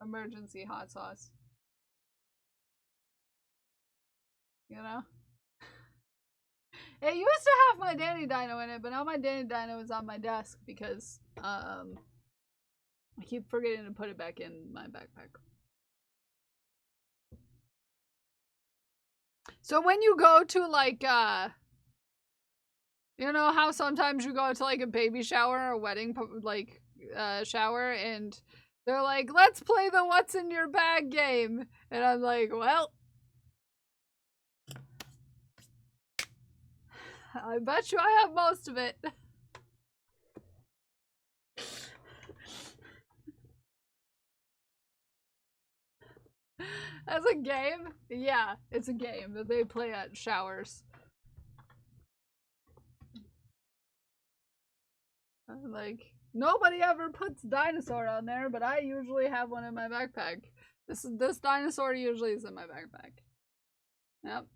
emergency hot sauce. You know? It used to have my Danny Dino in it, but now my Danny Dino is on my desk because I keep forgetting to put it back in my backpack. So when you go to like you know how sometimes you go to like a baby shower or a wedding like shower and they're like, let's play the what's in your bag game, and I'm like, well, I bet you I have most of it. As a game? Yeah, it's a game that they play at showers. Like, nobody ever puts dinosaur on there, but I usually have one in my backpack. This dinosaur usually is in my backpack. Yep.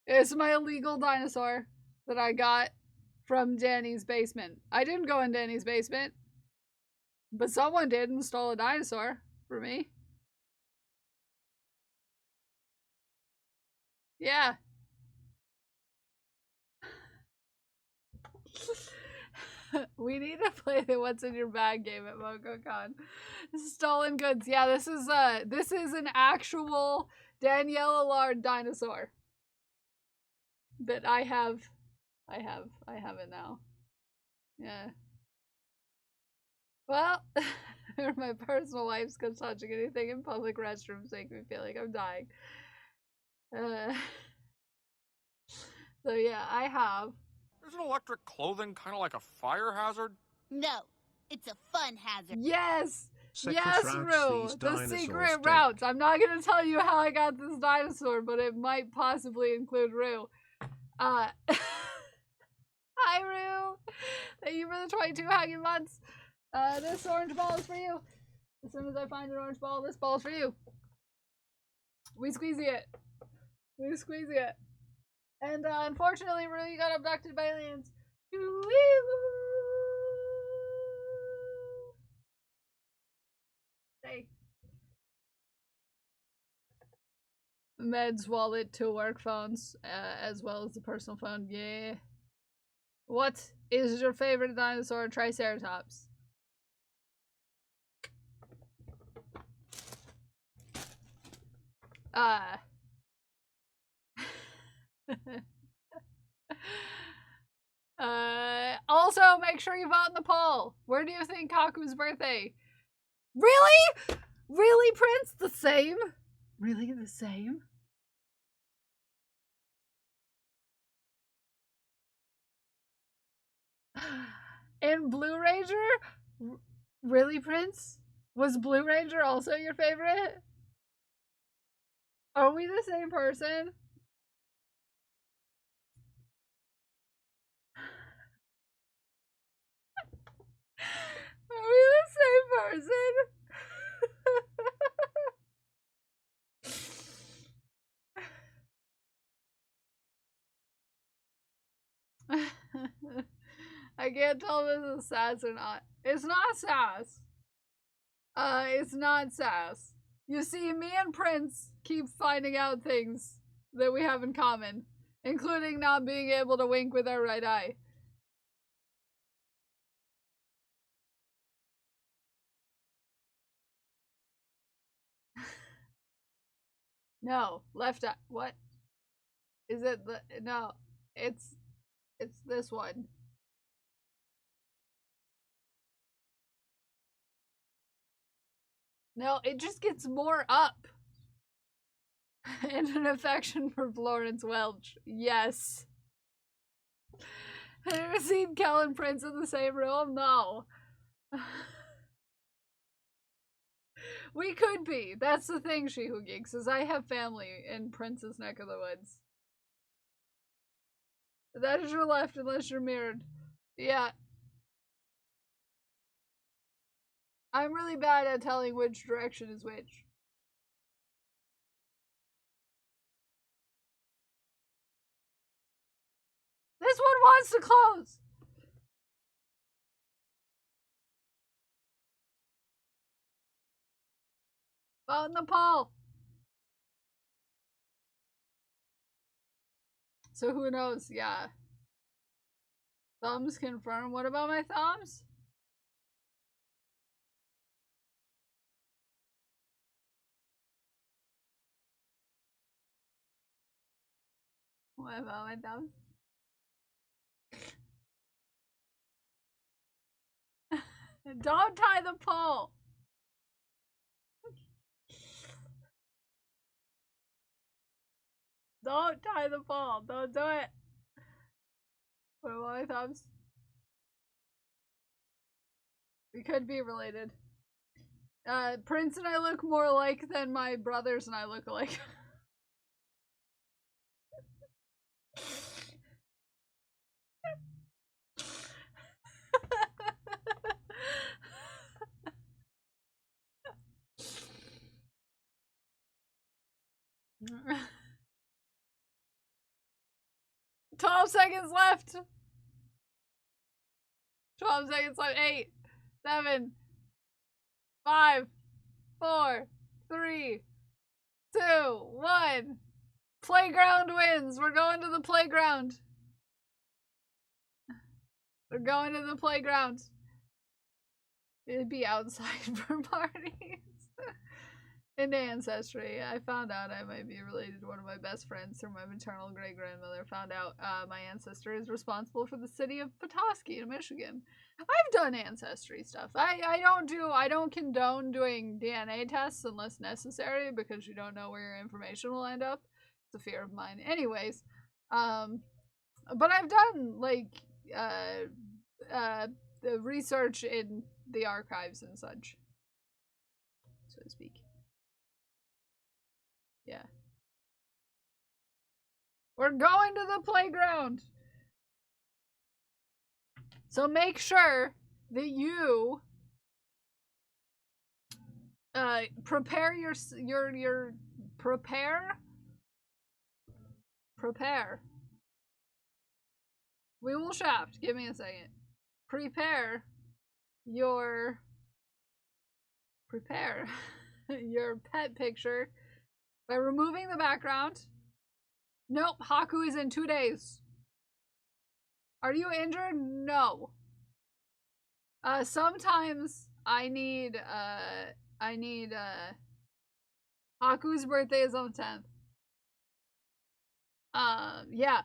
It's my illegal dinosaur that I got from Danny's basement. I didn't go in Danny's basement, but someone did and stole a dinosaur for me. Yeah. We need to play the what's in your bag game at MocoCon. Stolen goods. Yeah, this is an actual Danielle Allard dinosaur that I have it now. Yeah. Well, my personal life's because touching anything in public restrooms make me feel like I'm dying. So yeah, I have. Isn't electric clothing kind of like a fire hazard? No, it's a fun hazard. Yes! Secret Yes, routes Rue! these The dinosaurs secret take. routes! I'm not gonna tell you how I got this dinosaur, but it might possibly include Rue. Hi, Rue! Thank you for the 22 hanging months. This orange ball is for you. As soon as I find an orange ball, this ball is for you. We squeezy it. We squeezy it. And unfortunately, Rue got abducted by aliens. Hey. Meds, wallet, two work phones, as well as the personal phone. Yeah. What is your favorite dinosaur? Triceratops. Also, make sure you vote in the poll. Where do you think Kaku's birthday? Really? Really, Prince? The same? Really the same? And Blue Ranger? Really, Prince? Was Blue Ranger also your favorite? Are we the same person? Are we the same person? I can't tell if this is sass or not. It's not sass. It's not sass. You see, me and Prince keep finding out things that we have in common, including not being able to wink with our right eye. No, left eye. What? Is it the no? It's this one. No, it just gets more up. And an affection for Florence Welch. Yes. Have you ever seen Kel and Prince in the same room? No. We could be. That's the thing, She Who Geeks, is I have family in Prince's neck of the woods. That is your left unless you're mirrored. Yeah. I'm really bad at telling which direction is which. This one wants to close! Found the pole! So who knows? Yeah. Thumbs confirm. What about my thumbs? What about my thumbs? Don't tie the pole! Don't tie the pole! Don't do it! What about my thumbs? We could be related. Prince and I look more alike than my brothers and I look alike. "12 seconds left. 12 seconds left. 8, 7, 5, 4, 3, 2, 1. Playground wins. We're going to the playground. We're going to the playground. It'd be outside for parties. In Ancestry, I found out I might be related to one of my best friends through my maternal great-grandmother. Found out my ancestor is responsible for the city of Petoskey in Michigan. I've done Ancestry stuff. I don't condone doing DNA tests unless necessary because you don't know where your information will end up. It's a fear of mine. Anyways, but I've done like the research in the archives and such, so to speak. Yeah. We're going to the playground. So make sure that you prepare prepare. We will shaft. Give me a second. Prepare your pet picture by removing the background. Nope, Haku is in 2 days. Are you injured? No. Sometimes I need Haku's birthday is on the 10th. Yeah.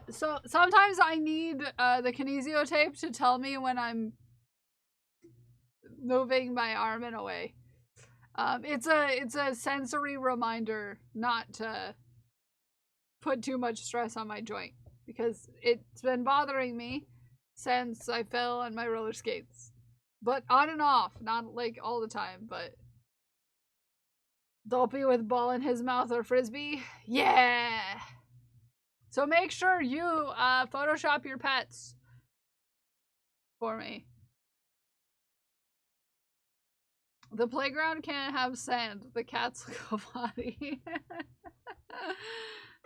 So sometimes I need the kinesio tape to tell me when I'm moving my arm in a way. It's a sensory reminder not to put too much stress on my joint because it's been bothering me since I fell on my roller skates. But on and off, not like all the time, but Dolphy with ball in his mouth or frisbee. Yeah. So make sure you Photoshop your pets for me. The playground can't have sand. The cats look a body.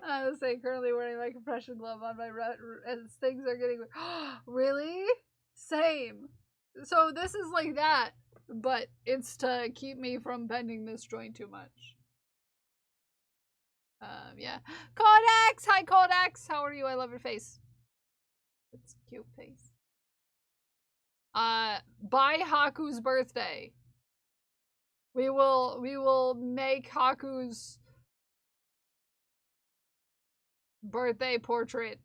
I was saying currently wearing my compression glove on my as things are getting really same. So this is like that. but it's to keep me from bending this joint too much. Yeah. Codex! Hi, Codex! How are you? I love your face. It's a cute face. By Haku's birthday. We will make Haku's birthday portrait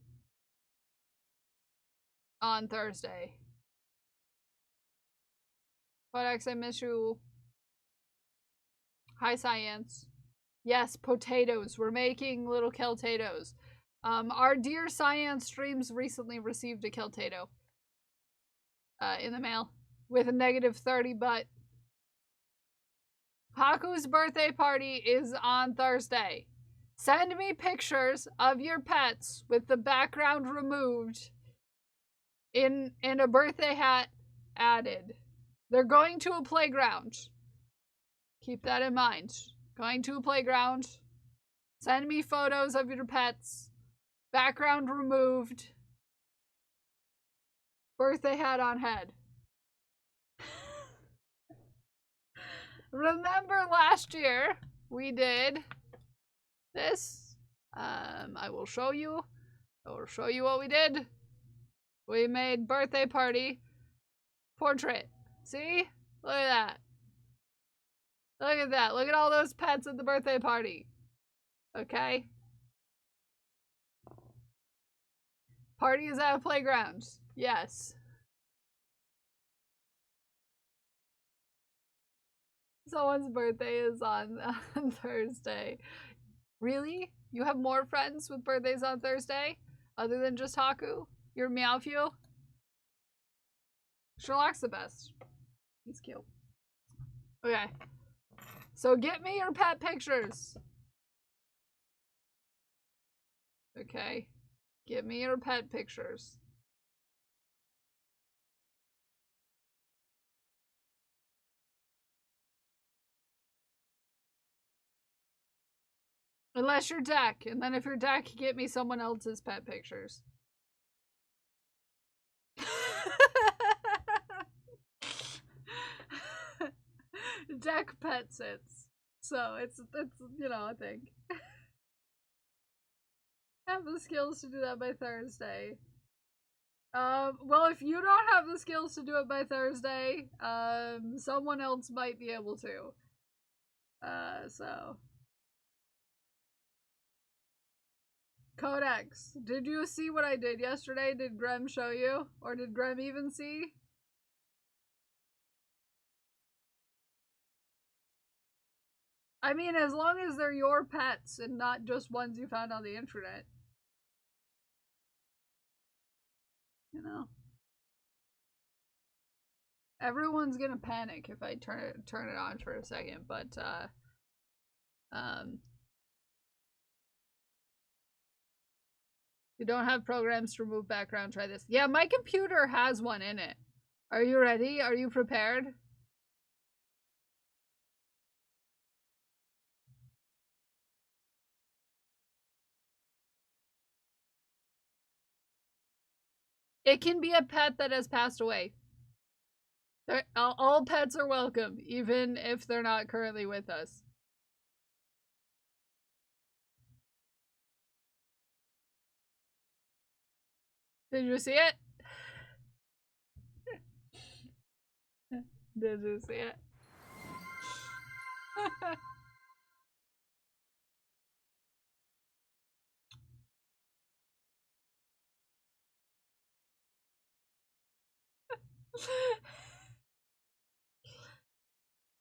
on Thursday. Codex, I miss you. Hi, Science. Yes, potatoes. We're making little keltatoes. Our dear Science streams recently received a keltato in the mail with a -30, but Haku's birthday party is on Thursday. Send me pictures of your pets with the background removed in a birthday hat added. They're going to a playground. Keep that in mind. Going to a playground. Send me photos of your pets. Background removed. Birthday hat on head. Remember last year we did this? I will show you. I will show you what we did. We made birthday party portrait. See? Look at that. Look at that. Look at all those pets at the birthday party. Okay? Party is at a playground. Yes. Someone's birthday is on Thursday. Really? You have more friends with birthdays on Thursday? Other than just Haku? Your Meowfew? Sherlock's the best. He's cute. Okay. So get me your pet pictures. Okay. Get me your pet pictures. Unless you're Deck, and then if you're Deck, get me someone else's pet pictures. Deck pet sits. So it's you know, a thing. Have the skills to do that by Thursday. Well, if you don't have the skills to do it by Thursday, someone else might be able to. So. Codex, did you see what I did yesterday? Did Grem show you? Or did Grem even see? I mean, as long as they're your pets and not just ones you found on the internet. You know? Everyone's gonna panic if I turn it on for a second, but, you don't have programs to remove background, try this. Yeah, my computer has one in it. Are you ready? Are you prepared? It can be a pet that has passed away. All pets are welcome, even if they're not currently with us. Did you see it? Did you see it?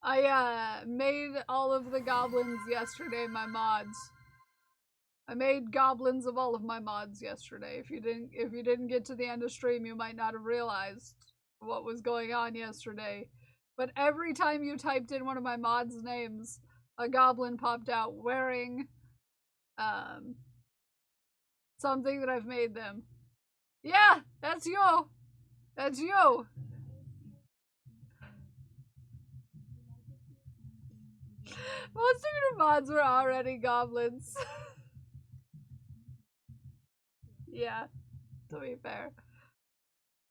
I made all of the goblins yesterday my mods. I made goblins of all of my mods yesterday. If you didn't get to the end of stream, you might not have realized what was going on yesterday. But every time you typed in one of my mods' names, a goblin popped out wearing something that I've made them. Yeah, that's you. That's you. Most of your mods were already goblins. Yeah, to be fair.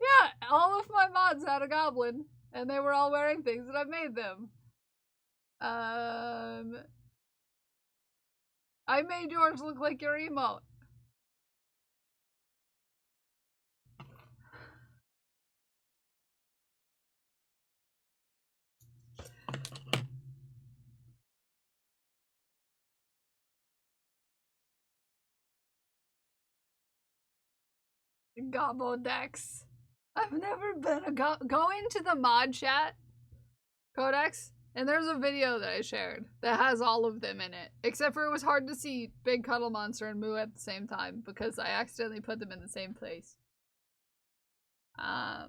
Yeah, all of my mods had a goblin. And they were all wearing things and I made them. I made yours look like your emote. Gobbo decks. I've never been a go into the mod chat, Codex, and there's a video that I shared that has all of them in it. Except for it was hard to see Big Cuddle Monster and Moo at the same time because I accidentally put them in the same place. On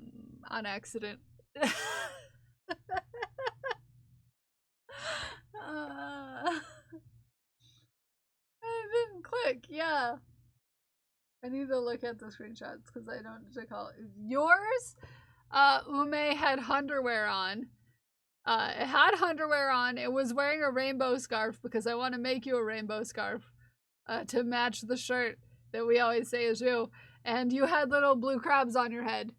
accident. I didn't click, yeah. I need to look at the screenshots because I don't recall. Yours, Ume had underwear on. It had underwear on. It was wearing a rainbow scarf because I want to make you a rainbow scarf to match the shirt that we always say is you. And you had little blue crabs on your head.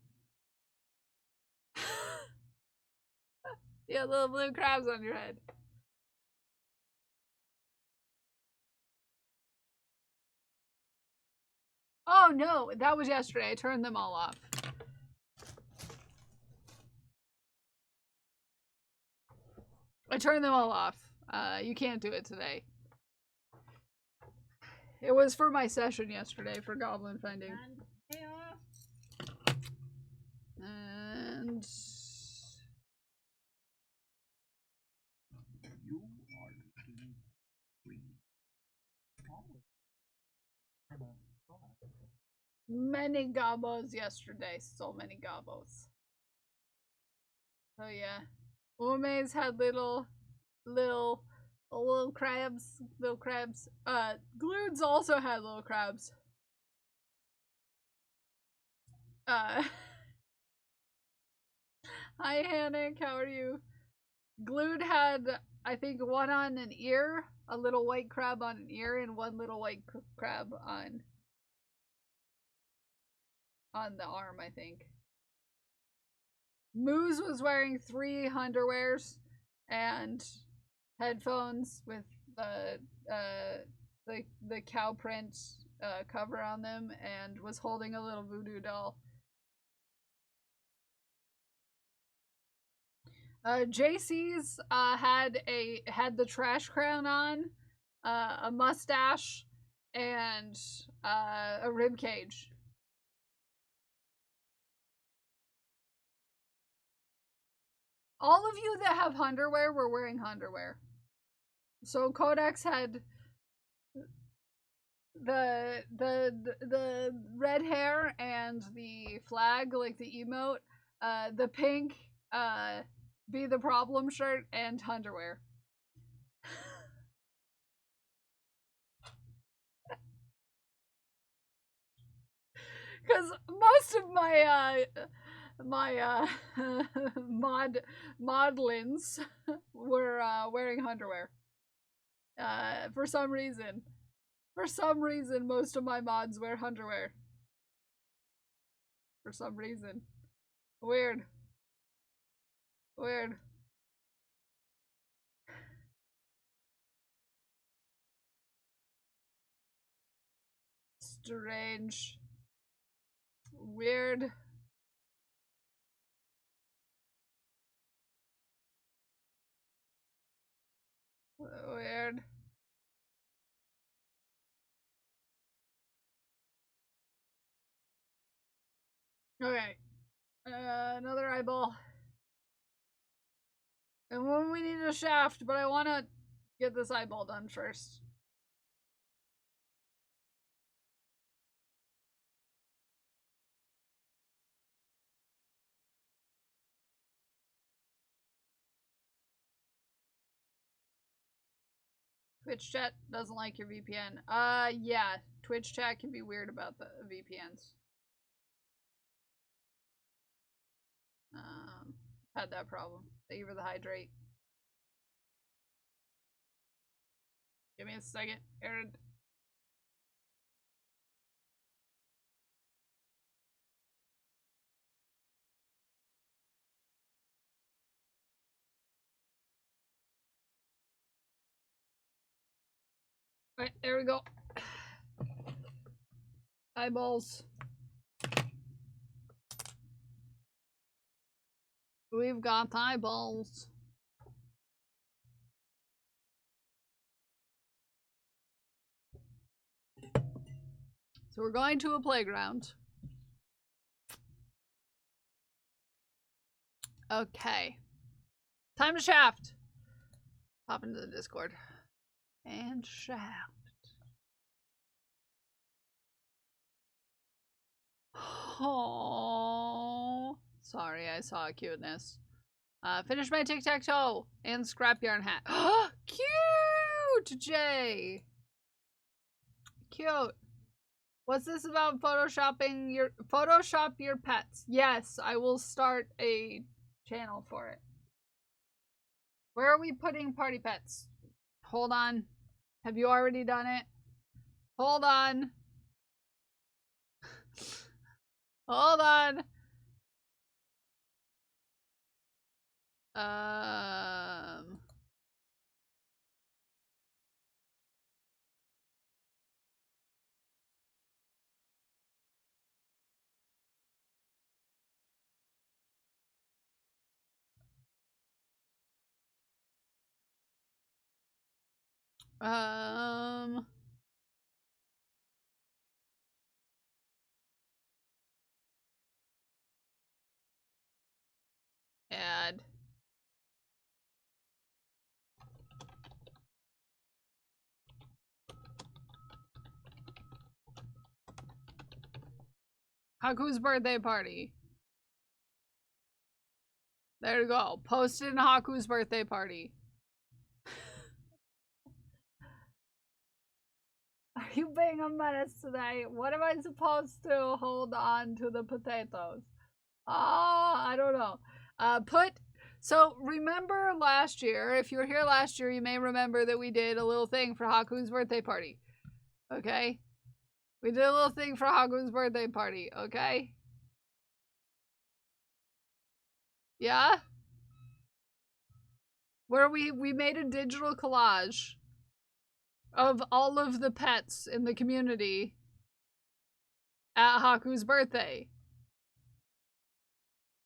You had little blue crabs on your head. Oh no, that was yesterday. I turned them all off. I turned them all off. You can't do it today. It was for my session yesterday for goblin finding. And many gobos yesterday. So many gobos. So yeah. Ume's had little crabs. Little crabs. Glued's also had little crabs. Hi Hannick, how are you? Glued had, I think, one on an ear, a little white crab on an ear, and one little white crab on the arm, I think. Moose was wearing 3 underwears and headphones with the cow print cover on them, and was holding a little voodoo doll. JC's had the trash crown on, a mustache, and a rib cage. All of you that have underwear were wearing underwear. So Codex had the red hair and the flag, like the emote, the pink be the problem shirt, and underwear. Because most of my modlins were wearing underwear. For some reason. For some reason, most of my mods wear underwear. For some reason. Weird. Weird. Strange. Weird. Weird. Okay. Another eyeball. And when we need a shaft, but I want to get this eyeball done first. Twitch chat doesn't like your VPN. Yeah. Twitch chat can be weird about the VPNs. Had that problem. Thank you for the hydrate. Give me a second, Aaron. Alright, there we go. Eyeballs. We've got eyeballs. So we're going to a playground. Okay. Time to shaft. Hop into the Discord. And shaft. Oh, sorry, I saw a cuteness. Finish my tic-tac-toe and scrap yarn hat. Cute, Jay. Cute. What's this about photoshopping your Photoshop your pets? Yes, I will start a channel for it. Where are we putting party pets? Hold on. Have you already done it? Hold on. Hold on. Um Um, add. Haku's birthday party. There you go. Posted in Haku's birthday party. Are you being a menace today? What am I supposed to hold on to the potatoes? I don't know. So remember last year, if you were here last year, you may remember that we did a little thing for Haku's birthday party. Okay? We did a little thing for Haku's birthday party, okay? Yeah? Where we made a digital collage of all of the pets in the community at Haku's birthday.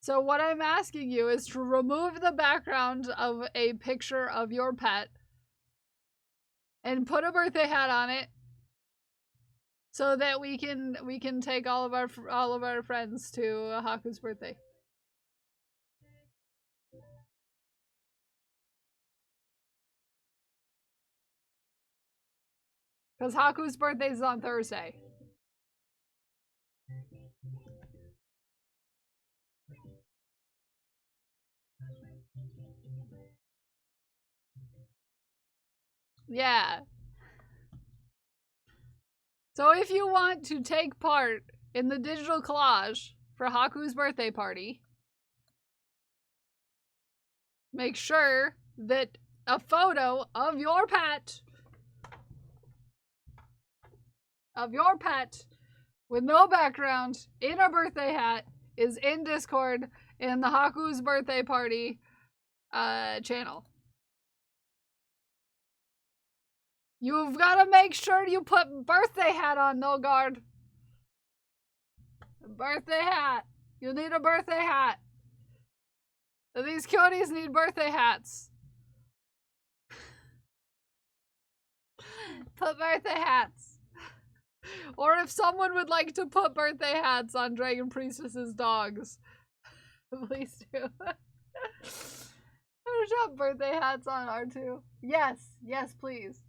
So what I'm asking you is to remove the background of a picture of your pet and put a birthday hat on it so that we can take all of our friends to Haku's birthday. Because Haku's birthday is on Thursday. Yeah. So if you want to take part in the digital collage for Haku's birthday party, make sure that a photo of your pet with no background in a birthday hat is in Discord in the Haku's birthday party channel. You've got to make sure you put birthday hat on, no guard. Birthday hat. You need a birthday hat. These cuties need birthday hats. Put birthday hats. Or if someone would like to put birthday hats on Dragon Priestess's dogs, please do. Photoshop birthday hats on R2. Yes, yes, please.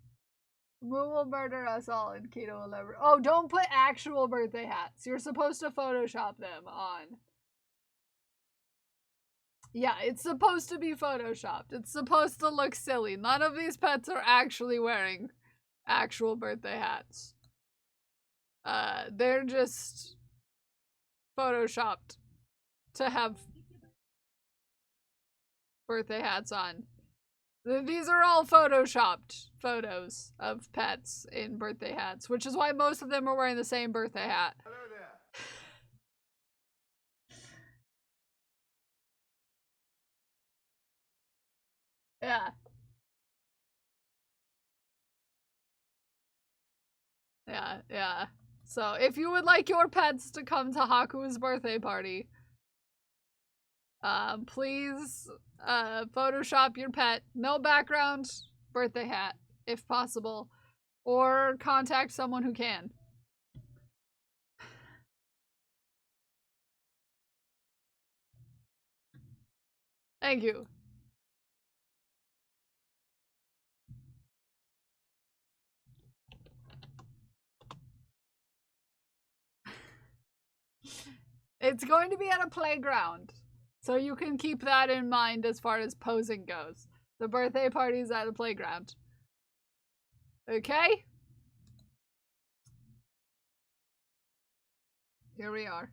Moo will murder us all and Keto will never. Oh, don't put actual birthday hats. You're supposed to Photoshop them on. Yeah, it's supposed to be Photoshopped. It's supposed to look silly. None of these pets are actually wearing actual birthday hats. They're just Photoshopped to have birthday hats on. These are all Photoshopped photos of pets in birthday hats, which is why most of them are wearing the same birthday hat. Hello there. Yeah. Yeah, yeah. So if you would like your pets to come to Haku's birthday party, please Photoshop your pet, no background, birthday hat, if possible, or contact someone who can. Thank you. It's going to be at a playground, so you can keep that in mind as far as posing goes. The birthday party's at a playground. Okay? Here we are.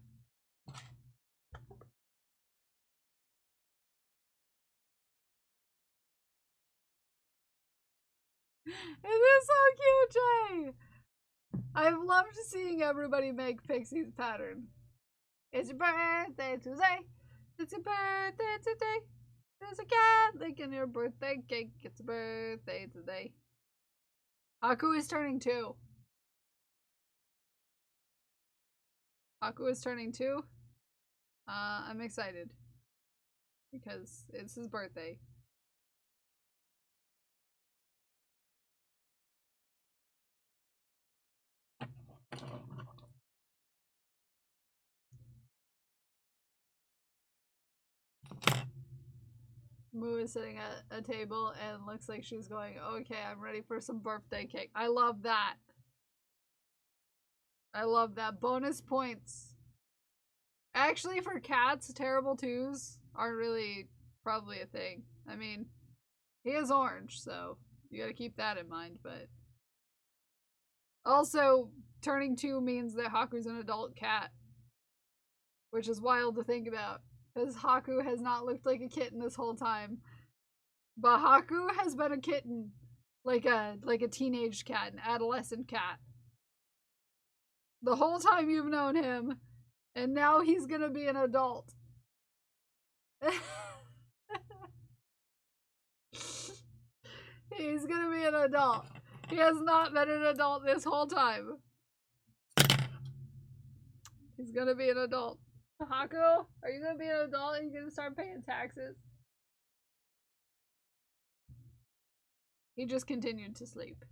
It is so cute, Jay! I've loved seeing everybody make Pixie's pattern. It's your birthday today. It's your birthday today. There's a cat licking your birthday cake. It's a birthday today. Haku is turning 2. Haku is turning 2. I'm excited. Because it's his birthday. Moo is sitting at a table and looks like she's going, okay, I'm ready for some birthday cake. I love that. I love that. Bonus points. Actually, for cats, terrible twos aren't really probably a thing. I mean, he is orange, so you gotta keep that in mind, but... Also, turning 2 means that Haku's an adult cat. Which is wild to think about. Because Haku has not looked like a kitten this whole time. But Haku has been a kitten. Like a teenage cat, an adolescent cat. The whole time you've known him. And now he's gonna be an adult. He's gonna be an adult. He has not been an adult this whole time. He's gonna be an adult. Haku, are you gonna be an adult? Are you gonna start paying taxes? He just continued to sleep.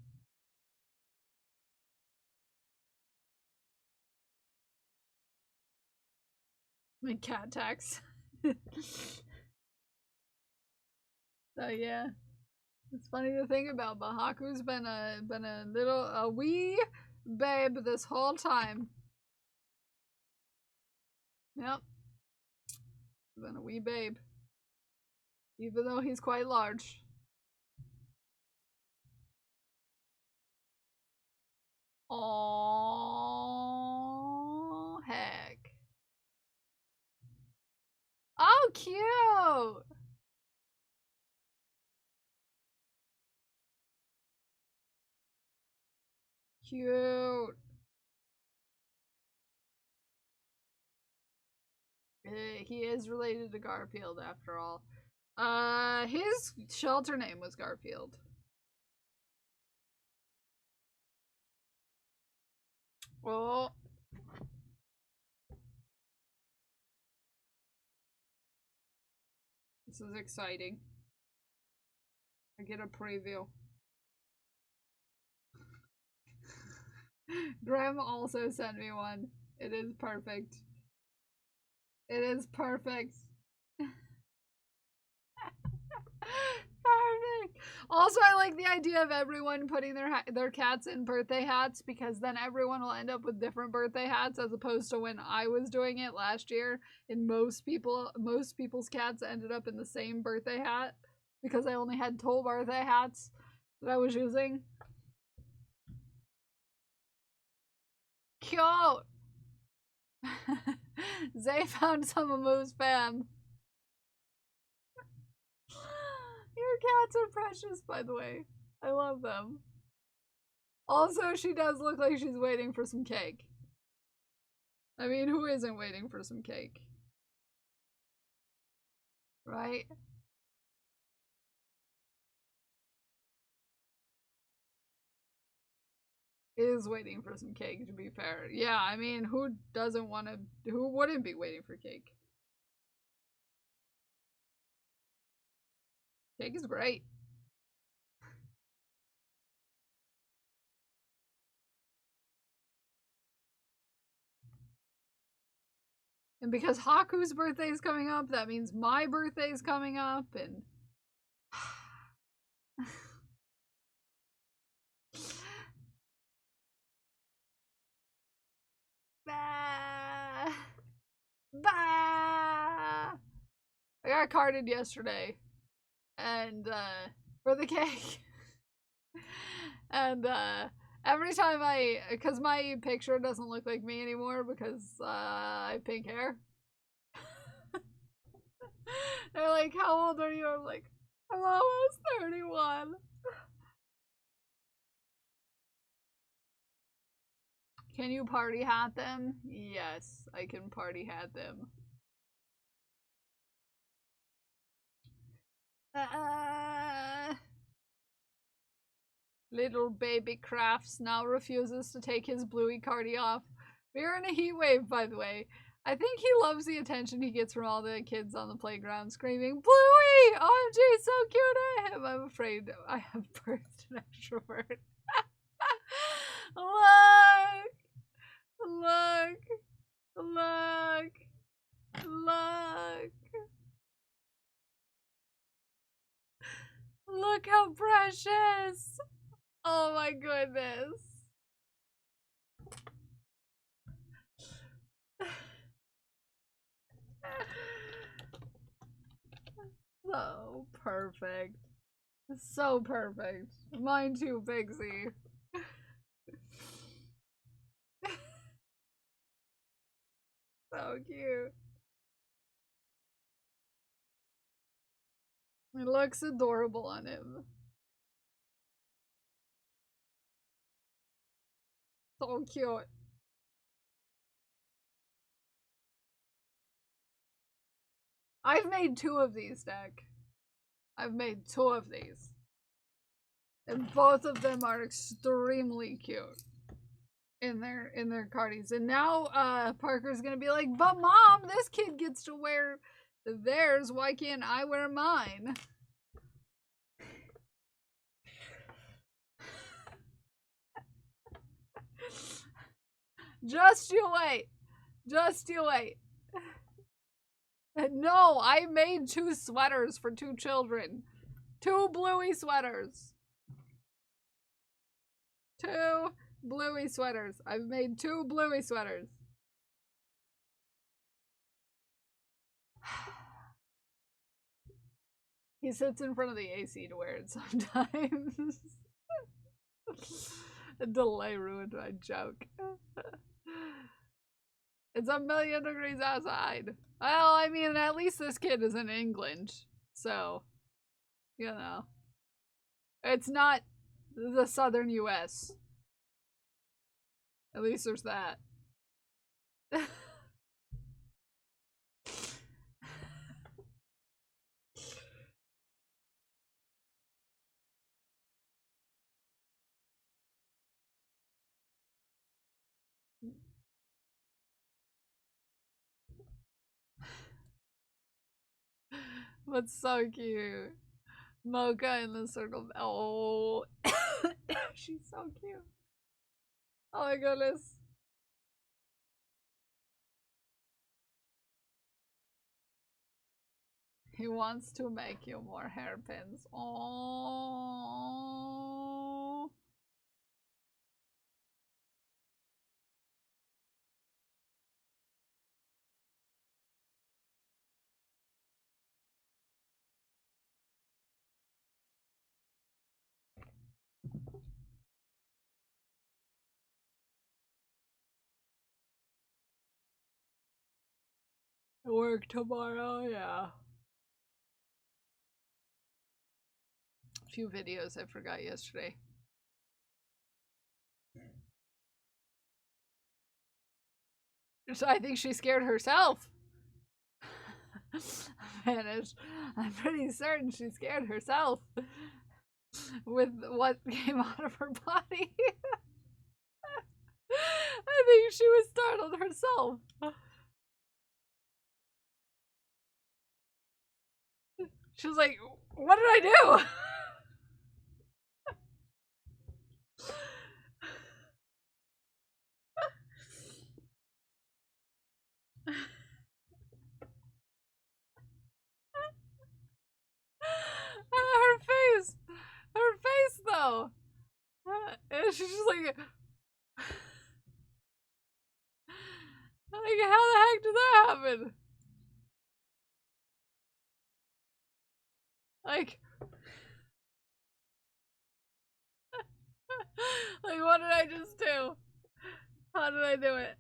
My cat tax. So yeah, it's funny to think about. But Haku's been a wee babe this whole time. Yep, been a wee babe, even though he's quite large. Oh heck! Oh, cute! Cute. He is related to Garfield after all. His shelter name was Garfield. Oh. This is exciting. I get a preview. Graham also sent me one. It is perfect. It is perfect. Perfect. Also, I like the idea of everyone putting their cats in birthday hats, because then everyone will end up with different birthday hats, as opposed to when I was doing it last year, and most people's cats ended up in the same birthday hat because I only had 2 birthday hats that I was using. Cute. Zay found some of Moo's fam. Your cats are precious, by the way. I love them. Also, she does look like she's waiting for some cake. I mean, who isn't waiting for some cake? Right? is waiting for some cake, to be fair. Yeah, I mean, who wouldn't be waiting for cake? Cake is great. And because Haku's birthday is coming up, that means my birthday is coming up, and bah! Bah! I got carded yesterday, and for the cake, and every time because my picture doesn't look like me anymore because I have pink hair. They're like, "How old are you?" I'm like, "I'm almost 31." Can you party hat them? Yes, I can party hat them. Little baby Crafts now refuses to take his bluey cardi off. We're in a heat wave, by the way. I think he loves the attention he gets from all the kids on the playground screaming, "Bluey! OMG, so cute at him!" I'm afraid I have birthed an extrovert. Look! Look! Look! Look! Look how precious! Oh my goodness. So perfect. So perfect. Mine too, Pixie. So cute. It looks adorable on him. So cute. I've made 2 of these, Deck. I've made 2 of these. And both of them are extremely cute in their cardies. And now Parker's gonna be like, "But Mom, this kid gets to wear theirs, why can't I wear mine?" Just you wait. Just you wait. No, I made 2 sweaters for 2 children. 2 bluey sweaters. 2 bluey sweaters. I've made 2 bluey sweaters. He sits in front of the AC to wear it sometimes. A delay ruined my joke. It's 1,000,000 degrees outside. Well, I mean, at least this kid is in England. So, you know. It's not the southern US. At least there's that. But so cute. Mocha in the circle. Oh, she's so cute. Oh my goodness. He wants to make you more hairpins. Oh. Work tomorrow, yeah. A few videos I forgot yesterday. So I think she scared herself. I'm pretty certain she scared herself with what came out of her body. think she was startled herself. She was like, what did I do? Her face though. And she's just like how the heck did that happen? Like, like what did I just do? How did I do it?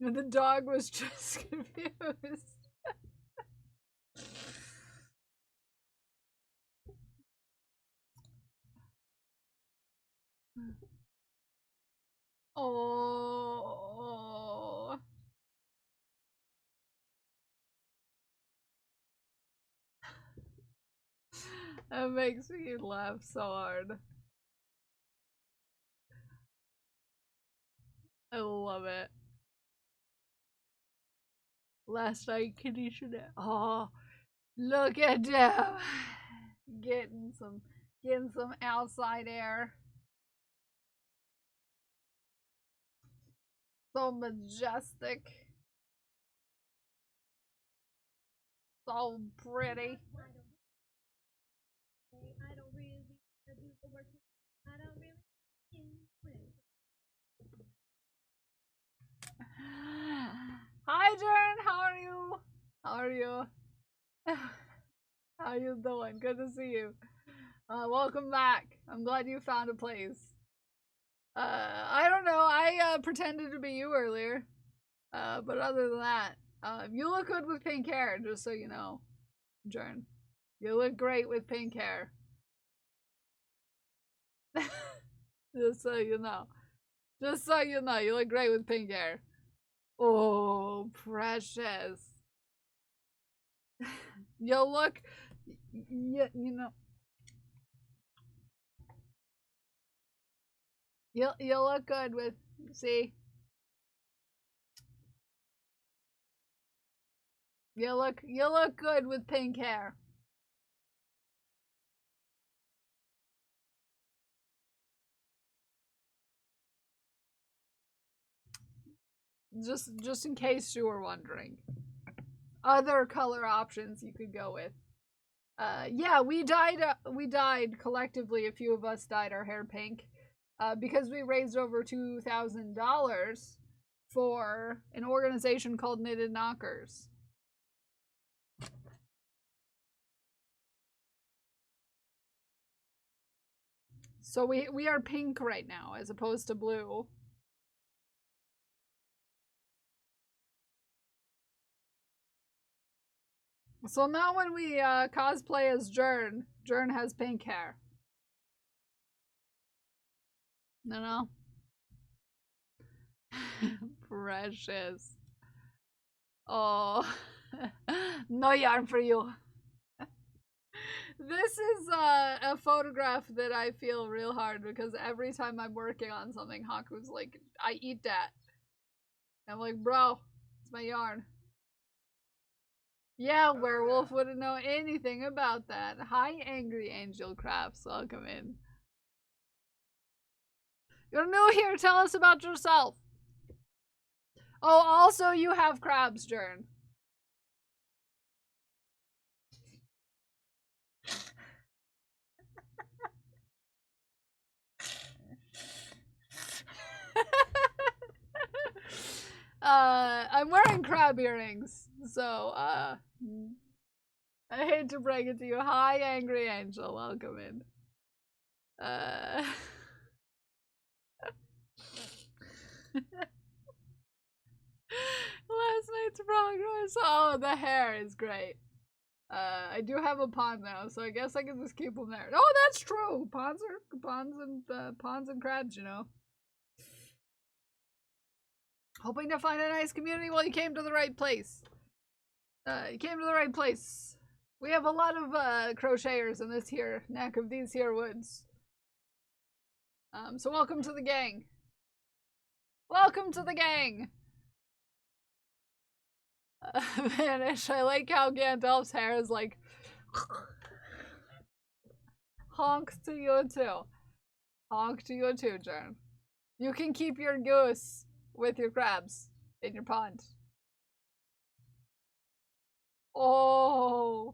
And the dog was just confused. Oh. That makes me laugh so hard. I love it. Last night, Kitty should. Oh, look at them getting some outside air. So majestic. So pretty. Hi, Jern. How are you? How are you? How you doing? Good to see you. Welcome back. I'm glad you found a place. I don't know. I pretended to be you earlier. But other than that, you look good with pink hair, just so you know, Jern. You look great with pink hair. Just so you know. Just so you know, you look great with pink hair. Oh, precious. You look, you know. You look good with, see? You look good with pink hair. Just in case you were wondering. Other color options you could go with. Yeah, we died collectively. A few of us dyed our hair pink. Because we raised over $2,000 for an organization called Knitted Knockers. So we are pink right now as opposed to blue. So now when we cosplay as Jern has pink hair. No. Precious. Oh. No yarn for you. This is a photograph that I feel real hard because every time I'm working on something, Haku's like, I eat that. And I'm like, bro, it's my yarn. Yeah, werewolf wouldn't know anything about that. Hi, Angry Angel Crafts. Welcome in. You're new here. Tell us about yourself. Oh, also, you have crabs, Jern. I'm wearing crab earrings, so, I hate to break it to you. Hi, Angry Angel. Welcome in. Last night's progress. Oh, the hair is great. I do have a pond now, so I guess I can just keep them there. Oh, that's true. Ponds and crabs, you know. Hoping to find a nice community. Well, you came to the right place. You came to the right place. We have a lot of crocheters in this here neck of these here woods. So welcome to the gang. Welcome to the gang! Vanish. I like how Gandalf's hair is like... Honk to you too. Honk to you too, Jern. You can keep your goose with your crabs in your pond. Oh!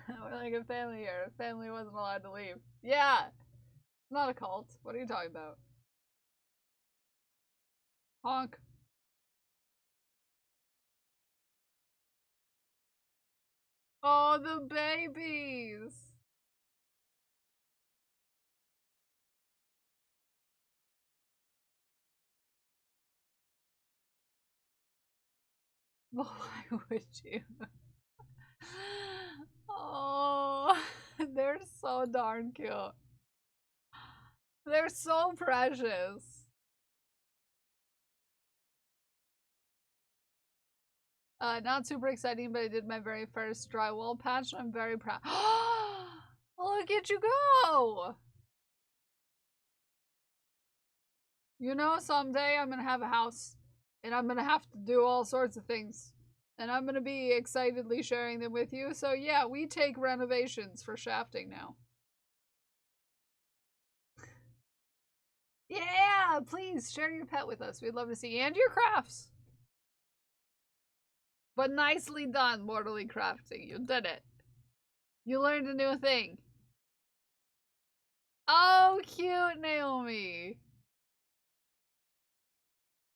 We're like a family here. Family wasn't allowed to leave. Yeah! It's not a cult. What are you talking about? Honk. Oh, the babies! Why would you? Oh, they're so darn cute. They're so precious. Not super exciting, but I did my very first drywall patch. I'm very proud. Look at you go! You know, someday I'm gonna have a house, and I'm gonna have to do all sorts of things. And I'm gonna be excitedly sharing them with you. So yeah, we take renovations for shafting now. Yeah, please share your pet with us. We'd love to see, and your crafts. But nicely done, Mortally Crafting. You did it. You learned a new thing. Oh, cute, Naomi.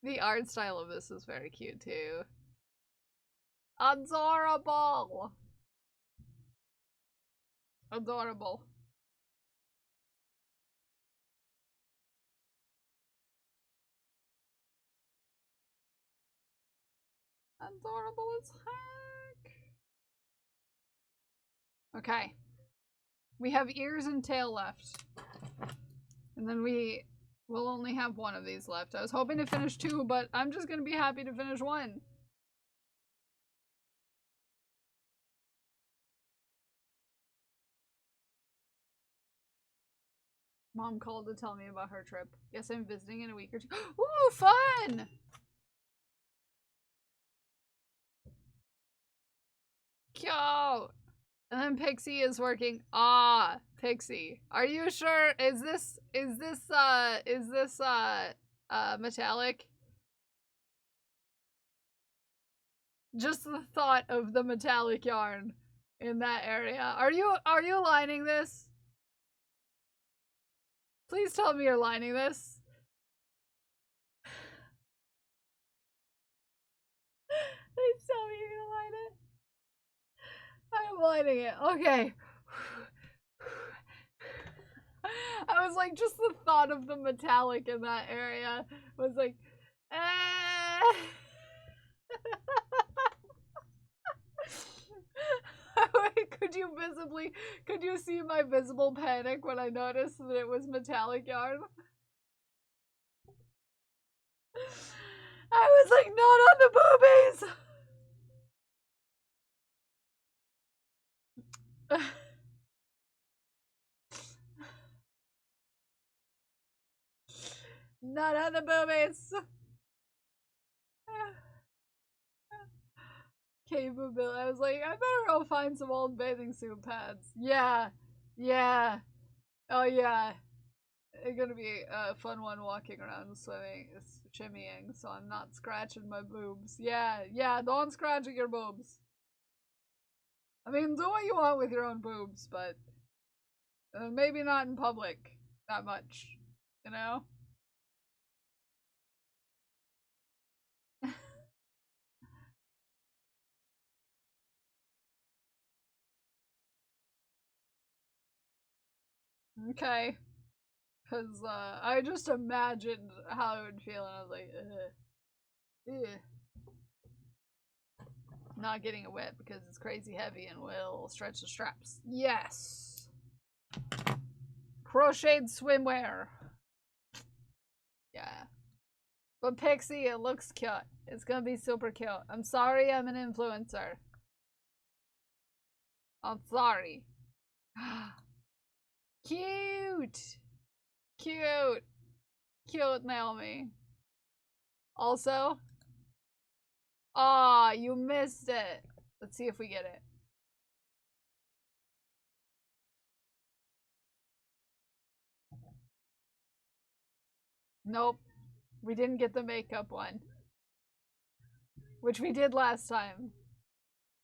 The art style of this is very cute, too. Adorable. Adorable. Adorable as heck. Okay. We have ears and tail left. And then we will only have one of these left. I was hoping to finish two, but I'm just gonna be happy to finish one. Mom called to tell me about her trip. Yes, I'm visiting in a week or two. Ooh, fun! Cute! And then Pixie is working. Ah, Pixie. Are you sure? Is this metallic? Just the thought of the metallic yarn in that area. Are you lining this? Please tell me you're lining this. Please tell me you're gonna line it. I'm lining it. Okay. I was like, just the thought of the metallic in that area was like, could you see my visible panic when I noticed that it was metallic yarn? I was like, not on the boobies! Not on the boobies! Capability. I was like, I better go find some old bathing suit pads. Yeah. Yeah. Oh yeah. It's gonna be a fun one walking around swimming, shimmying, so I'm not scratching my boobs. Yeah, yeah, don't scratch your boobs. I mean, do what you want with your own boobs, but maybe not in public that much, you know? Okay. Because I just imagined how it would feel, and I was like, ugh. Ugh. Not getting it wet because it's crazy heavy and will stretch the straps. Yes! Crocheted swimwear. Yeah. But Pixie, it looks cute. It's gonna be super cute. I'm sorry I'm an influencer. I'm sorry. Cute! Cute! cute, Naomi. Also, ah, you missed it. Let's see if we get it. Nope. We didn't get the makeup one. Which we did last time.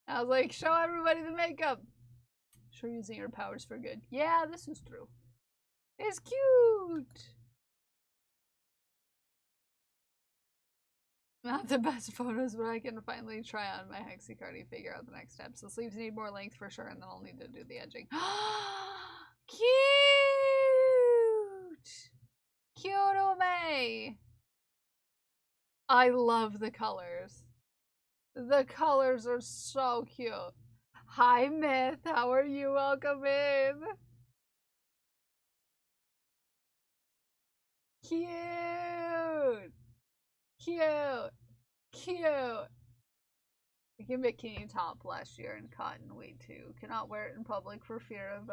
I was like, show everybody the makeup. Sure, using your powers for good. Yeah, this is true. It's cute. Not the best photos, but I can finally try on my Hexacardy, figure out the next steps. The sleeves need more length for sure, and then I'll need to do the edging. Cute! Cute Ume! I love the colors. The colors are so cute. Hi, Myth. How are you? Welcome in. Cute. Cute. Cute. I gave a bikini top last year in cotton weight too. Cannot wear it in public for fear of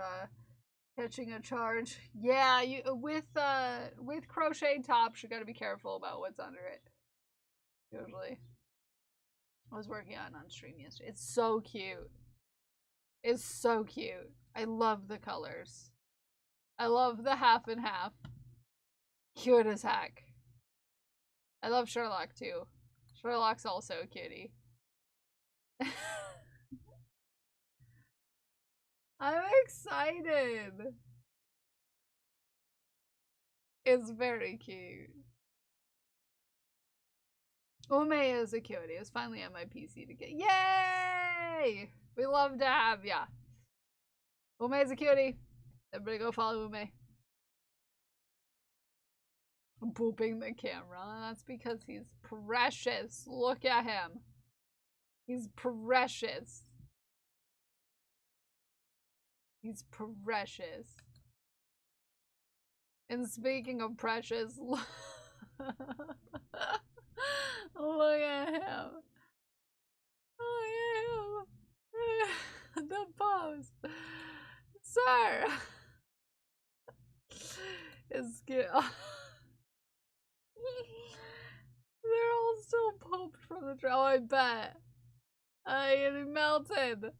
catching a charge. Yeah, you with crochet tops, you gotta be careful about what's under it. Usually. I was working on stream yesterday. It's so cute. It's so cute. I love the colors. I love the half and half. Cute as heck. I love Sherlock too. Sherlock's also a cutie. I'm excited. It's very cute. Ume is a cutie. It's finally on my PC to get. Yay! We love to have ya. Ume is a cutie. Everybody go follow Ume. I'm booping the camera. That's because he's precious. Look at him. He's precious. He's precious. And speaking of precious, look at him. Look at him. The pose. Sir. It's cute. They're all still pooped from the trail, I bet. It melted.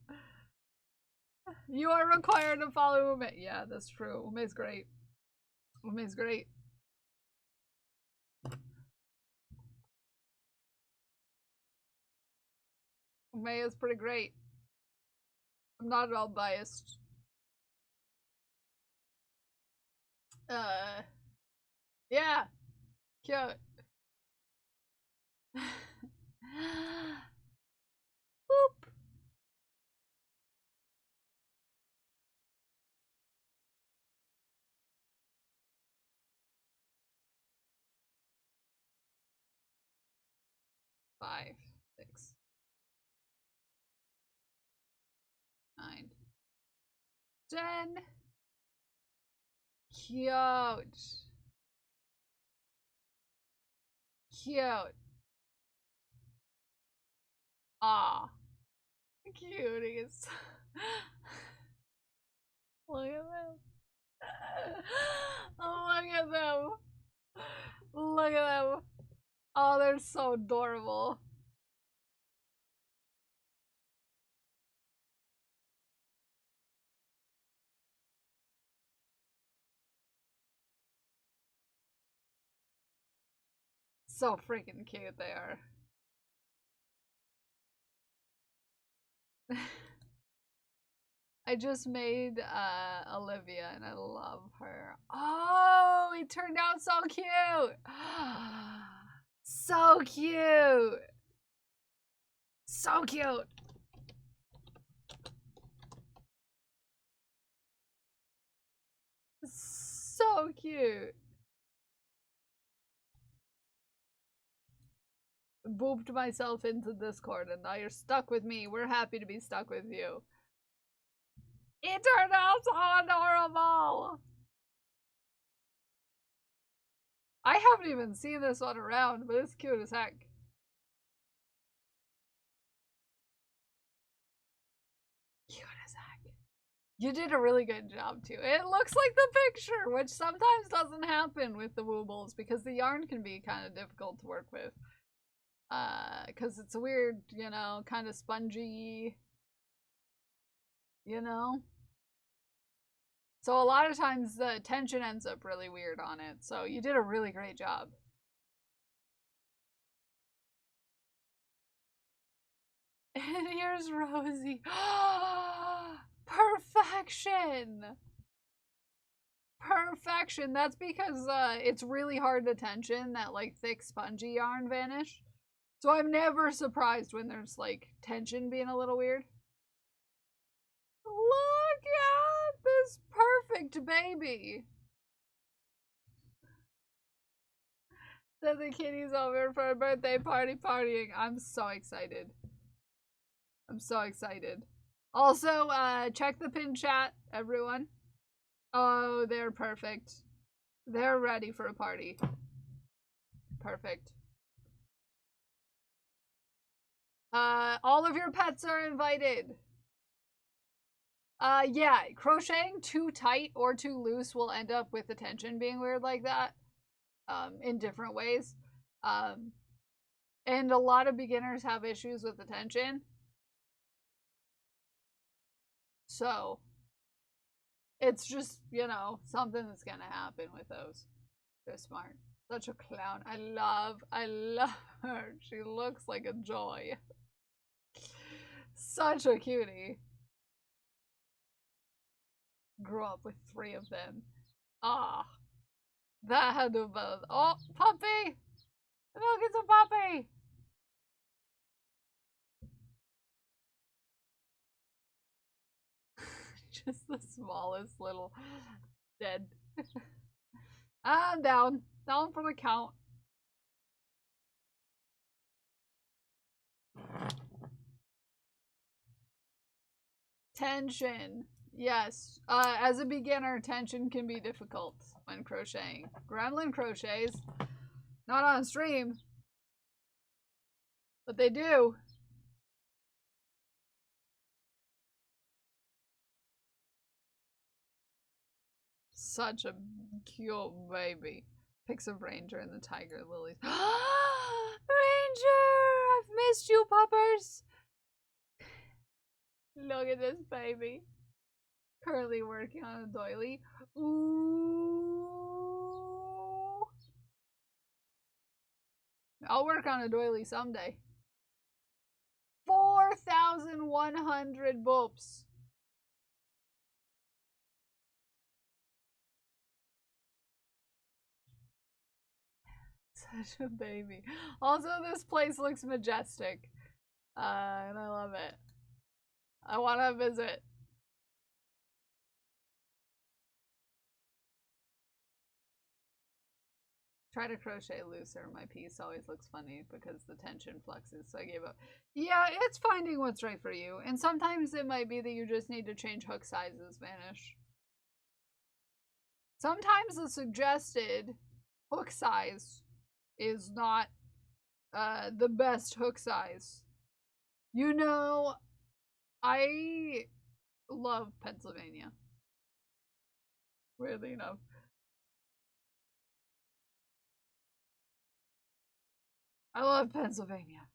You are required to follow Ume. Yeah, that's true. Ume's great. Ume's great. Ume is pretty great. I'm not at all biased. Yeah. Cute. Boop. Five, 6, 9, 10. Cute. Cute. Ah. Cuties. Look at them. Look at them. Look at them. Oh, they're so adorable. So freaking cute they are. I just made Olivia and I love her. Oh, it turned out so cute. So cute. So cute. So cute. Booped myself into Discord and now you're stuck with me. We're happy to be stuck with you. It turned out so adorable. I haven't even seen this one around, but it's cute as heck. Cute as heck. You did a really good job too. It looks like the picture, which sometimes doesn't happen with the woobles because the yarn can be kind of difficult to work with. Because it's a weird, you know, kind of spongy, you know? So a lot of times the tension ends up really weird on it. So you did a really great job. And here's Rosie. Perfection! Perfection! That's because it's really hard to tension that like thick spongy yarn vanish. So I'm never surprised when there's like tension being a little weird. Look at this perfect baby! So the kitty's over for a birthday partying. I'm so excited. I'm so excited. Also, check the pin chat, everyone. Oh, they're perfect. They're ready for a party. Perfect. All of your pets are invited. Yeah, crocheting too tight or too loose will end up with the tension being weird like that. In different ways. And a lot of beginners have issues with the tension. So, it's just, you know, something that's gonna happen with those. They're smart. Such a clown. I love her. She looks like a joy. Such a cutie. Grew up with 3 of them. Ah. That had to be. Oh, puppy! Look, it's a puppy! Just the smallest little dead. And down. Down for the count. Tension. Yes. As a beginner, tension can be difficult when crocheting. Gremlin crochets. Not on stream. But they do. Such a cute baby. Picks of Ranger and the Tiger Lilies. Ranger! I've missed you, puppers! Look at this baby. Currently working on a doily. Ooh. I'll work on a doily someday. 4,100 boops. Such a baby. Also, this place looks majestic. And I love it. I want to visit. Try to crochet looser. My piece always looks funny because the tension fluxes, so I gave up. Yeah, it's finding what's right for you. And sometimes it might be that you just need to change hook sizes, Vanish. Sometimes the suggested hook size is not the best hook size. You know, I love Pennsylvania. Weirdly enough. I love Pennsylvania.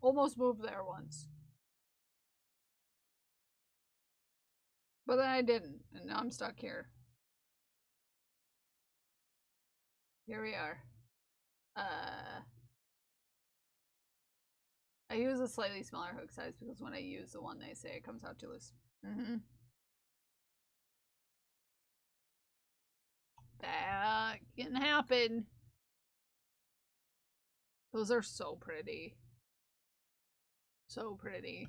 Almost moved there once. But then I didn't, and now I'm stuck here. Here we are. I use a slightly smaller hook size because when I use the one they say it comes out too loose. That can happen. Those are so pretty. So pretty.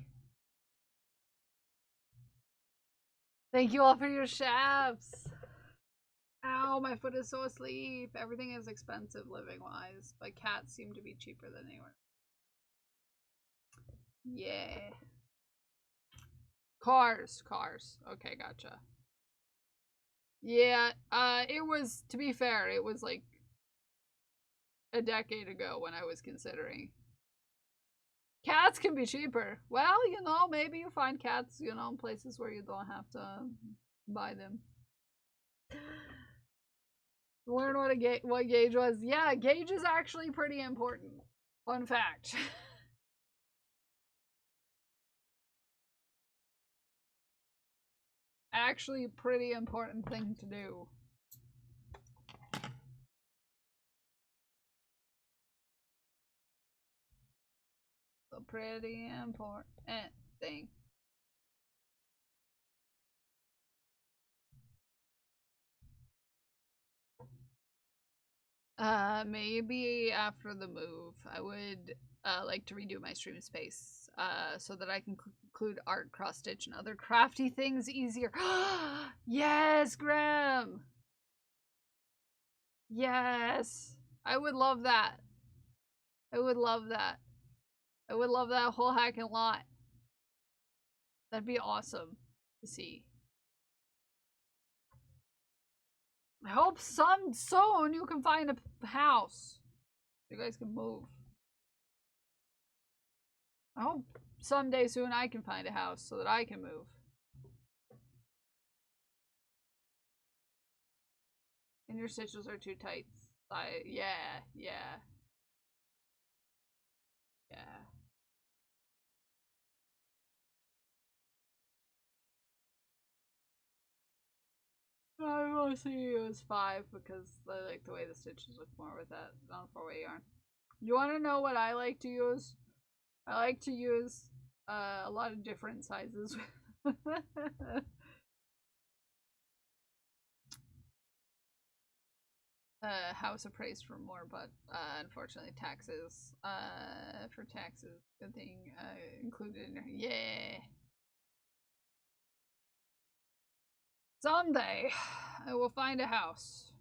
Thank you all for your shafts. Ow, my foot is so asleep. Everything is expensive living-wise, but cats seem to be cheaper than they were. Yeah. Cars. Okay, gotcha. Yeah, it was, to be fair, it was like a decade ago when I was considering. Cats can be cheaper. Well, you know, maybe you find cats, you know, in places where you don't have to buy them. Learn what gauge was. Yeah, gauge is actually pretty important. Fun fact. Actually, a pretty important thing to do. A pretty important thing. Maybe after the move, I would like to redo my stream space so that I can include art, cross stitch, and other crafty things easier. Yes, Graham. Yes, I would love that. I would love that. I would love that whole hacking lot. That'd be awesome to see. I hope soon you can find a house. You guys can move. I hope someday soon I can find a house so that I can move. And your stitches are too tight. Yeah. Yeah. I mostly use 5 because I like the way the stitches look more with that on 4-way yarn. You want to know what I like to use? I like to use a lot of different sizes. House appraised for more, but unfortunately taxes. For taxes, good thing included in her. Yeah. Someday, I will find a house.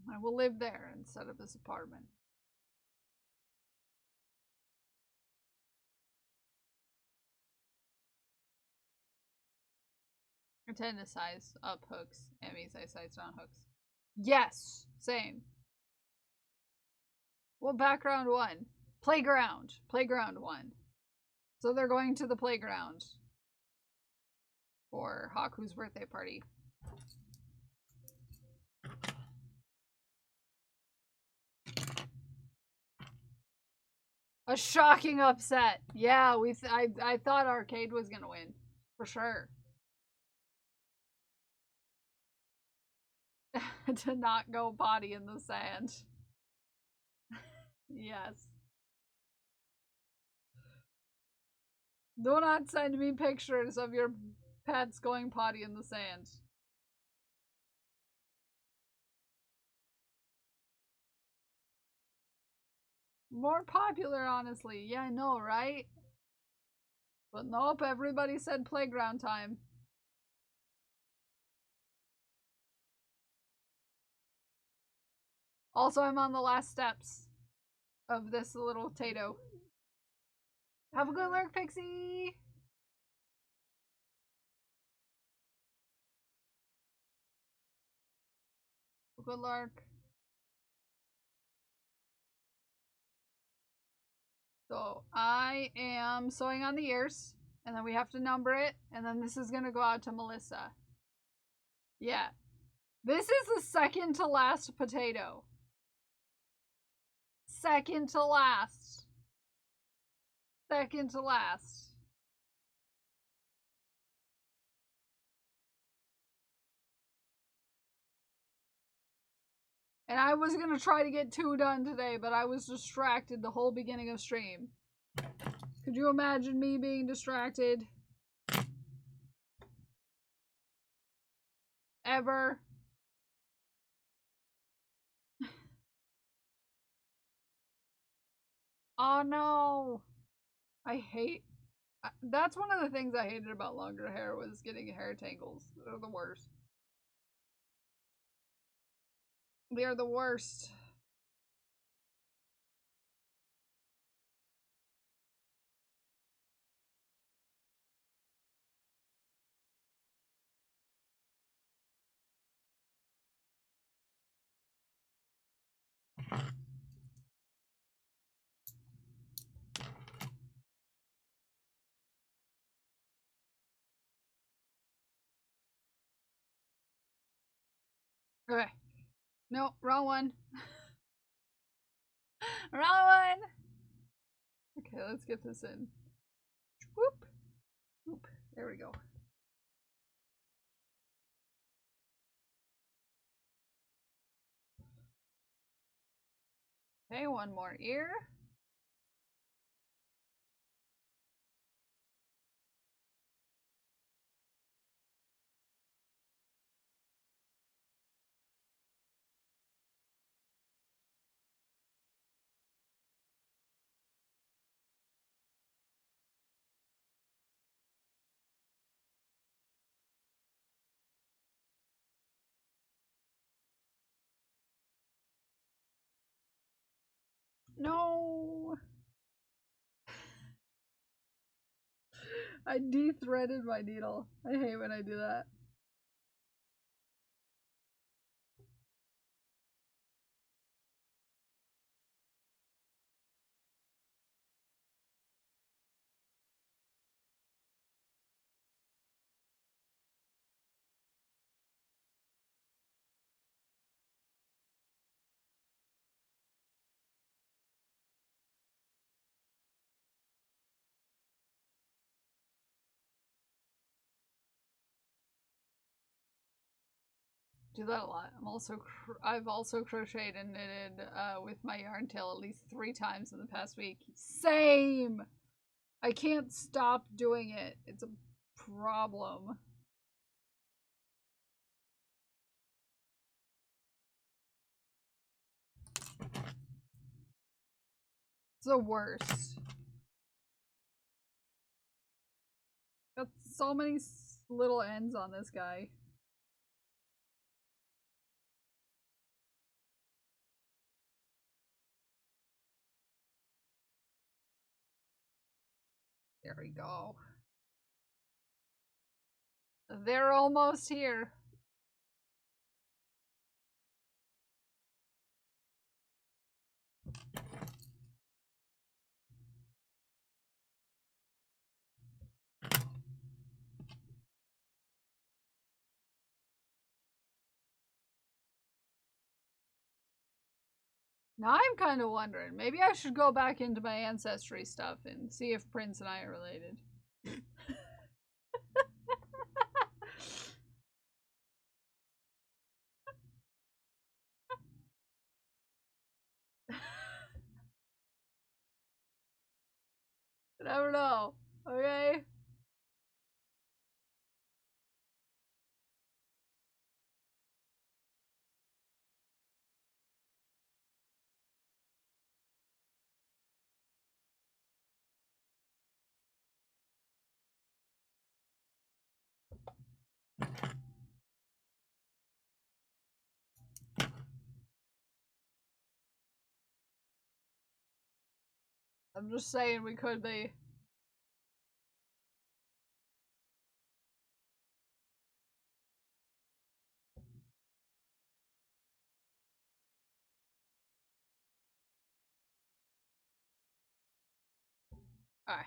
I will live there instead of this apartment. I tend to size up hooks. That means I size down hooks. Yes! Same. Well, background 1. Playground. Playground 1. So they're going to the playground for Haku's birthday party. A shocking upset. Yeah, I thought Arcade was gonna win. For sure. To not go potty in the sand. Yes. Do not send me pictures of your pets going potty in the sand. More popular, honestly. Yeah, I know, right? But nope, everybody said playground time. Also, I'm on the last steps of this little Tato. Have a good lurk, Pixie! Good lurk. So, I am sewing on the ears, and then we have to number it, and then this is gonna go out to Melissa. Yeah. This is the second to last potato. Second to last. Second to last. And I was gonna try to get 2 done today, but I was distracted the whole beginning of stream. Could you imagine me being distracted? Ever? Oh no! I hate... That's one of the things I hated about longer hair, was getting hair tangles. They're the worst. They're the worst. Okay. No, wrong one. Wrong one. Okay, let's get this in. Whoop. Whoop. There we go. Okay, one more ear. No! I de-threaded my needle. I hate when I do that. Do that a lot. I've also crocheted and knitted with my yarn tail at least 3 times in the past week. Same. I can't stop doing it. It's a problem. It's the worst. Got so many little ends on this guy. There we go. They're almost here. Now I'm kind of wondering, maybe I should go back into my ancestry stuff and see if Prince and I are related. You never know, okay? I'm just saying we could be. Alright.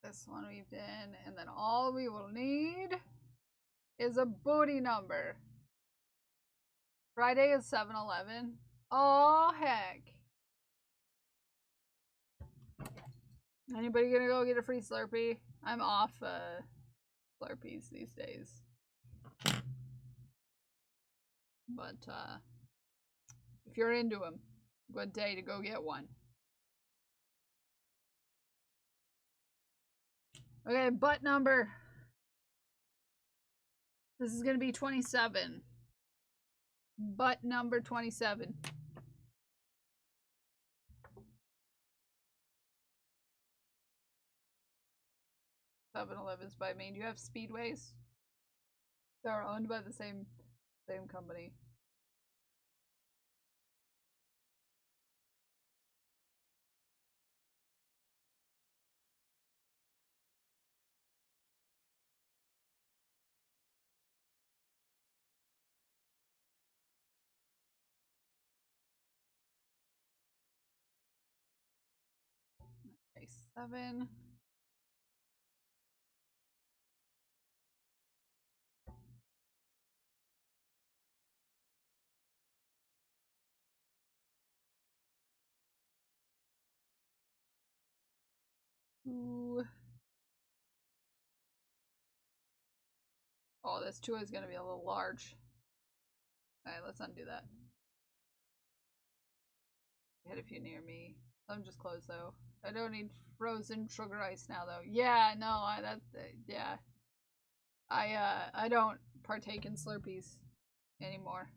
This one we've done, and then all we will need is a booty number. Friday is 7-Eleven. Oh heck. Anybody gonna go get a free Slurpee? I'm off Slurpees these days. But if you're into them, good day to go get one. Okay, butt number. This is gonna be 27. Butt number 27. 7-Elevens by Maine. Do you have Speedways? They're owned by the same company. Okay, 7. Ooh. Oh, this 2 is gonna be a little large. Alright, let's undo that. Hit if you're near me. I'm just close though. I don't need frozen sugar ice now though. Yeah, no, yeah. I don't partake in Slurpees anymore.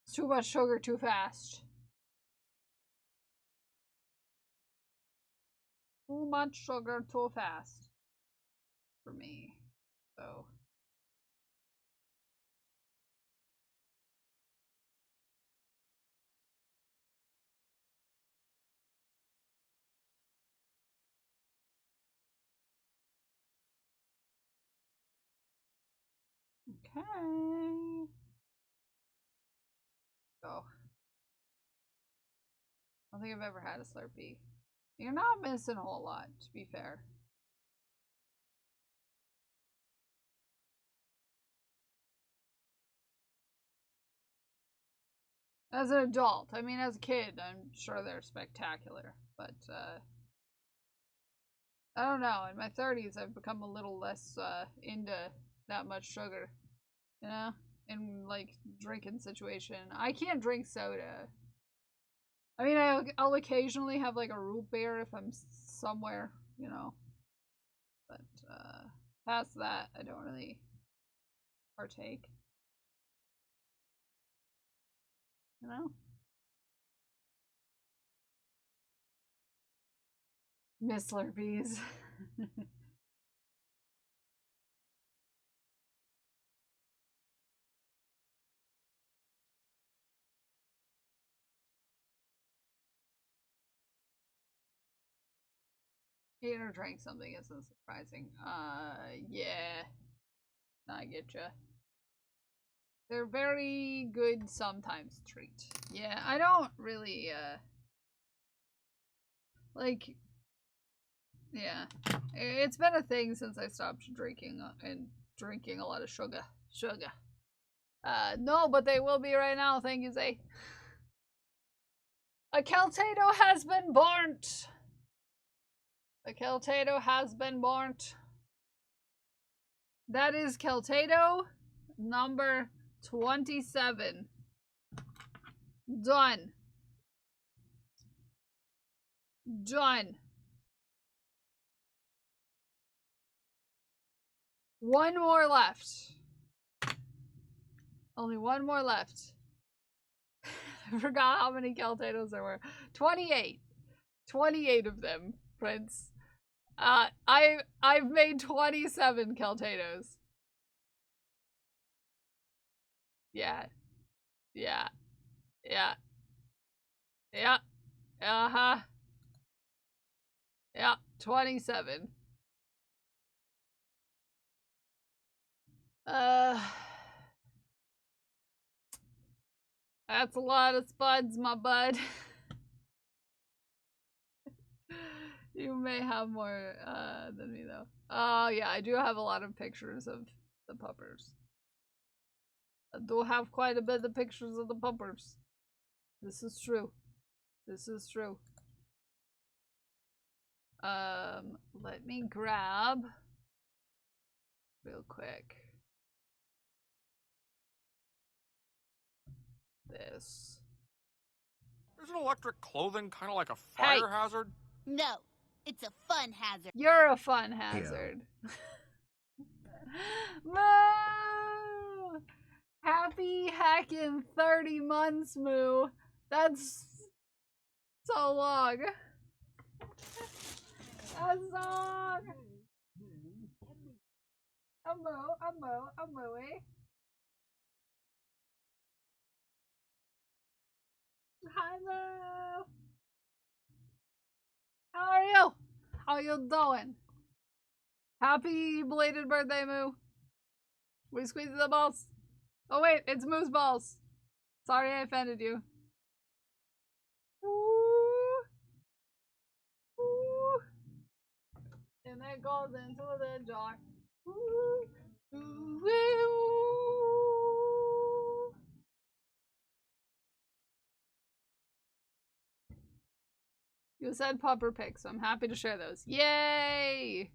It's too much sugar too fast. Too much sugar too fast. For me. So. Okay. Go. I don't think I've ever had a Slurpee. You're not missing a whole lot, to be fair. As an adult, I mean, as a kid, I'm sure they're spectacular, but I don't know. In my 30s, I've become a little less into that much sugar, you know, in like drinking situation. I can't drink soda. I mean, I'll occasionally have like a root beer if I'm somewhere, you know, but past that, I don't really partake. You know? Miss Slurpees. Ate or drank something isn't surprising. Yeah. I get ya. They're very good sometimes treat. Yeah, I don't really, like, yeah. It's been a thing since I stopped drinking and drinking a lot of sugar. Sugar. No, but they will be right now. Thank you, Zay. A Keltato has been burnt. A Keltato has been burnt. That is Keltato number 27. Done. Done. One more left. Only one more left. I forgot how many Keltatos there were. 28. 28 of them, Prince. I've made 27 Keltatos. Yeah. Yeah. Yeah. Yeah. Uh-huh. Yeah. 27. That's a lot of spuds, my bud. You may have more than me though. Oh yeah, I do have a lot of pictures of the puppers. I do have quite a bit of pictures of the puppers. This is true. This is true. Let me grab real quick this. Isn't electric clothing kind of like a fire hazard? No, it's a fun hazard. You're a fun hazard. Moo! Happy hacking 30 months, Moo. That's so long. That's so long. A mooey. Hi, Moo. How are you? How you doing? Happy belated birthday, Moo. We squeezed the balls. Oh wait, it's Moo's balls. Sorry I offended you. Ooh. Ooh. And that goes into the jar. Ooh. Ooh. Ooh. You said pupper pics, so I'm happy to share those. Yay!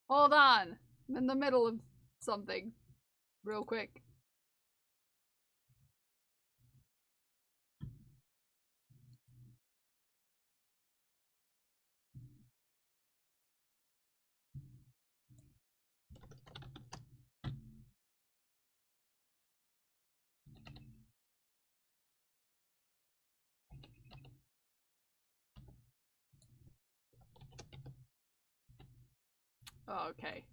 Hold on. I'm in the middle of something. Real quick. Okay.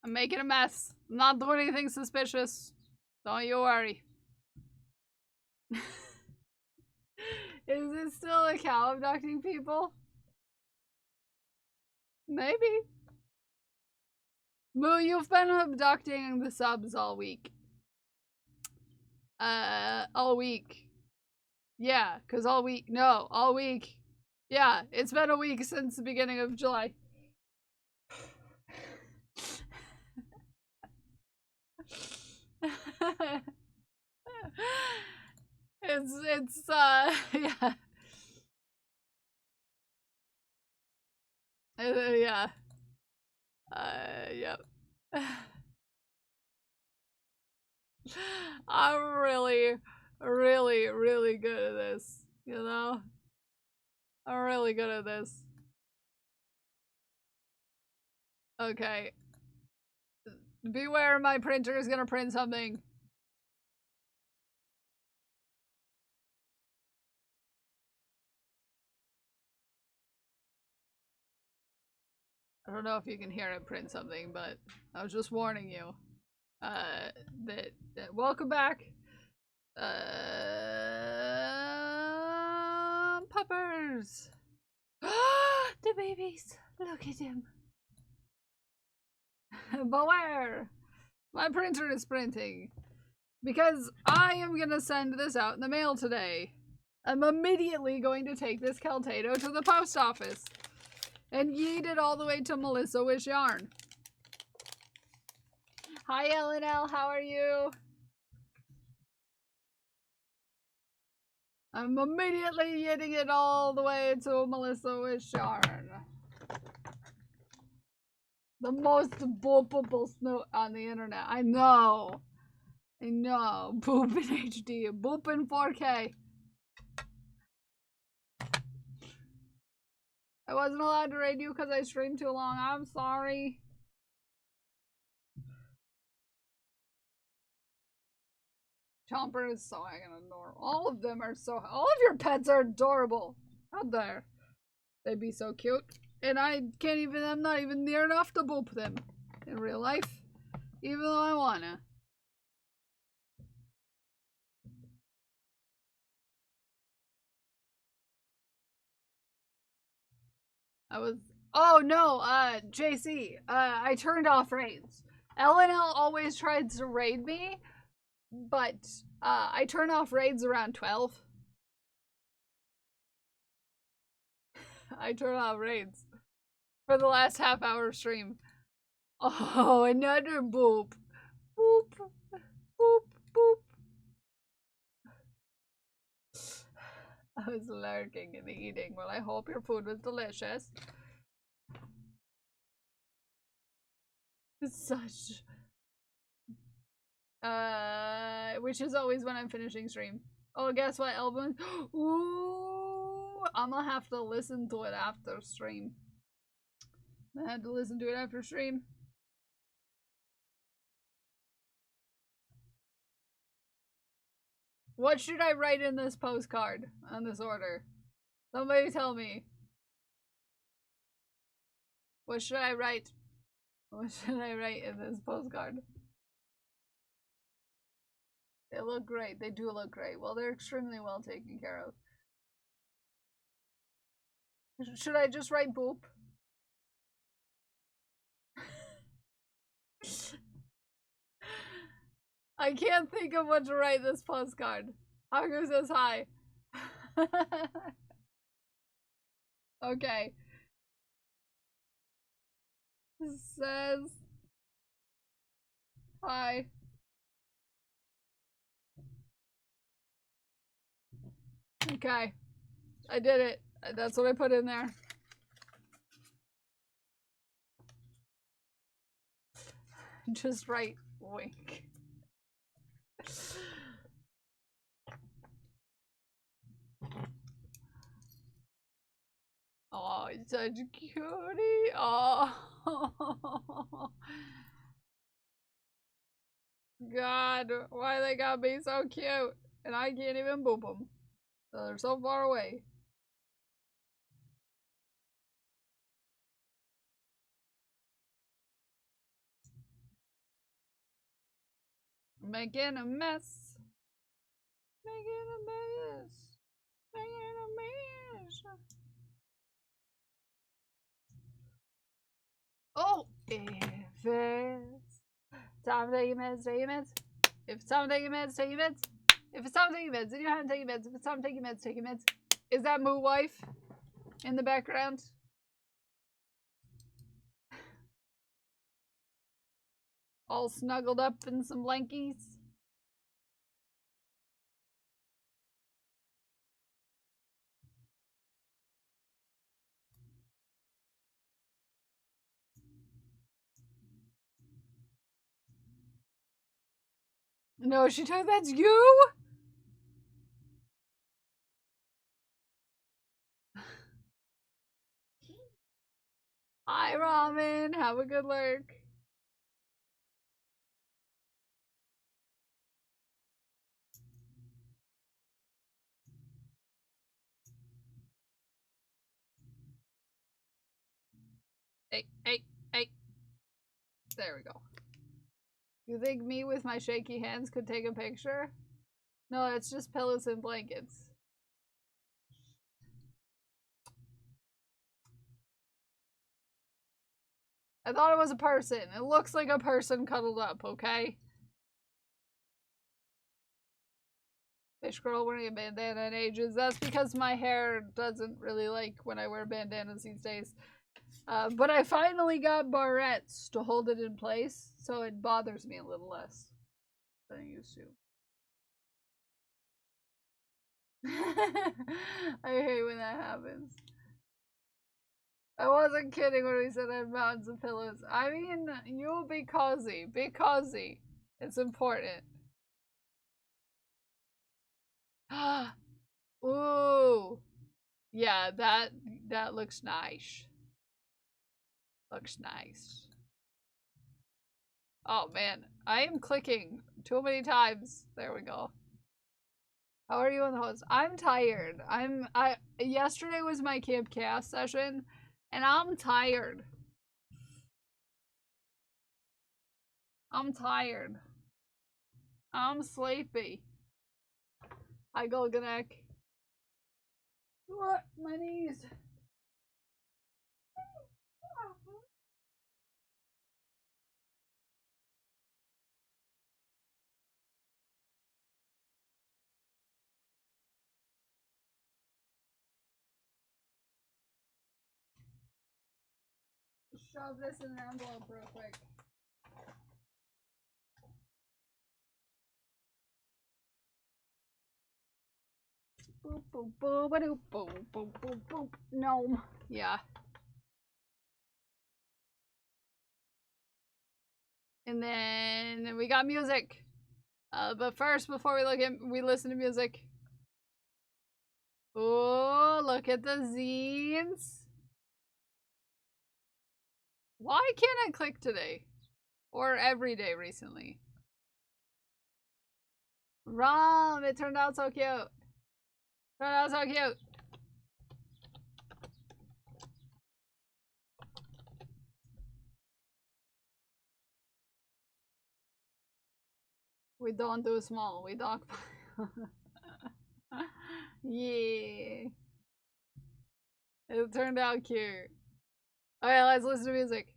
I'm making a mess. I'm not doing anything suspicious. Don't you worry. Is it still a cow abducting people? Maybe. Moo, you've been abducting the subs all week. All week. Yeah, cause all week. No, all week. Yeah, it's been a week since the beginning of July. it's yeah. Yeah. Yep. I'm really, really, really good at this, you know? I'm really good at this. Okay. Beware, my printer is gonna print something. I don't know if you can hear it print something, but I was just warning you. That welcome back. Puppers. The babies. Look at him. Beware. My printer is printing. Because I am gonna send this out in the mail today. I'm immediately going to take this Caltato to the post office. And yeet it all the way to Melissa Wish Yarn. Hi LNL, how are you? I'm immediately yeeting it all the way to Melissa Wish Yarn. The most boopable snoot on the internet. I know. I know. Boop in HD. Boop in 4K. I wasn't allowed to raid you because I streamed too long. I'm sorry. Chomper is so adorable. All of them are so. All of your pets are adorable. Out there. They'd be so cute. And I can't even. I'm not even near enough to boop them in real life. Even though I wanna. I was. Oh no, JC. I turned off raids. LNL always tries to raid me, but I turn off raids around 12. I turn off raids for the last half hour stream. Oh, another boop. Boop. Boop. Boop. I was lurking and eating. Well, I hope your food was delicious. Such. Which is always when I'm finishing stream. Oh, guess what, album? Ooh, I'm gonna have to listen to it after stream. I had to listen to it after stream. What should I write in this postcard on this order? Somebody tell me. What should I write? What should I write in this postcard? They look great. They do look great. Well, they're extremely well taken care of. Should I just write boop? I can't think of what to write this postcard. Haku says hi. Okay. Says hi. Okay. I did it. That's what I put in there. Just right wink. Oh, he's such a cutie. Oh. God, why they gotta be so cute? And I can't even boop them. So they're so far away. Making a mess. Making a mess. Making a mess. Oh, if it's time to take your meds, take your meds. If it's time to take your meds, take your meds. If it's time to take your meds, then you have to take your meds. If it's time to take your meds, take your meds. Is that Moo Wife in the background? All snuggled up in some blankies. No, she took that's you? Hi, Ramen. Have a good lurk. Hey, hey, hey. There we go. You think me with my shaky hands could take a picture? No, it's just pillows and blankets. I thought it was a person. It looks like a person cuddled up, okay? Fish girl wearing a bandana in ages. That's because my hair doesn't really like when I wear bandanas these days. But I finally got barrettes to hold it in place, so it bothers me a little less than it used to. I hate when that happens. I wasn't kidding when we said I have mountains of pillows. I mean, you'll be cozy. Be cozy. It's important. Ooh. Yeah, that looks nice. Looks nice. Oh man, I am clicking too many times. There we go. How are you on the host? I'm tired. Yesterday was my Camp Chaos session, and I'm tired. I'm tired. I'm sleepy. I go Ganek. What? My knees. Shove this in an envelope real quick. Boop boop boop ba doop boop boop boop boop. Gnome. Yeah. And then we got music. But first, before we listen to music. Oh, look at the zines. Why can't I click today? Or every day recently? Rom, it turned out so cute. Turned out so cute. We don't do small, we dog. Yeah. It turned out cute. Okay, let's listen to music.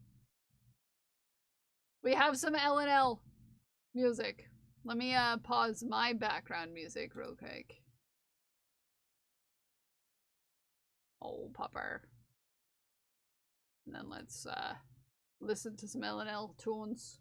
We have some L&L music. Let me pause my background music real quick. Oh, pupper. And then let's listen to some L&L tunes.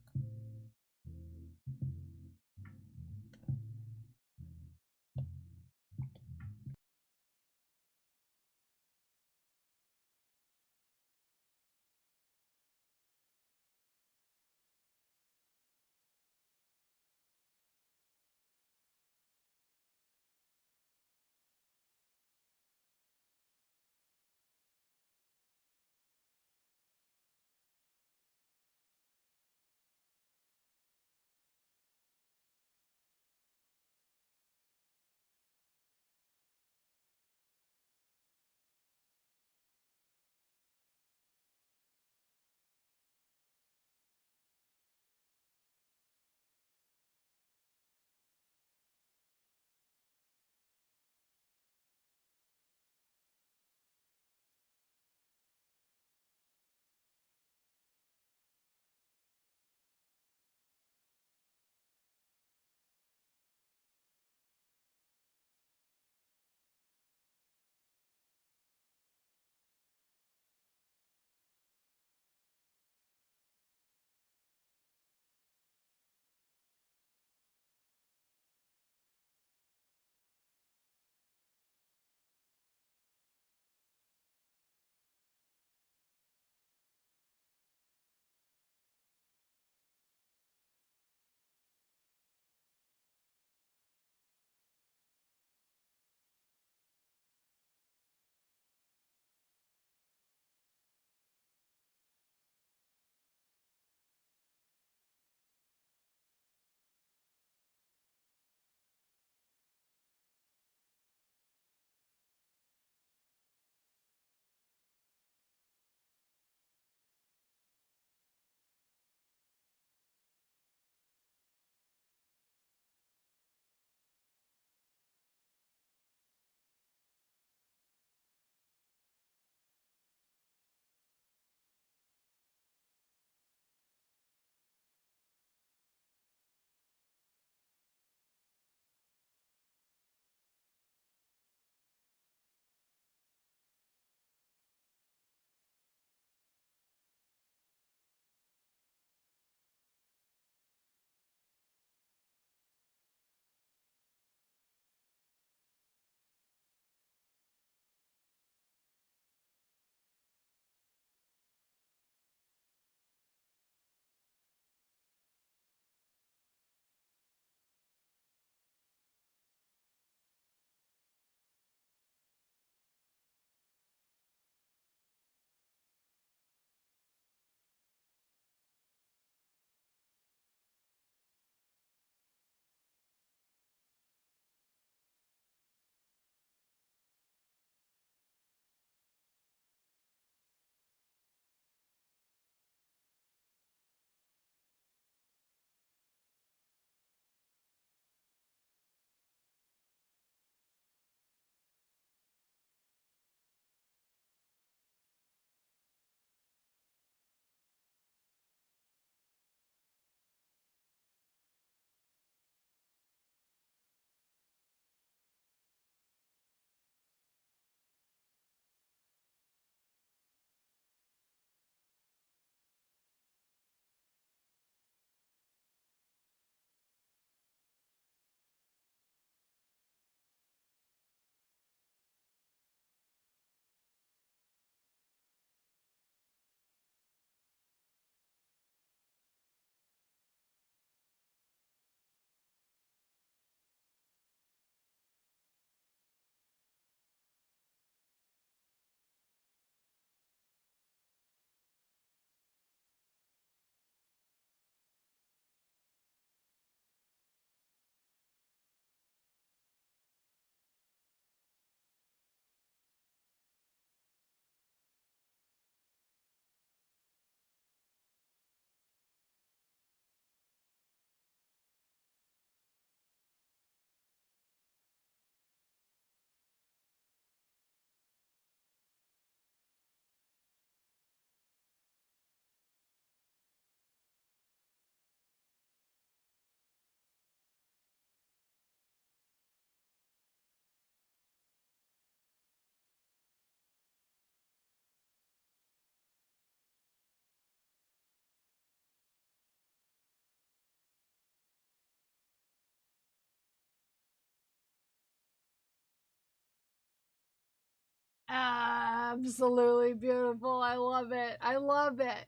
Absolutely beautiful. I love it. I love it.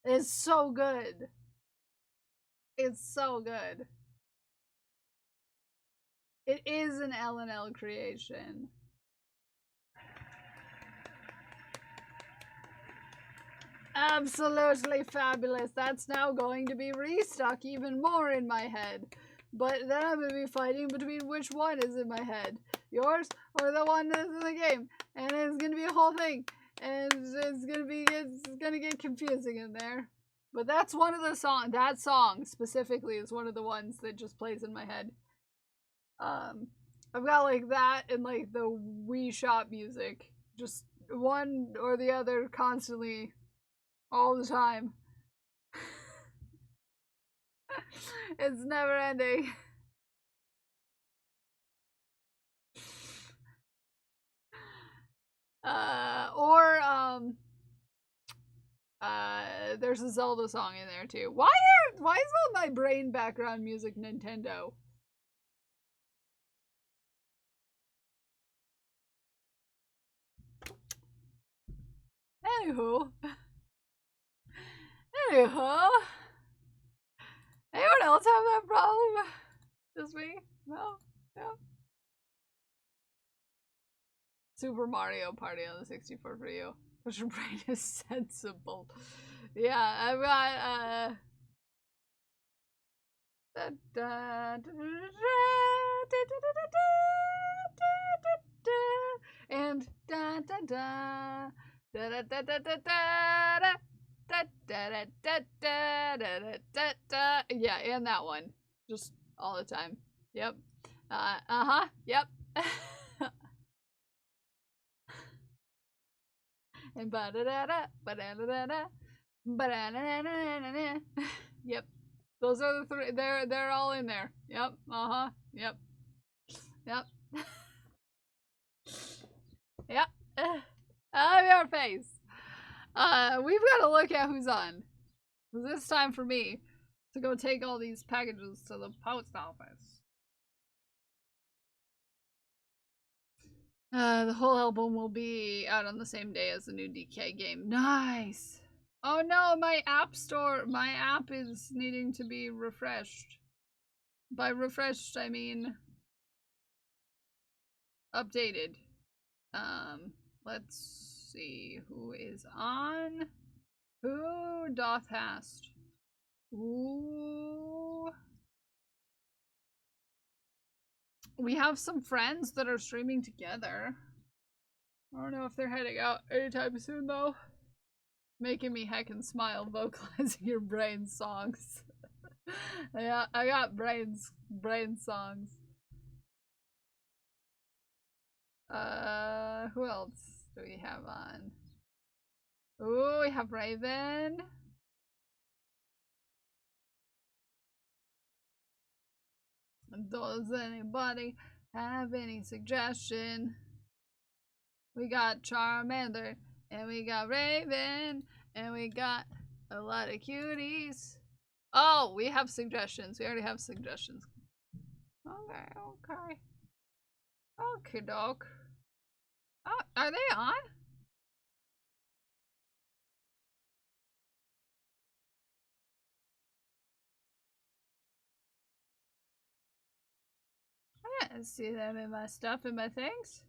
It's so good. It's so good. It is an L&L creation. Absolutely fabulous. That's now going to be restuck even more in my head. But then I'm going to be fighting between which one is in my head. Yours or the one that's in the game. And it's going to be a whole thing. And it's going to get confusing in there. But that's one of the songs. That song specifically is one of the ones that just plays in my head. I've got like that and like the Wii Shop music. Just one or the other constantly. All the time. It's never ending. There's a Zelda song in there too. Why is all my brain background music Nintendo? Anywho. Anyone else have that problem? Just me? No? No? Super Mario Party on the 64 for you. Because your brain is sensible. Yeah, I've got, and da da da da da da da da da yeah, and that one. Just all the time. Yep. Uh-huh. Yep. And ba-da-da-da, ba-da-da-da-da, ba-da-da-da-da-da-da. Yep. Those are the three. They're all in there. Yep. Uh-huh. Yep. Yep. Yep. I'm your face. We've got to look at who's on. It's time for me to go take all these packages to the post office. The whole album will be out on the same day as the new DK game. Nice! Oh no, my app is needing to be refreshed. By refreshed, I mean updated. Let's see who is on. Who doth hast? Ooh. We have some friends that are streaming together. I don't know if they're heading out anytime soon though. Making me heckin' smile vocalizing your brain songs. Yeah, I got brain songs. Who else do we have on? Ooh, we have Raven. Does anybody have any suggestion? We got Charmander, and we got Raven, and we got a lot of cuties. Oh, we have suggestions. We already have suggestions. Okay. Okay, doc. Oh, are they on? I didn't see them in my stuff, in my things.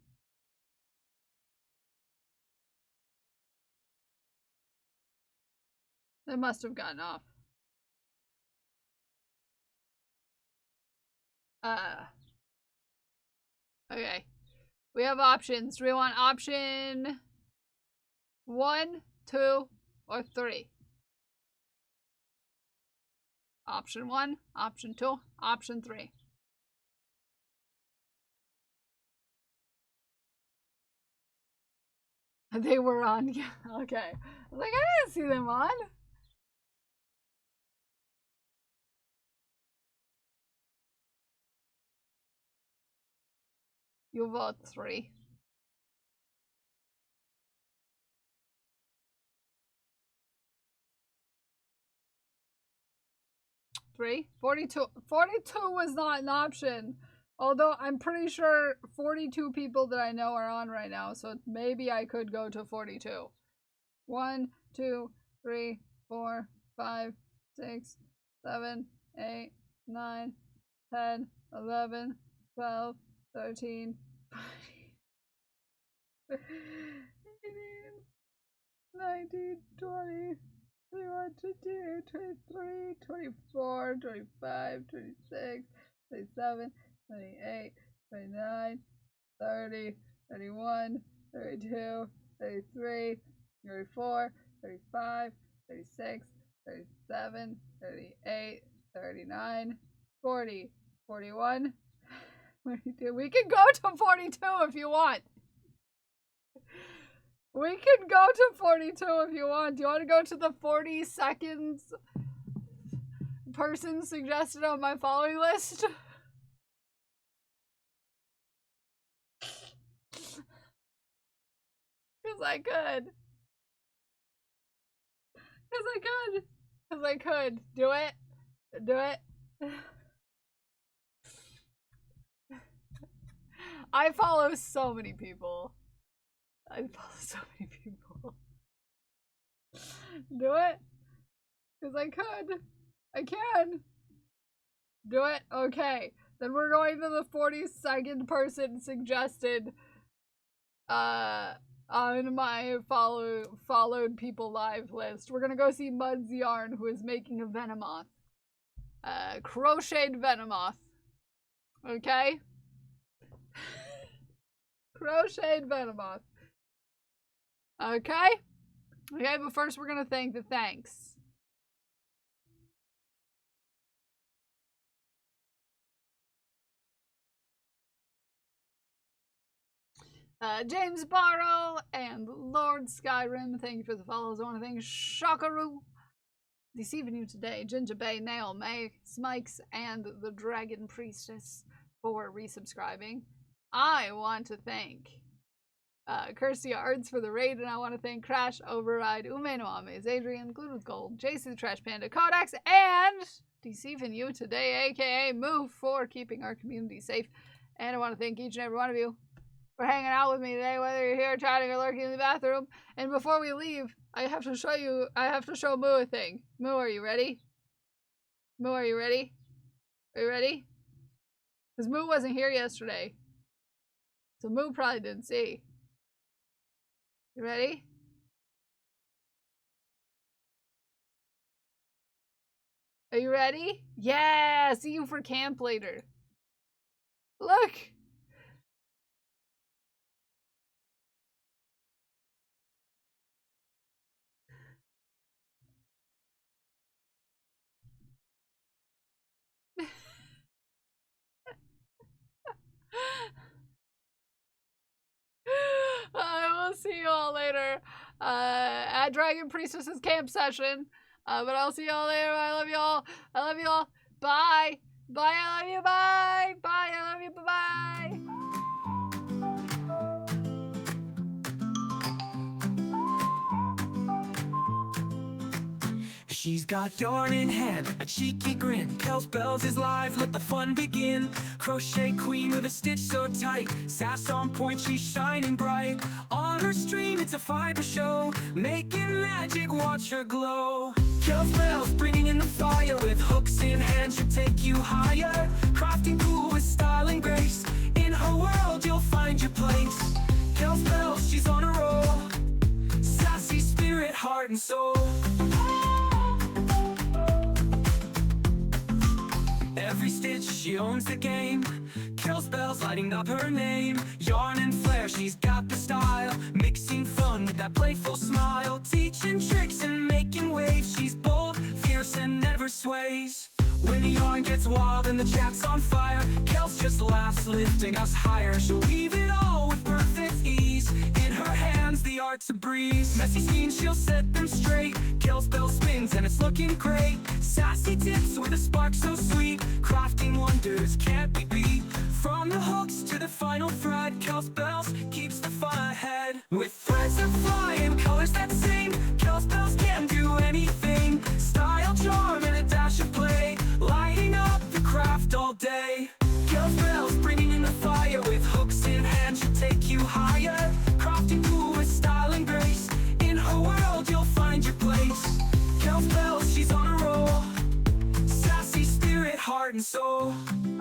They must have gotten off. Okay. We have options. Do we want option 1, 2, or 3? Option 1, option 2, option 3. They were on. Yeah, okay. I was like, I didn't see them on. You vote 3. Three? 42 was not an option. Although I'm pretty sure 42 people that I know are on right now, so maybe I could go to 42. 1, 2, 3, 4, 5, 6, 7, 8, 9, 10, 11, 12, 13, 14, 18, 19, 20, 21, 22, 23, 24, 25, 26, 27, 28, 29, 30, 31, 32, 33, 34, 35, 36, 37, 38, 39, 40, 41, 42. We can go to 42 if you want. We can go to 42 if you want. Do you want to go to the 40 seconds person suggested on my following list? Because I could. Because I could. Do it. Do it. I follow so many people. Do it. Because I could. I can. Do it. Okay. Then we're going to the 42nd person suggested on my followed people live list. We're gonna go see Mud's Yarn, who is making a Venomoth. Crocheted Venomoth. Okay? Crocheted Venomoth. Okay? Okay, but first we're gonna thank the thanks. James Barrow and Lord Skyrim, thank you for the follows. I want to thank Shakaru, Deceiving You Today, Ginger Bay, Nail, May, Smikes, and the Dragon Priestess for resubscribing. I want to thank Kirsty Arts for the raid, and I want to thank Crash, Override, Ume no Ames, Adrian, Glued with Gold, JC the Trash Panda, Codex, and Deceiving You Today, aka Moo, for keeping our community safe. And I want to thank each and every one of you for hanging out with me today, whether you're here chatting or lurking in the bathroom. And before we leave, I have to show Moo a thing. Moo, are you ready? Moo, are you ready? Are you ready? Because Moo wasn't here yesterday. So Moo probably didn't see. You ready? Are you ready? Yeah! See you for camp later. Look! I will see you all later at Dragon Priestess's camp session. But I'll see you all later. I love you all. I love you all. Bye. Bye. I love you. Bye. Bye. I love you. Bye-bye. She's got yarn in hand, a cheeky grin. Kel's Bells is live, let the fun begin. Crochet queen with a stitch so tight, sass on point, she's shining bright. On her stream, it's a fiber show, making magic, watch her glow. Kel's Bells bringing in the fire, with hooks in hand, she'll take you higher. Crafting cool with style and grace, in her world you'll find your place. Kel's Bells, she's on a roll, sassy spirit, heart and soul. Every stitch, she owns the game. Kel's Bells lighting up her name. Yarn and flair, she's got the style, mixing fun with that playful smile. Teaching tricks and making waves, she's bold, fierce and never sways. When the yarn gets wild and the chat's on fire, Kel's just laughs, lifting us higher. She'll weave it all with perfect ease, in her hands the art's a breeze. Messy scenes, she'll set them straight. Kel's Bell spins and it's looking great. Sassy tips with a spark so sweet, crafting wonders can't be beat. From the hooks to the final thread, Kel's Bells keeps the fun ahead. With threads that fly and colors that sing, Kel's Bells can do anything. Style, charm, and a dash of play, lighting up the craft all day. Kel's Bells bring heart and soul.